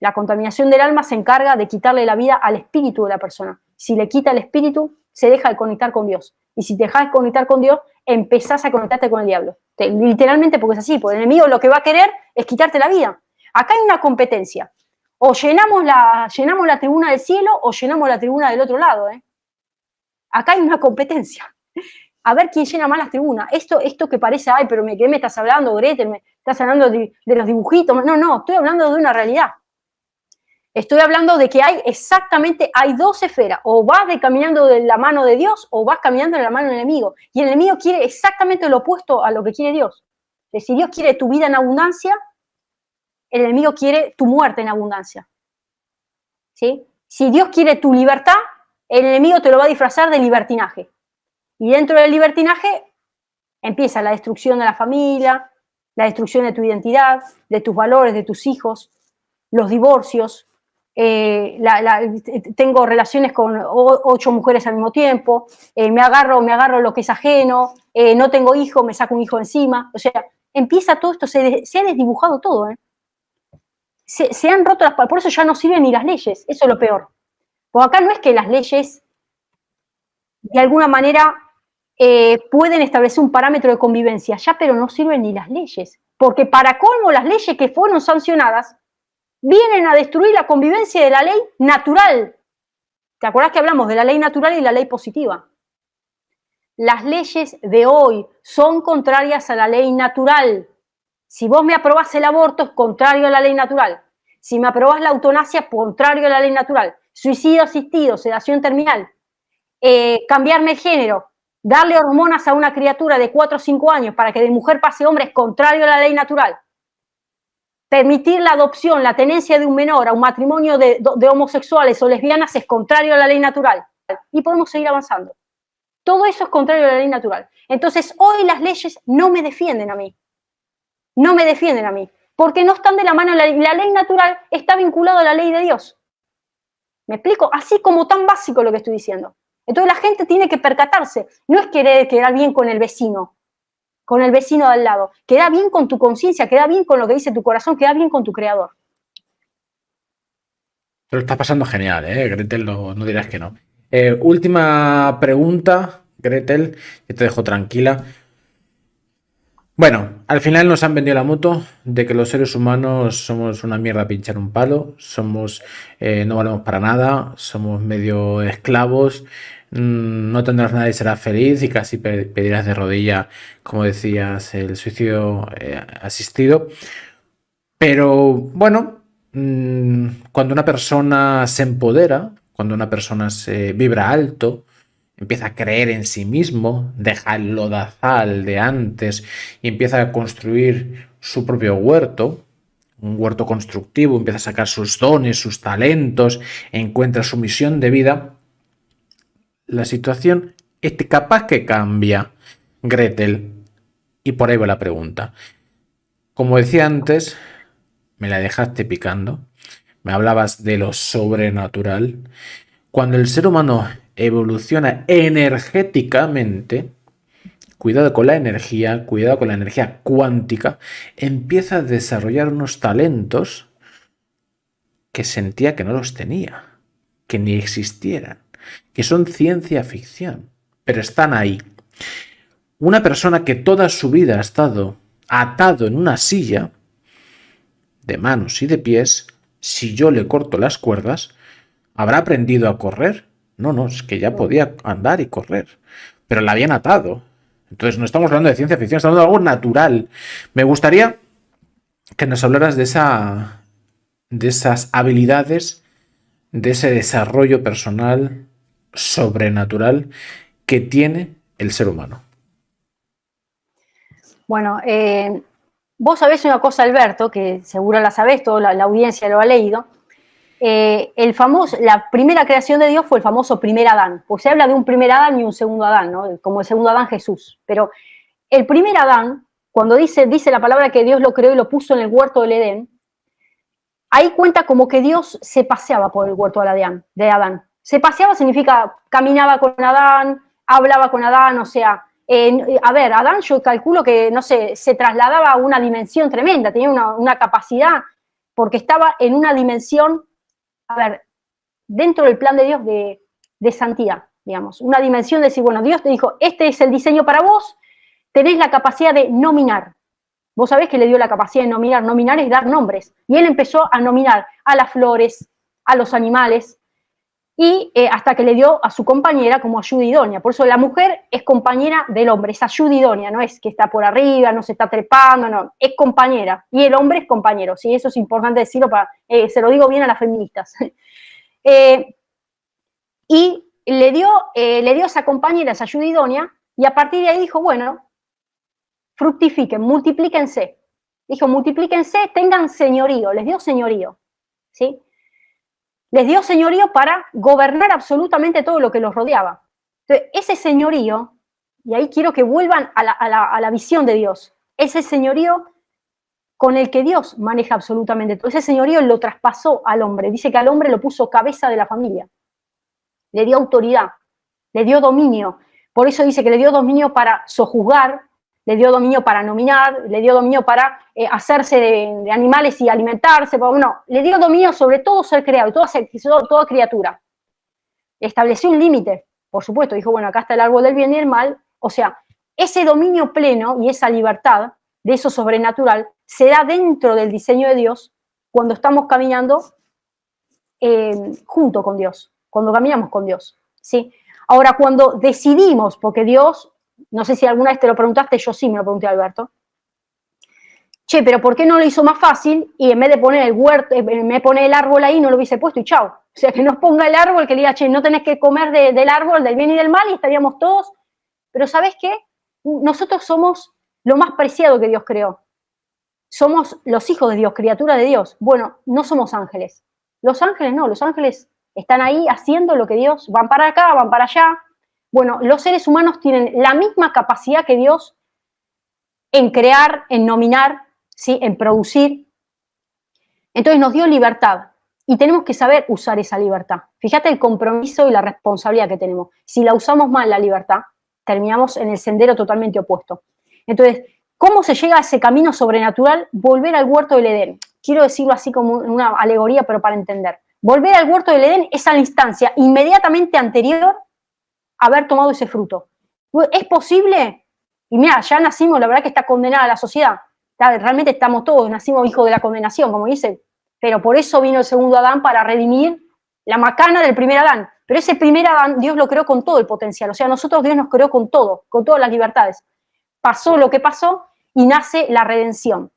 La contaminación del alma se encarga de quitarle la vida al espíritu de la persona. Si le quita el espíritu, se deja de conectar con Dios. Y si te dejas de conectar con Dios, empezás a conectarte con el diablo. Literalmente porque es así, porque el enemigo lo que va a querer es quitarte la vida. Acá hay una competencia. O llenamos la tribuna del cielo o llenamos la tribuna del otro lado. Acá hay una competencia. A ver quién llena más las tribunas. Esto que parece, ay, pero ¿qué me estás hablando, Gretel? ¿Me estás hablando de los dibujitos? No, estoy hablando de una realidad. Estoy hablando de que hay dos esferas. O vas caminando de la mano de Dios o vas caminando de la mano del enemigo. Y el enemigo quiere exactamente lo opuesto a lo que quiere Dios. Si Dios quiere tu vida en abundancia, el enemigo quiere tu muerte en abundancia. ¿Sí? Si Dios quiere tu libertad, el enemigo te lo va a disfrazar de libertinaje. Y dentro del libertinaje empieza la destrucción de la familia, la destrucción de tu identidad, de tus valores, de tus hijos, los divorcios. Tengo relaciones con 8 mujeres al mismo tiempo, me agarro lo que es ajeno, no tengo hijo, me saco un hijo encima. O sea, empieza todo esto, se ha desdibujado todo. Se han roto por eso ya no sirven ni las leyes, eso es lo peor. Porque acá no es que las leyes de alguna manera pueden establecer un parámetro de convivencia, ya, pero no sirven ni las leyes, porque para colmo las leyes que fueron sancionadas vienen a destruir la convivencia de la ley natural. ¿Te acuerdas que hablamos de la ley natural y la ley positiva? Las leyes de hoy son contrarias a la ley natural. Si vos me aprobás el aborto, es contrario a la ley natural. Si me aprobás la eutanasia, contrario a la ley natural. Suicidio asistido, sedación terminal, cambiarme el género, darle hormonas a una criatura de 4 o 5 años para que de mujer pase hombre, es contrario a la ley natural. Permitir la adopción, la tenencia de un menor a un matrimonio de homosexuales o lesbianas es contrario a la ley natural. Y podemos seguir avanzando. Todo eso es contrario a la ley natural. Entonces, hoy las leyes no me defienden a mí. No me defienden a mí. Porque no están de la mano. La ley natural está vinculada a la ley de Dios. ¿Me explico? Así como tan básico lo que estoy diciendo. Entonces la gente tiene que percatarse. No es querer quedar bien con el vecino de al lado. Queda bien con tu conciencia, queda bien con lo que dice tu corazón, queda bien con tu creador. Te lo está pasando genial, Gretel, no dirás que no. Última pregunta, Gretel, que te dejo tranquila. Bueno, al final nos han vendido la moto de que los seres humanos somos una mierda a pinchar un palo, no valemos para nada, somos medio esclavos, no tendrás nada y serás feliz y casi pedirás de rodilla, como decías, el suicidio asistido. Pero bueno, cuando una persona se empodera, cuando una persona se vibra alto, empieza a creer en sí mismo, deja el lodazal de antes y empieza a construir su propio huerto, un huerto constructivo, empieza a sacar sus dones, sus talentos, encuentra su misión de vida, la situación es capaz que cambia, Gretel. Y por ahí va la pregunta. Como decía antes, me la dejaste picando, me hablabas de lo sobrenatural. Cuando el ser humano evoluciona energéticamente, cuidado con la energía cuántica, empieza a desarrollar unos talentos que sentía que no los tenía, que ni existieran, que son ciencia ficción, pero están ahí. Una persona que toda su vida ha estado atado en una silla, de manos y de pies, si yo le corto las cuerdas, ¿habrá aprendido a correr? No, no, es que ya podía andar y correr, pero la habían atado. Entonces no estamos hablando de ciencia ficción, estamos hablando de algo natural. Me gustaría que nos hablaras de esas habilidades, de ese desarrollo personal sobrenatural que tiene el ser humano. Bueno, vos sabés una cosa, Alberto, que seguro la sabés, toda la audiencia lo ha leído. La primera creación de Dios fue el famoso primer Adán. Pues se habla de un primer Adán y un segundo Adán, ¿no? Como el segundo Adán Jesús. Pero el primer Adán, cuando dice la palabra que Dios lo creó y lo puso en el huerto del Edén, ahí cuenta como que Dios se paseaba por el huerto de Adán. Se paseaba significa caminaba con Adán, hablaba con Adán, o sea, a ver, Adán yo calculo que, no sé, se trasladaba a una dimensión tremenda, tenía una capacidad, porque estaba en una dimensión, a ver, dentro del plan de Dios de santidad, digamos, una dimensión de decir, bueno, Dios te dijo, este es el diseño para vos, tenés la capacidad de nominar. Vos sabés que le dio la capacidad de nominar. Nominar es dar nombres. Y él empezó a nominar a las flores, a los animales, y hasta que le dio a su compañera como ayuda idónea. Por eso la mujer es compañera del hombre, es ayuda idónea, no es que está por arriba, no se está trepando, no, es compañera. Y el hombre es compañero, ¿sí? Eso es importante decirlo, se lo digo bien a las feministas. Y le dio esa compañera, esa ayuda idónea, y a partir de ahí dijo, bueno, fructifiquen, multiplíquense. Dijo, multiplíquense, tengan señorío, les dio señorío, ¿sí? Les dio señorío para gobernar absolutamente todo lo que los rodeaba. Entonces, ese señorío, y ahí quiero que vuelvan a la visión de Dios, ese señorío con el que Dios maneja absolutamente todo, ese señorío lo traspasó al hombre, dice que al hombre lo puso cabeza de la familia, le dio autoridad, le dio dominio, por eso dice que le dio dominio para sojuzgar, le dio dominio para nominar, le dio dominio para hacerse de animales y alimentarse, bueno, le dio dominio sobre todo ser creado, toda criatura. Estableció un límite, por supuesto, dijo, bueno, acá está el árbol del bien y el mal, o sea, ese dominio pleno y esa libertad de eso sobrenatural se da dentro del diseño de Dios cuando estamos caminando junto con Dios, cuando caminamos con Dios, ¿sí? Ahora, cuando decidimos, porque Dios, no sé si alguna vez te lo preguntaste, yo sí me lo pregunté a Alberto, che, pero ¿por qué no lo hizo más fácil? Y en vez de poner el huerto, me pone el árbol ahí, no lo hubiese puesto y chao. O sea, que nos ponga el árbol, que le diga, che, no tenés que comer del árbol, del bien y del mal, y estaríamos todos. Pero ¿sabés qué? Nosotros somos lo más preciado que Dios creó. Somos los hijos de Dios, criatura de Dios. Bueno, no somos ángeles. Los ángeles no, los ángeles están ahí haciendo lo que Dios, van para acá, van para allá. Bueno, los seres humanos tienen la misma capacidad que Dios en crear, en nominar, ¿sí? En producir. Entonces nos dio libertad y tenemos que saber usar esa libertad. Fíjate el compromiso y la responsabilidad que tenemos. Si la usamos mal, la libertad, terminamos en el sendero totalmente opuesto. Entonces, ¿cómo se llega a ese camino sobrenatural? Volver al huerto del Edén. Quiero decirlo así como una alegoría, pero para entender. Volver al huerto del Edén es a la instancia inmediatamente anterior a haber tomado ese fruto. ¿Es posible? Y mira, ya nacimos, la verdad que está condenada la sociedad. Realmente estamos todos, nacimos hijos de la condenación, como dice. Pero por eso vino el segundo Adán, para redimir la macana del primer Adán. Pero ese primer Adán, Dios lo creó con todo el potencial. O sea, nosotros Dios nos creó con todo, con todas las libertades. Pasó lo que pasó y nace la redención.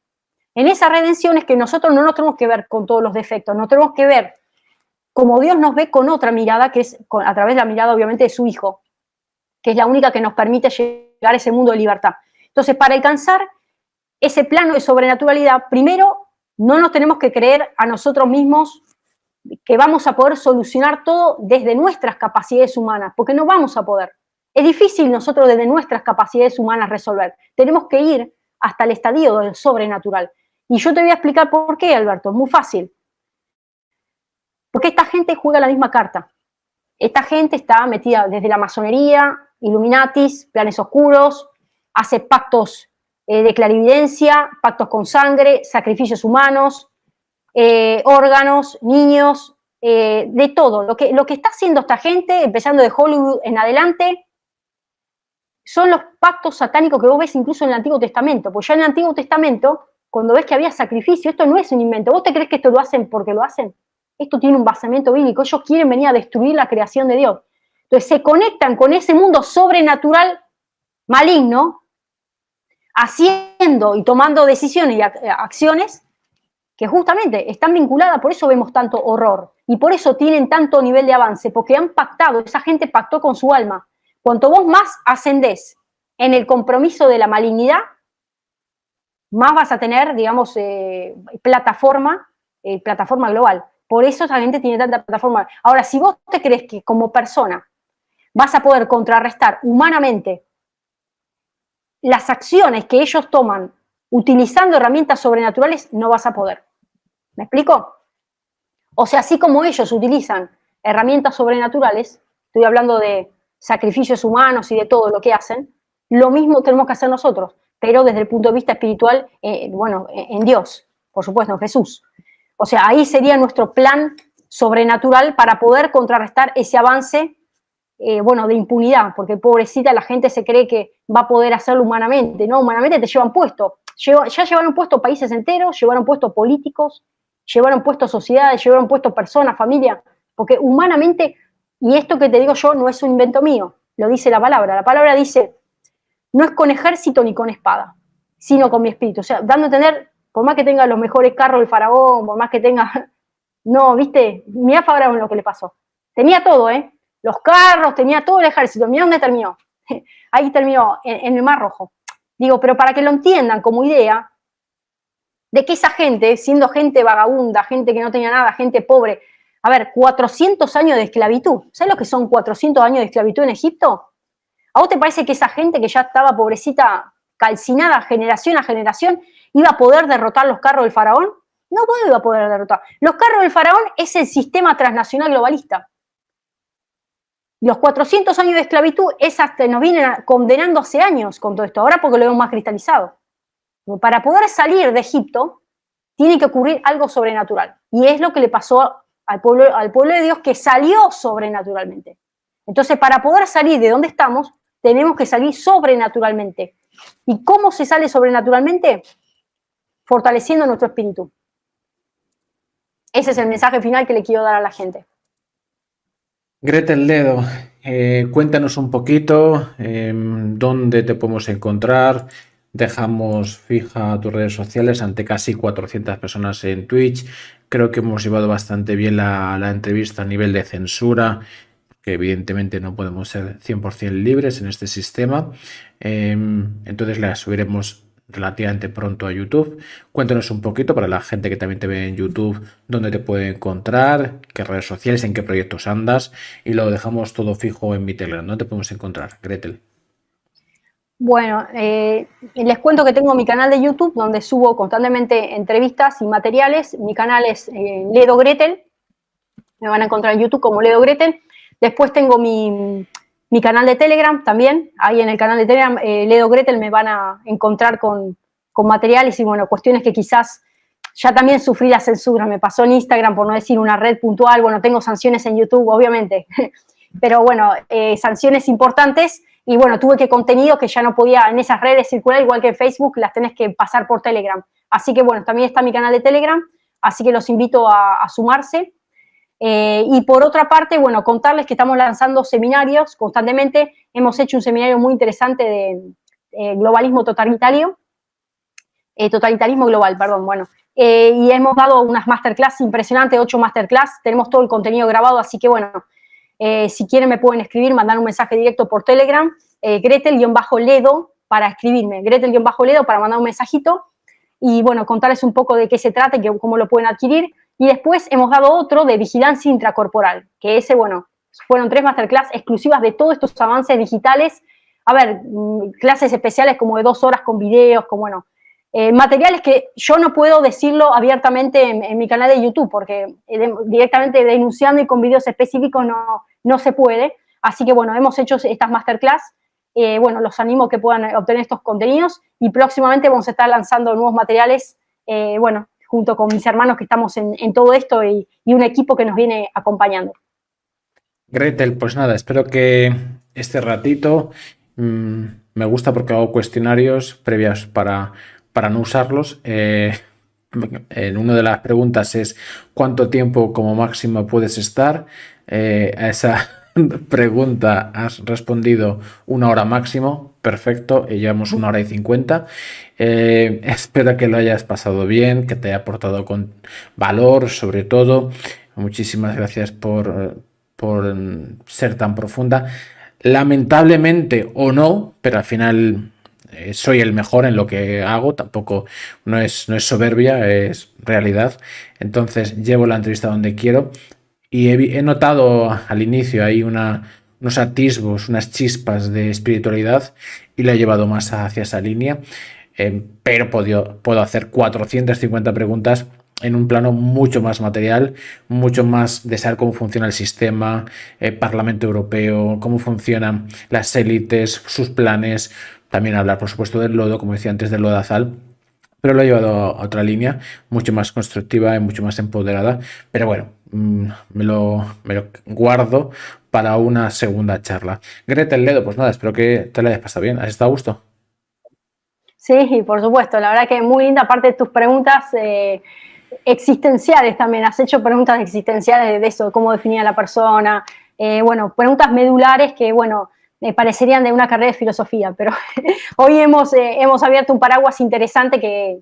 En esa redención es que nosotros no nos tenemos que ver con todos los defectos, nos tenemos que ver como Dios nos ve con otra mirada, que es a través de la mirada obviamente de su Hijo, que es la única que nos permite llegar a ese mundo de libertad. Entonces, para alcanzar ese plano de sobrenaturalidad, primero no nos tenemos que creer a nosotros mismos que vamos a poder solucionar todo desde nuestras capacidades humanas, porque no vamos a poder. Es difícil nosotros desde nuestras capacidades humanas resolver. Tenemos que ir hasta el estadio del sobrenatural. Y yo te voy a explicar por qué, Alberto. Es muy fácil. Porque esta gente juega la misma carta. Esta gente está metida desde la masonería, Illuminatis, planes oscuros, hace pactos de clarividencia, pactos con sangre, sacrificios humanos, órganos, niños, de todo. Lo que está haciendo esta gente, empezando de Hollywood en adelante, son los pactos satánicos que vos ves incluso en el Antiguo Testamento. Pues ya en el Antiguo Testamento, cuando ves que había sacrificio, esto no es un invento. ¿Vos te crees que esto lo hacen porque lo hacen? Esto tiene un basamento bíblico. Ellos quieren venir a destruir la creación de Dios. Entonces se conectan con ese mundo sobrenatural maligno, haciendo y tomando decisiones y acciones que justamente están vinculadas, por eso vemos tanto horror y por eso tienen tanto nivel de avance, porque han pactado, esa gente pactó con su alma. Cuanto vos más ascendés en el compromiso de la malignidad, más vas a tener, digamos, plataforma global. Por eso esa gente tiene tanta plataforma. Ahora, si vos te crees que como persona vas a poder contrarrestar humanamente las acciones que ellos toman utilizando herramientas sobrenaturales, no vas a poder. ¿Me explico? O sea, así como ellos utilizan herramientas sobrenaturales, estoy hablando de sacrificios humanos y de todo lo que hacen, lo mismo tenemos que hacer nosotros, pero desde el punto de vista espiritual, en Dios, por supuesto, en Jesús. O sea, ahí sería nuestro plan sobrenatural para poder contrarrestar ese avance, de impunidad, porque pobrecita la gente se cree que va a poder hacerlo humanamente, ¿no? Humanamente te llevan puesto. Ya llevaron puesto países enteros, llevaron puesto políticos, llevaron puesto sociedades, llevaron puesto personas, familia, porque humanamente, y esto que te digo yo no es un invento mío, lo dice la palabra dice, no es con ejército ni con espada, sino con mi espíritu, o sea, dando a entender, por más que tenga los mejores carros el faraón, por más que tenga, no, viste, mirá a Faraón lo que le pasó, tenía todo, los carros, tenía todo el ejército, mirá dónde terminó, ahí terminó, en el Mar Rojo. Digo, pero para que lo entiendan como idea, de que esa gente, siendo gente vagabunda, gente que no tenía nada, gente pobre, a ver, 400 años de esclavitud, ¿sabes lo que son 400 años de esclavitud en Egipto? ¿A vos te parece que esa gente que ya estaba pobrecita, calcinada generación a generación, iba a poder derrotar los carros del faraón? No iba a poder derrotar. Los carros del faraón es el sistema transnacional globalista. Los 400 años de esclavitud nos vienen condenando hace años con todo esto, ahora porque lo vemos más cristalizado. Para poder salir de Egipto, tiene que ocurrir algo sobrenatural. Y es lo que le pasó al pueblo de Dios, que salió sobrenaturalmente. Entonces, para poder salir de donde estamos, tenemos que salir sobrenaturalmente. ¿Y cómo se sale sobrenaturalmente? Fortaleciendo nuestro espíritu. Ese es el mensaje final que le quiero dar a la gente. Gretel Ledo, cuéntanos un poquito dónde te podemos encontrar. Dejamos fija tus redes sociales ante casi 400 personas en Twitch. Creo que hemos llevado bastante bien la entrevista a nivel de censura, que evidentemente no podemos ser 100% libres en este sistema. Entonces la subiremos relativamente pronto a YouTube. Cuéntanos un poquito para la gente que también te ve en YouTube, dónde te puede encontrar, qué redes sociales, en qué proyectos andas, y lo dejamos todo fijo en mi Telegram. ¿Dónde te podemos encontrar, Gretel? Bueno, les cuento que tengo mi canal de YouTube donde subo constantemente entrevistas y materiales. Mi canal es Ledo Gretel. Me van a encontrar en YouTube como Ledo Gretel. Después tengo mi canal de Telegram también. Ahí en el canal de Telegram, Ledo Gretel, me van a encontrar con materiales y, bueno, cuestiones que quizás ya también sufrí la censura. Me pasó en Instagram, por no decir una red puntual. Bueno, tengo sanciones en YouTube, obviamente. Pero, bueno, sanciones importantes. Y, bueno, tuve que contenido que ya no podía en esas redes circular, igual que en Facebook, las tenés que pasar por Telegram. Así que, bueno, también está mi canal de Telegram. Así que los invito a sumarse. Y por otra parte, bueno, contarles que estamos lanzando seminarios constantemente. Hemos hecho un seminario muy interesante de globalismo totalitario, totalitarismo global, perdón, bueno. Y hemos dado unas masterclass impresionantes, 8 masterclass, tenemos todo el contenido grabado, así que bueno, si quieren me pueden escribir, mandar un mensaje directo por Telegram, Gretel-Ledo para escribirme, Gretel-Ledo para mandar un mensajito, y bueno, contarles un poco de qué se trata y cómo lo pueden adquirir. Y después hemos dado otro de vigilancia intracorporal, que ese, bueno, fueron 3 masterclass exclusivas de todos estos avances digitales. A ver, clases especiales como de 2 horas con videos, con, bueno, materiales que yo no puedo decirlo abiertamente en mi canal de YouTube, porque directamente denunciando y con videos específicos no se puede. Así que, bueno, hemos hecho estas masterclass. Bueno, los animo a que puedan obtener estos contenidos y próximamente vamos a estar lanzando nuevos materiales, bueno, junto con mis hermanos que estamos en todo esto y un equipo que nos viene acompañando. Gretel, pues nada, espero que este ratito me gusta porque hago cuestionarios previos para para no usarlos. En una de las preguntas es ¿cuánto tiempo como máximo puedes estar? A esa pregunta has respondido 1 hora máximo. Perfecto, y llevamos 1 hora y 50. Espero que lo hayas pasado bien, que te haya aportado con valor, sobre todo. Muchísimas gracias por ser tan profunda. Lamentablemente o no, pero al final soy el mejor en lo que hago, tampoco no es soberbia, es realidad. Entonces llevo la entrevista donde quiero y he notado al inicio ahí unos atisbos, unas chispas de espiritualidad y la he llevado más hacia esa línea, pero puedo hacer 450 preguntas en un plano mucho más material, mucho más de saber cómo funciona el sistema, Parlamento Europeo, cómo funcionan las élites, sus planes, también hablar, por supuesto, del lodo, como decía antes, del lodazal, pero lo he llevado a otra línea, mucho más constructiva y mucho más empoderada. Pero bueno, me lo guardo para una segunda charla. Gretel Ledo, pues nada, espero que te la hayas pasado bien. ¿Has estado a gusto? Sí, por supuesto, la verdad que muy linda, aparte de tus preguntas existenciales también, has hecho preguntas existenciales de eso, de cómo definir a la persona, bueno, preguntas medulares que, bueno, me parecerían de una carrera de filosofía, pero hoy hemos abierto un paraguas interesante que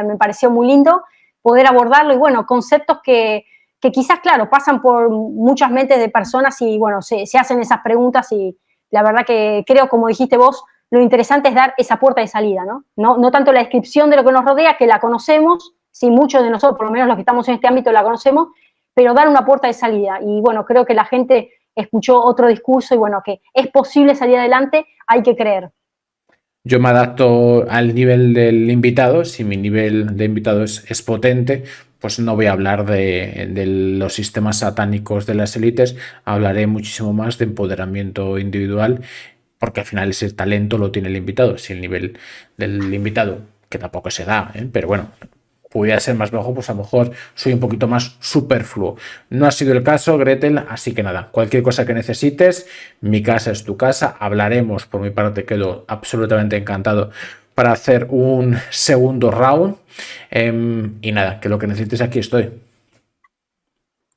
me pareció muy lindo poder abordarlo y, bueno, conceptos que quizás, claro, pasan por muchas mentes de personas y, bueno, se hacen esas preguntas y la verdad que creo, como dijiste vos, lo interesante es dar esa puerta de salida, ¿no? No tanto la descripción de lo que nos rodea, que la conocemos, sí, muchos de nosotros, por lo menos los que estamos en este ámbito, la conocemos, pero dar una puerta de salida. Y bueno, creo que la gente escuchó otro discurso y bueno, que es posible salir adelante, hay que creer. Yo me adapto al nivel del invitado. Si mi nivel de invitado es potente, pues no voy a hablar de los sistemas satánicos de las élites, hablaré muchísimo más de empoderamiento individual, porque al final ese talento lo tiene el invitado. Si el nivel del invitado, que tampoco se da, pero bueno, pudiera ser más bajo, pues a lo mejor soy un poquito más superfluo. No ha sido el caso, Gretel, así que nada, cualquier cosa que necesites, mi casa es tu casa, hablaremos. Por mi parte quedo absolutamente encantado para hacer un segundo round, y nada, que lo que necesites aquí estoy.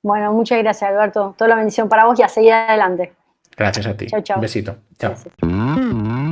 Bueno, muchas gracias, Alberto. Toda la bendición para vos y a seguir adelante. Gracias a ti. Chao, Un chao. besito. Chao. Gracias.